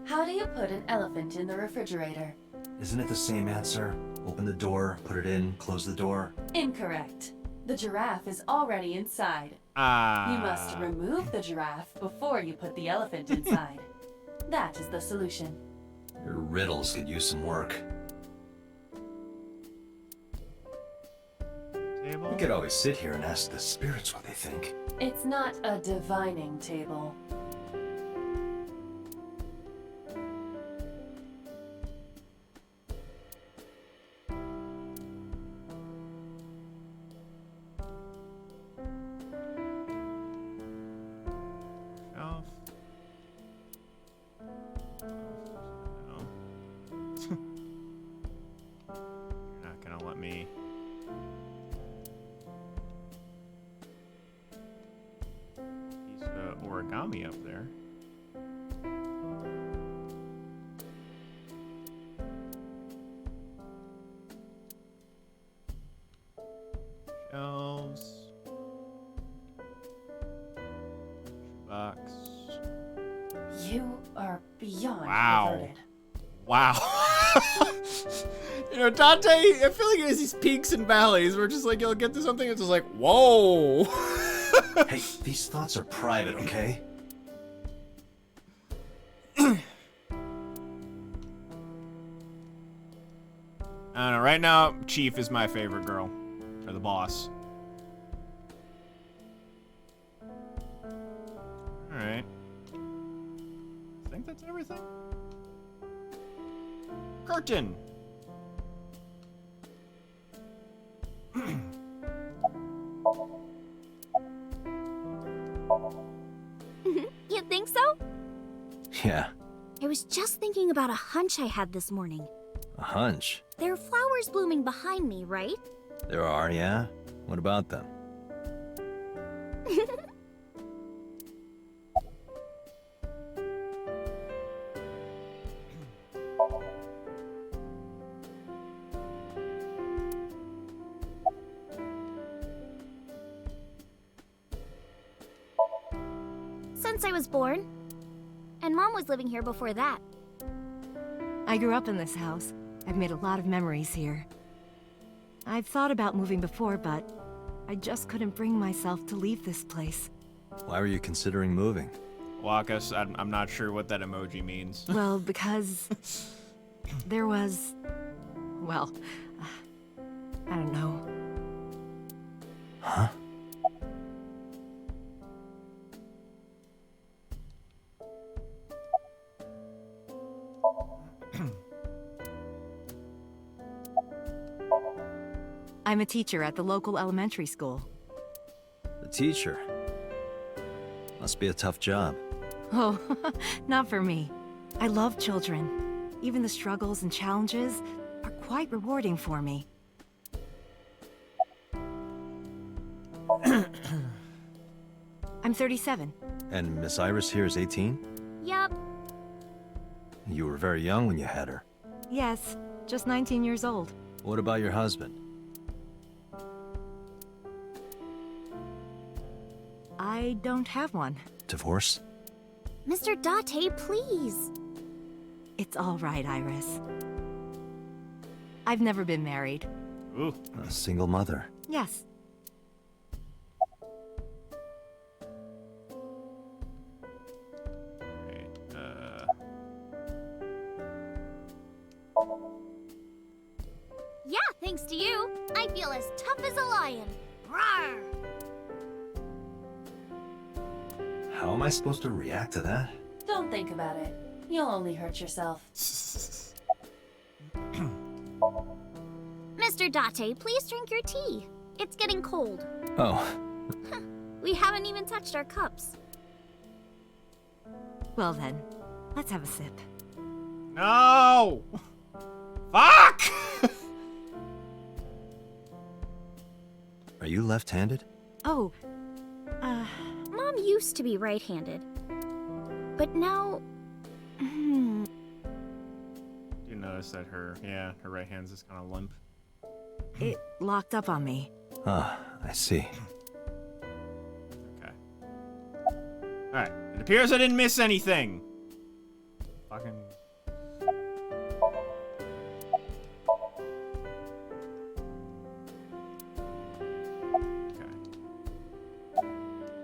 How do you put an elephant in the refrigerator? Isn't it the same answer? Open the door, put it in, close the door. Incorrect. The giraffe is already inside. Ah. You must remove the giraffe before you put the elephant inside. That is the solution. Your riddles could use some work. table? We could always sit here and ask the spirits what they think. It's not a divining table. Shelf. No. You're not gonna let me. Piece of origami up there. Shelves. Box. You are beyond Wow. perverted. Wow. You know, Dante, I feel like it has these peaks and valleys where just like you'll get to something, it's just like, whoa. Hey, these thoughts are private, okay? I don't know. Right now, Chief is my favorite girl. Or the boss. Alright. I think that's everything. Curtain! You think so? Yeah, I was just thinking about a hunch I had this morning. a hunch. There are flowers blooming behind me, right? There are, yeah? What about them? Since I was born. And Mom was living here before that. I grew up in this house. I've made a lot of memories here. I've thought about moving before, but I just couldn't bring myself to leave this place. Why were you considering moving? Walkus, I'm not sure what that emoji means. Well, because there was, well, I don't know. Huh? I'm a teacher at the local elementary school. The teacher. Must be a tough job. Oh, not for me. I love children. Even the struggles and challenges are quite rewarding for me. I'm 37. And Miss Iris here is 18? Yup. You were very young when you had her. Yes, just 19 years old. What about your husband? I don't have one. Divorce? Mr. Date, please. It's all right, Iris. I've never been married. Ooh. A single mother. Yes. Yeah, thanks to you. I feel as tough as a lion. Rawr! How am I supposed to react to that? Don't think about it. You'll only hurt yourself. Mr. Date, please drink your tea. It's getting cold. Oh. We haven't even touched our cups. Well then, let's have a sip. No! Fuck! Are you left-handed? Oh, Mom used to be right-handed. But now... You notice that her right hand's just kind of limp. It locked up on me. Ah, I see. Okay. Alright, it appears I didn't miss anything. Fucking...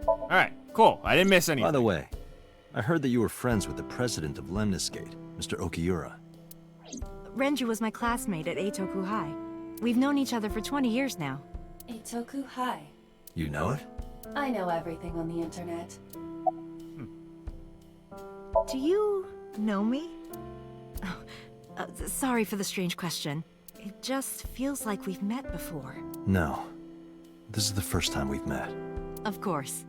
Alright, cool. I didn't miss anything. By the way, I heard that you were friends with the president of Lemniscate, Mr. Okiura. Renju was my classmate at Eitoku High. We've known each other for 20 years now. Itoku, hi. You know it? I know everything on the internet. Do you know me? Oh, sorry for the strange question. It just feels like we've met before. No. This is the first time we've met. Of course.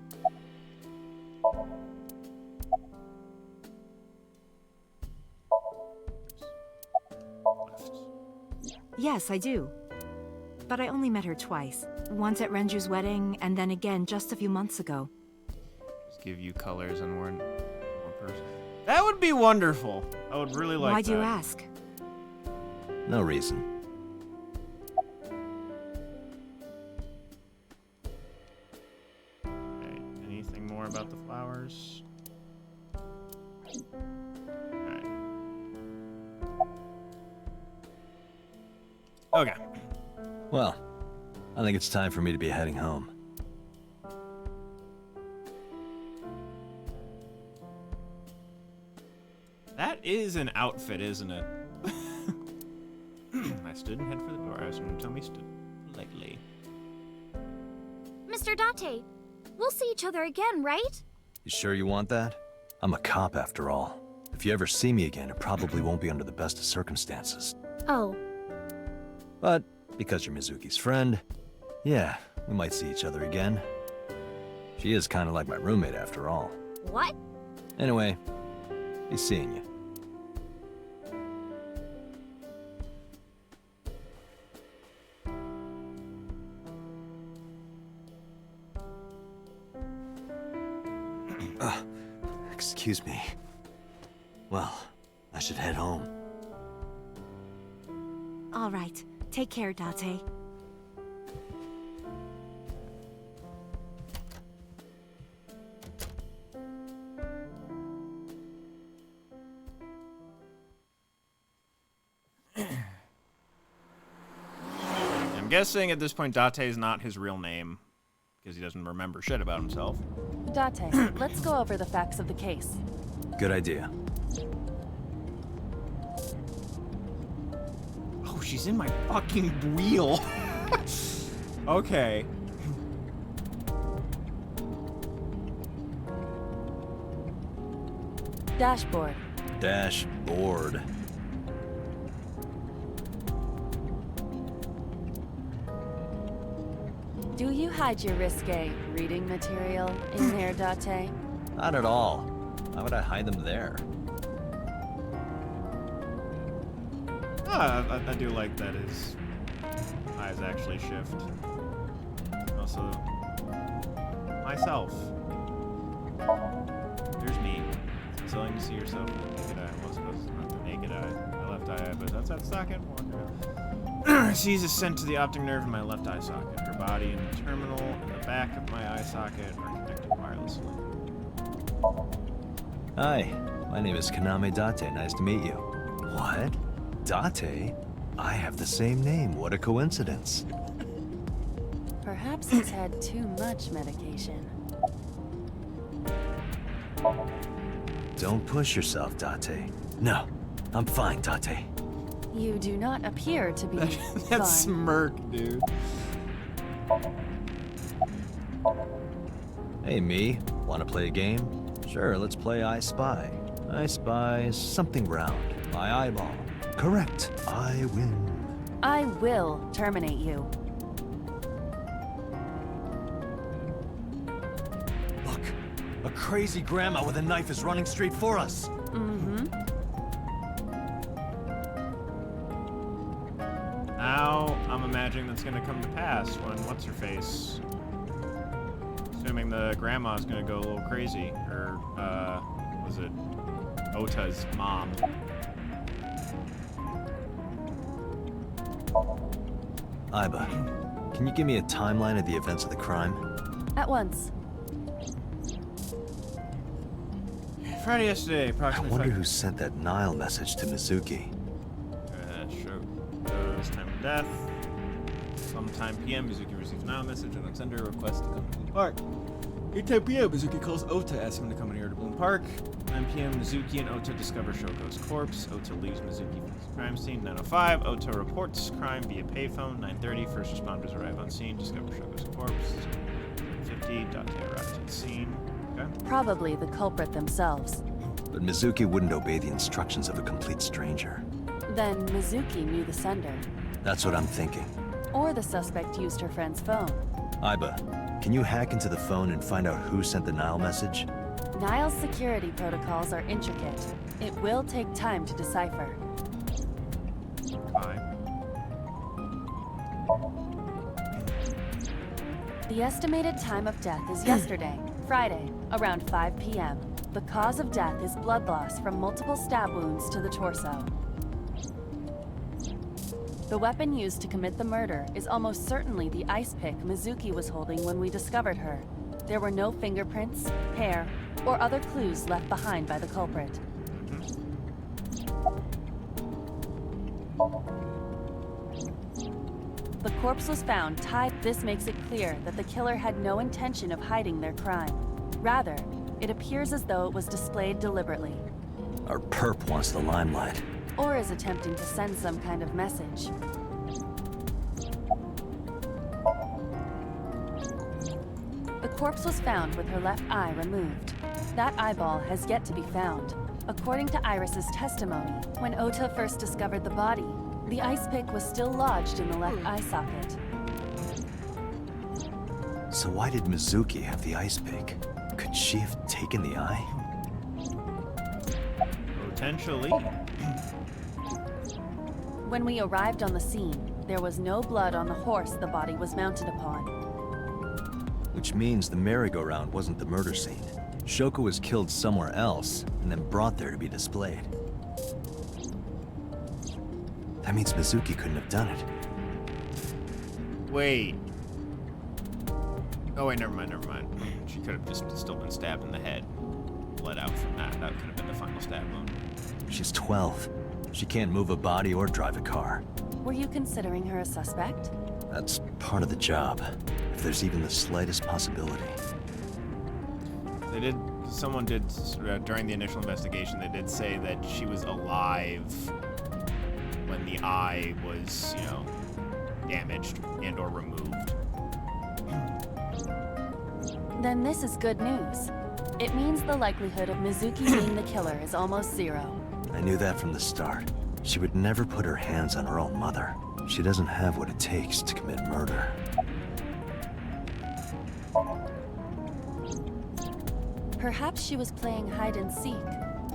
Yes, I do. But I only met her twice. Once at Renju's wedding, and then again just a few months ago. Just give you colors and one person. That would be wonderful. I would really like that. Why do you ask? No reason. Okay, anything more about the flowers? Alright. Okay. Well, I think it's time for me to be heading home. That is an outfit, isn't it? I stood and head for the door. I was going to tell me stood politely. Mr. Date, we'll see each other again, right? You sure you want that? I'm a cop after all. If you ever see me again, it probably won't be under the best of circumstances. Oh. But because you're Mizuki's friend, yeah, we might see each other again. She is kind of like my roommate after all. What? Anyway, be seeing you. Excuse me. Well, I should head home. All right. Take care, Date. I'm guessing at this point Date is not his real name because he doesn't remember shit about himself. Date, let's go over the facts of the case. Good idea. Oh, she's in my fucking wheel. Okay. Dashboard. Dashboard. Do you hide your risque reading material in there, Date? Not at all. Why would I hide them there? I do like that his eyes actually shift. Also, myself. Here's me. It's willing to see yourself with the naked eye. Well, suppose it's not the naked eye. My left eye, but that's that socket. Sees a scent to the optic nerve in my left eye socket. Her body and the terminal in the back of my eye socket are connected wirelessly. Hi, my name is Kaname Date. Nice to meet you. What? Date? I have the same name. What a coincidence. Perhaps he's had too much medication. Don't push yourself, Date. No, I'm fine, Date. You do not appear to be That fine. smirk, dude. Hey, me. Want to play a game? Sure, let's play I Spy. I spy something round. My eyeball. Correct. I win. I will terminate you. Look, a crazy grandma with a knife is running straight for us. Mm-hmm. Now, I'm imagining that's gonna come to pass when what's-her-face? Assuming the grandma's gonna go a little crazy. Or, was it Ota's mom? Aiba, can you give me a timeline of the events of the crime? At once. Friday yesterday, I approximately wonder 5 who sent that Nile message to Mizuki. Shows time of death. Sometime PM, Mizuki receives now a message and sender a request to come to the park. At 10 p.m., Mizuki calls Ota, asking him to come in here to Bloom Park. 9 p.m., Mizuki and Ota discover Shoko's corpse. Ota leaves Mizuki from the crime scene. 9:05, Ota reports crime via payphone. 9:30, first responders arrive on scene, discover Shoko's corpse. 9:50, Date arrives at the scene. Okay. Probably the culprit themselves. But Mizuki wouldn't obey the instructions of a complete stranger. Then Mizuki knew the sender. That's what I'm thinking. Or the suspect used her friend's phone. Aiba, can you hack into the phone and find out who sent the Nile message? Nile's security protocols are intricate. It will take time to decipher. The estimated time of death is yesterday, Friday, around 5 p.m. The cause of death is blood loss from multiple stab wounds to the torso. The weapon used to commit the murder is almost certainly the ice pick Mizuki was holding when we discovered her. There were no fingerprints, hair, or other clues left behind by the culprit. The corpse was found tied. This makes it clear that the killer had no intention of hiding their crime. Rather, it appears as though it was displayed deliberately. Our perp wants the limelight. Or is attempting to send some kind of message. The corpse was found with her left eye removed. That eyeball has yet to be found. According to Iris's testimony, when Ota first discovered the body, the ice pick was still lodged in the left eye socket. So why did Mizuki have the ice pick? Could she have taken the eye? Potentially. When we arrived on the scene, there was no blood on the horse the body was mounted upon. Which means the merry-go-round wasn't the murder scene. Shoko was killed somewhere else, and then brought there to be displayed. That means Mizuki couldn't have done it. Wait. Oh wait, never mind. She could have just still been stabbed in the head. Bled out from that. That could have been the final stab wound. She's 12. She can't move a body or drive a car. Were you considering her a suspect? That's part of the job, if there's even the slightest possibility. Someone did, during the initial investigation, they did say that she was alive when the eye was, damaged and or removed. Then this is good news. It means the likelihood of Mizuki being the killer is almost zero. I knew that from the start. She would never put her hands on her own mother. She doesn't have what it takes to commit murder. Perhaps she was playing hide and seek.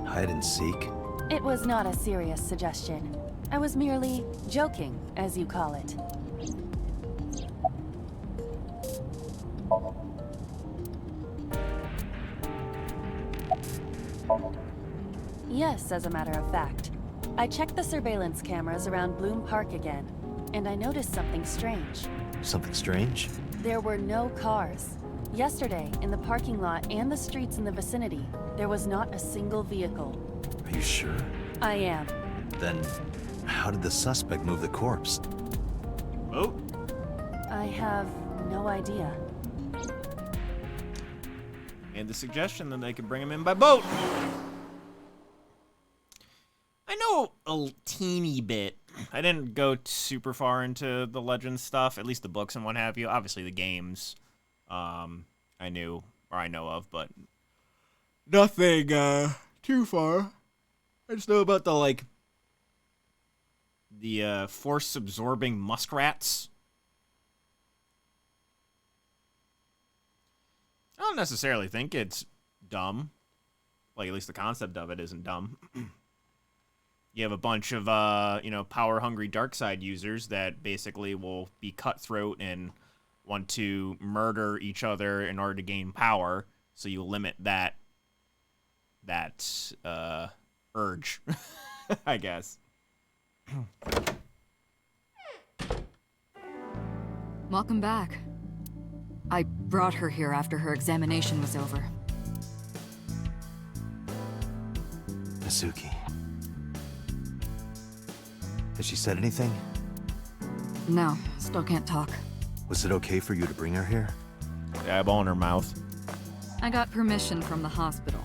Hide and seek? It was not a serious suggestion. I was merely joking, as you call it. Yes, as a matter of fact. I checked the surveillance cameras around Bloom Park again, and I noticed something strange. Something strange? There were no cars. Yesterday, in the parking lot and the streets in the vicinity, there was not a single vehicle. Are you sure? I am. Then, how did the suspect move the corpse? Boat? I have no idea. And the suggestion that they could bring him in by boat. I know a teeny bit. I didn't go super far into the Legends stuff, at least the books and what have you. Obviously the games, I knew, or I know of, but nothing, too far. I just know about the force-absorbing muskrats. I don't necessarily think it's dumb. Like, at least the concept of it isn't dumb. You have a bunch of, power-hungry Darkseid users that basically will be cutthroat and want to murder each other in order to gain power. So you limit that urge, I guess. Welcome back. I brought her here after her examination was over. Mizuki. Has she said anything? No, still can't talk. Was it okay for you to bring her here? The eyeball in her mouth. I got permission from the hospital.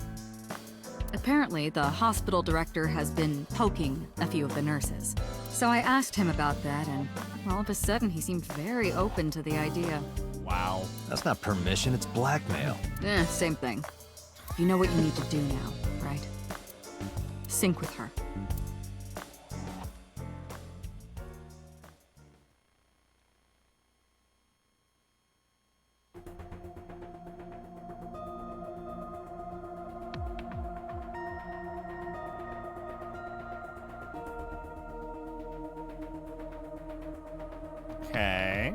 Apparently, the hospital director has been poking a few of the nurses. So I asked him about that, and all of a sudden he seemed very open to the idea. Wow. That's not permission, it's blackmail. Same thing. You know what you need to do now, right? Sync with her. Okay.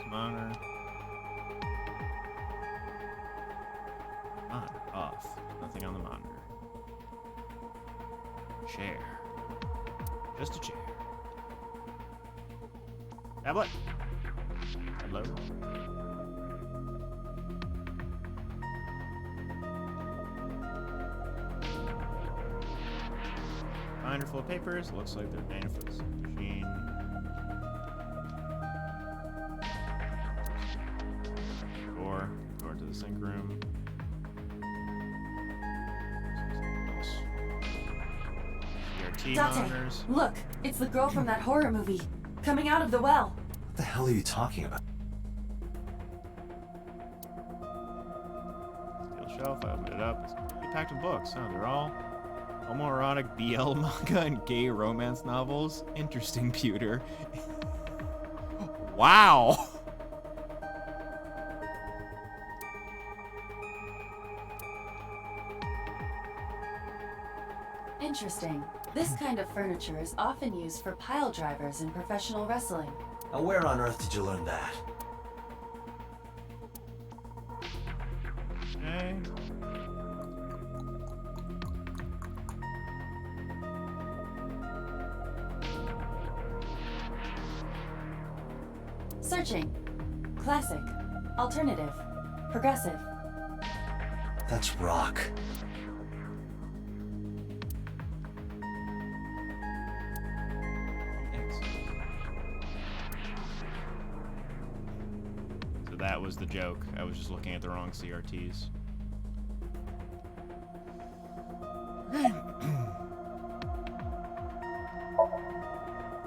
Monitor. On, off. Nothing on the monitor. Chair. Just a chair. Tablet. Hello. Binder full of papers. It looks like they're data for this machine. Door to the sink room. CRT monitors. Look, it's the girl from that horror movie, coming out of the well. What the hell are you talking about? Steel shelf. I opened it up. It's completely packed with books. Oh, they're all homoerotic BL manga and gay romance novels. Interesting, Pewter. Wow. Interesting. This kind of furniture is often used for pile drivers in professional wrestling. Now, where on earth did you learn that? Okay. Searching. Classic. Alternative. Progressive. That's rock. So that was the joke. I was just looking at the wrong CRTs.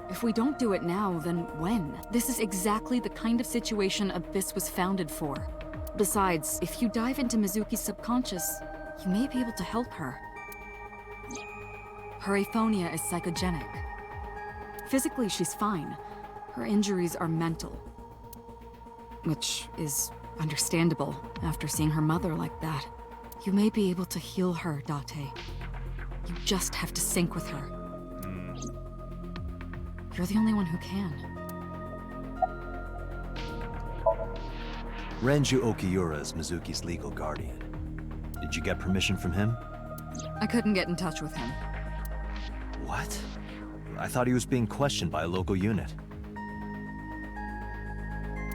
If we don't do it now, then when? This is exactly the kind of situation Abyss was founded for. Besides, if you dive into Mizuki's subconscious, you may be able to help her. Her aphonia is psychogenic. Physically, she's fine. Her injuries are mental. Which is understandable after seeing her mother like that. You may be able to heal her, Date. You just have to sync with her. You're the only one who can. Renju Okiura is Mizuki's legal guardian. Did you get permission from him? I couldn't get in touch with him. What? I thought he was being questioned by a local unit.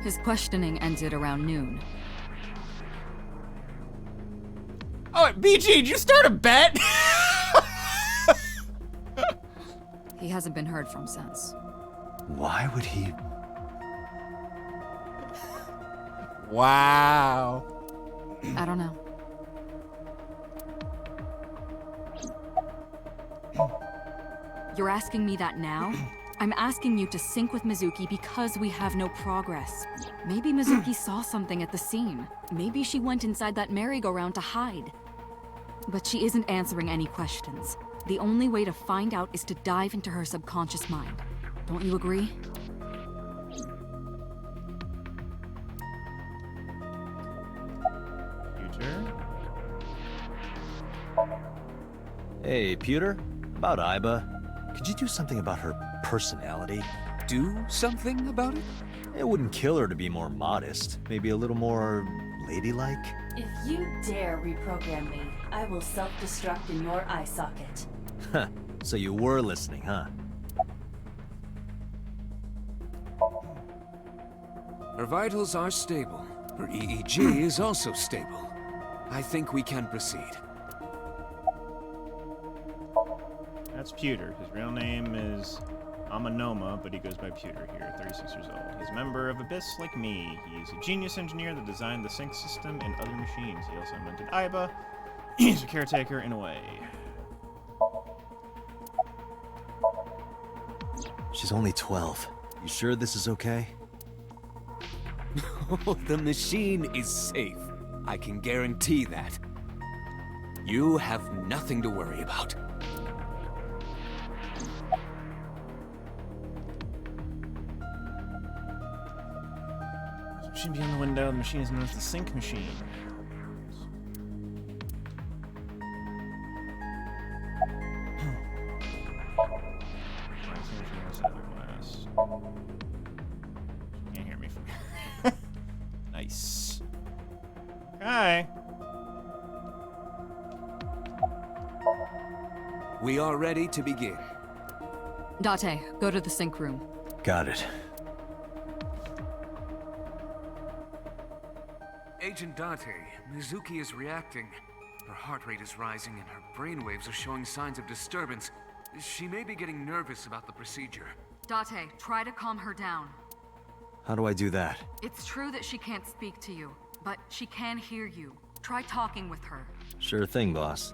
His questioning ended around noon. Oh, BG, did you start a bet? He hasn't been heard from since. Why would he? Wow. I don't know. You're asking me that now? I'm asking you to sync with Mizuki because we have no progress. Maybe Mizuki saw something at the scene. Maybe she went inside that merry-go-round to hide. But she isn't answering any questions. The only way to find out is to dive into her subconscious mind. Don't you agree? Future. Hey, Pewter? About Aiba. Could you do something about her personality? Do something about it? It wouldn't kill her to be more modest. Maybe a little more ladylike? If you dare reprogram me, I will self-destruct in your eye socket. Huh. So you were listening, huh? Her vitals are stable. Her EEG is also stable. I think we can proceed. That's Pewter. His real name is Amanoma, but he goes by Pewter here, 36 years old. He's a member of Abyss like me. He's a genius engineer that designed the sync system and other machines. He also invented Iba. He's a caretaker in a way. She's only 12. You sure this is okay? The machine is safe. I can guarantee that. You have nothing to worry about. Machine beyond the window. The machine is known as the sync machine. Can't hear me from here. Nice. Okay. We are ready to begin. Date, go to the sync room. Got it. Agent Date, Mizuki is reacting. Her heart rate is rising and her brainwaves are showing signs of disturbance. She may be getting nervous about the procedure. Date, try to calm her down. How do I do that? It's true that she can't speak to you, but she can hear you. Try talking with her. Sure thing, boss.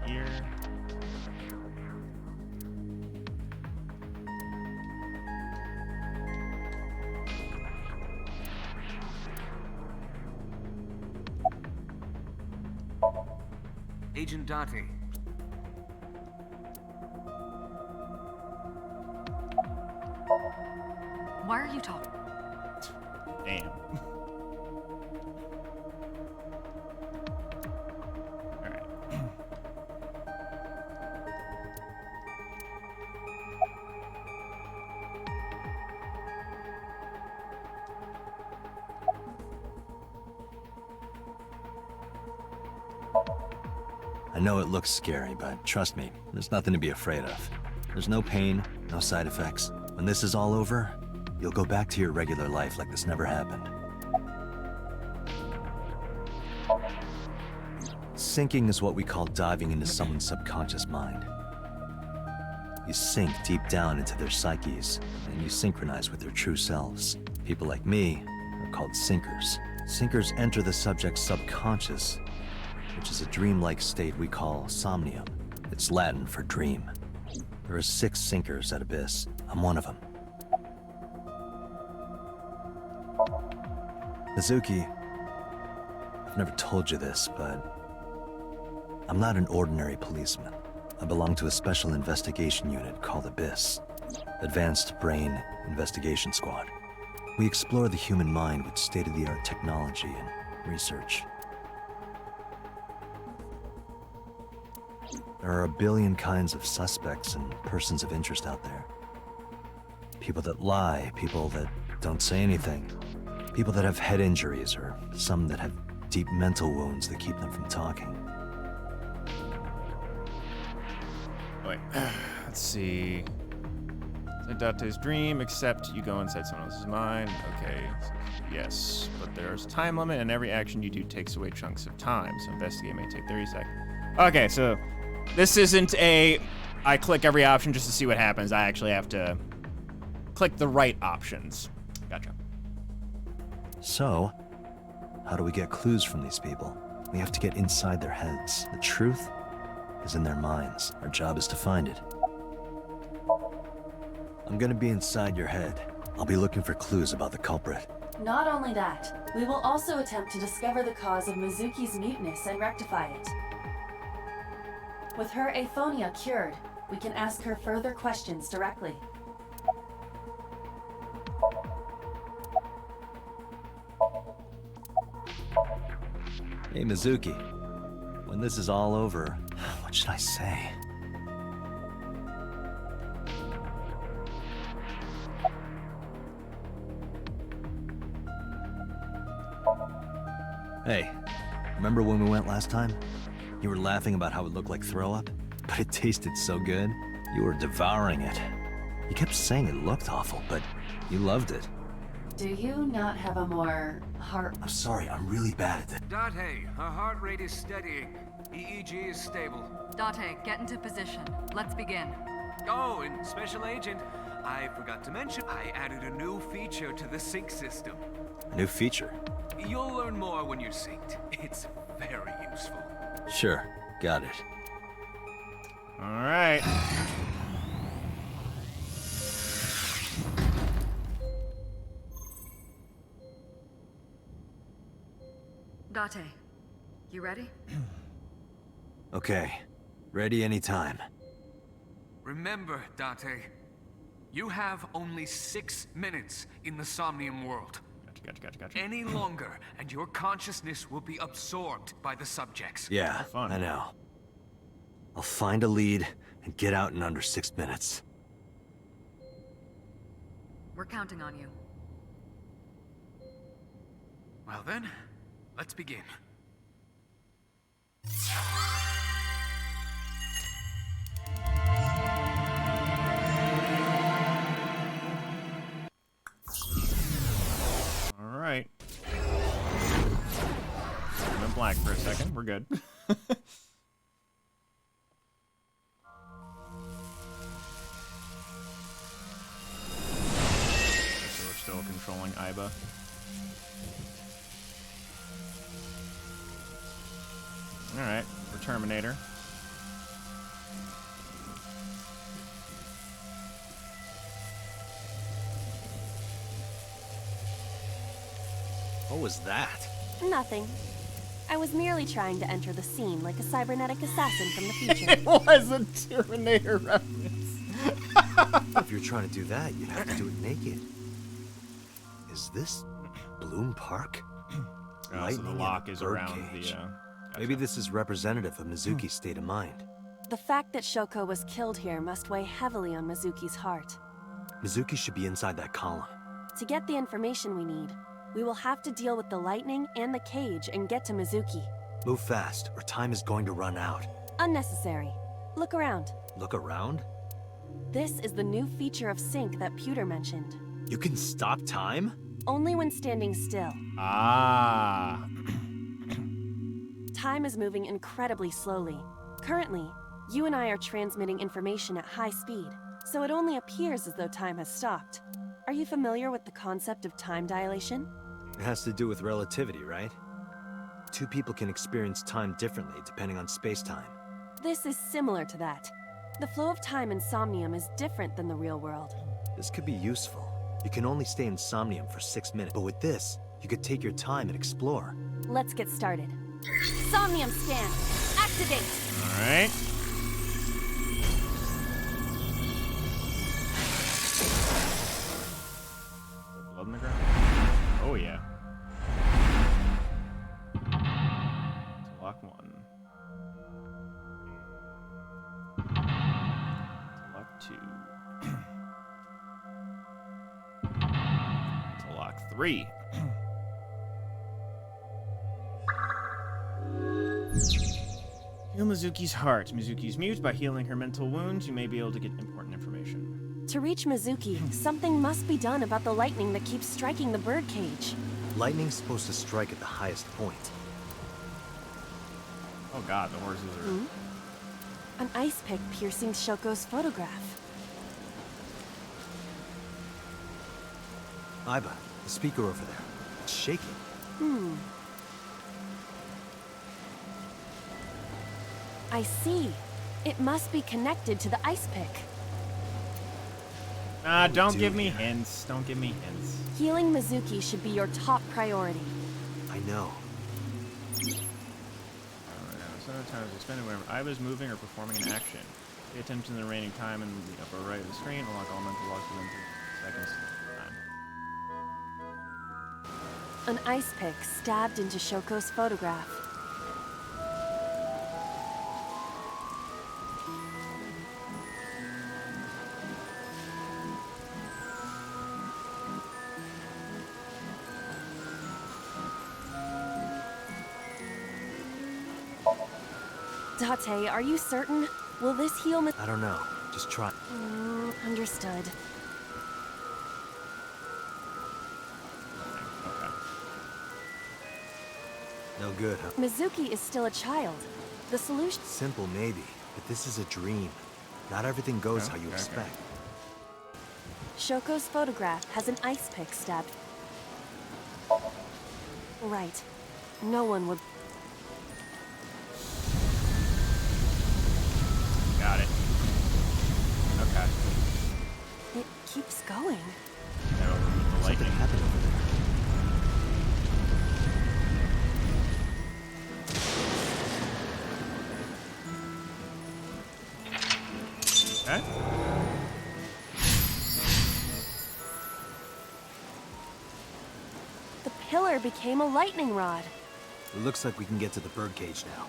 Here. Agent Date. Why are you talking? Damn. Alright. I know it looks scary, but trust me, there's nothing to be afraid of. There's no pain, no side effects. When this is all over, you'll go back to your regular life like this never happened. Sinking is what we call diving into someone's subconscious mind. You sink deep down into their psyches, and you synchronize with their true selves. People like me are called sinkers. Sinkers enter the subject's subconscious, which is a dreamlike state we call somnium. It's Latin for dream. There are 6 sinkers at Abyss. I'm one of them. Mizuki, I've never told you this, but I'm not an ordinary policeman. I belong to a special investigation unit called Abyss, Advanced Brain Investigation Squad. We explore the human mind with state-of-the-art technology and research. There are a billion kinds of suspects and persons of interest out there. People that lie, people that don't say anything, people that have head injuries, or some that have deep mental wounds that keep them from talking. Wait, let's see. It's like Date's dream, except you go inside someone else's mind. Okay, yes, but there's a time limit, and every action you do takes away chunks of time, so investigate may take 30 seconds. Okay, so this isn't a I click every option just to see what happens. I actually have to click the right options. Gotcha. So, how do we get clues from these people? We have to get inside their heads. The truth is in their minds. Our job is to find it. I'm gonna be inside your head. I'll be looking for clues about the culprit. Not only that, we will also attempt to discover the cause of Mizuki's muteness and rectify it. With her aphonia cured, we can ask her further questions directly. Hey, Mizuki. When this is all over, what should I say? Hey, remember when we went last time? You were laughing about how it looked like throw up, but it tasted so good. You were devouring it. You kept saying it looked awful, but you loved it. Do you not have a more I'm sorry, I'm really bad at this. Date, her heart rate is steadying. EEG is stable. Date, get into position. Let's begin. Oh, and Special Agent, I forgot to mention, I added a new feature to the sync system. A new feature? You'll learn more when you're synced. It's very useful. Sure, got it. Alright. Date, you ready? Okay, ready anytime. Remember, Date, you have only 6 minutes in the Somnium world. Gotcha. Any longer, and your consciousness will be absorbed by the subjects. Yeah, fun. I know. I'll find a lead and get out in under 6 minutes. We're counting on you. Well then, let's begin. Alright. I went black for a second. We're good. So we're still controlling Iba. Alright, we're Terminator. What was that? Nothing. I was merely trying to enter the scene like a cybernetic assassin from the future. It was a Terminator reference. If you're trying to do that, you'd have to do it naked. Is this Bloom Park? So the lock is around the, gotcha. Maybe this is representative of Mizuki's state of mind. The fact that Shoko was killed here must weigh heavily on Mizuki's heart. Mizuki should be inside that column. To get the information we need, we will have to deal with the lightning and the cage and get to Mizuki. Move fast, or time is going to run out. Unnecessary. Look around. Look around? This is the new feature of sync that Pewter mentioned. You can stop time? Only when standing still. Ah. Time is moving incredibly slowly. Currently, you and I are transmitting information at high speed, so it only appears as though time has stopped. Are you familiar with the concept of time dilation? It has to do with relativity, right? Two people can experience time differently depending on space-time. This is similar to that. The flow of time in Somnium is different than the real world. This could be useful. You can only stay in Somnium for 6 minutes, but with this, you could take your time and explore. Let's get started. Somnium scan! Activate! Alright. Blood in the ground? Oh yeah. To lock 1. To lock 2. To lock 3. Heal Mizuki's heart. Mizuki's mute. By healing her mental wounds, you may be able to get important information. To reach Mizuki, something must be done about the lightning that keeps striking the birdcage. Lightning's supposed to strike at the highest point. Oh god, the horses are... An ice pick piercing Shoko's photograph. Iba, the speaker over there. It's shaking. I see. It must be connected to the ice pick. Don't give me hints. Don't give me hints. Healing Mizuki should be your top priority. I know. Sometimes expended whenever Iba's moving or performing an action. Pay attention to the remaining time in the upper right of the screen. Unlock all mental locks within 3 seconds. An ice pick stabbed into Shoko's photograph. Date, are you certain? Will this heal I don't know. Just try. Understood. Okay. No good, huh? Mizuki is still a child. The solution... Simple, maybe. But this is a dream. Not everything goes how you expect. Shoko's photograph has an ice pick stabbed. Right. No one would... Got it. Okay. It keeps going. Now we'll remove the lightning. Something happened over there. Okay. The pillar became a lightning rod. It looks like we can get to the birdcage now.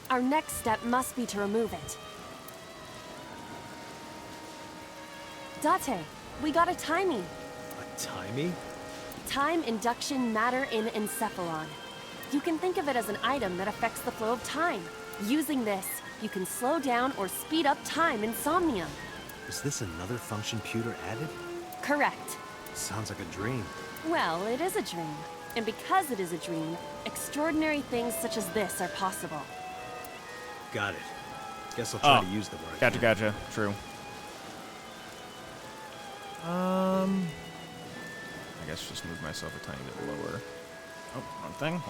Our next step must be to remove it. Date, we got a timing. A timey? Time induction matter in encephalon. You can think of it as an item that affects the flow of time. Using this, you can slow down or speed up time in Somnium. Is this another function Pewter added? Correct. Sounds like a dream. Well, it is a dream. And because it is a dream, extraordinary things such as this are possible. Got it. Guess I'll try to use them where I can. Gotcha. True. I guess just move myself a tiny bit lower. Oh, wrong thing.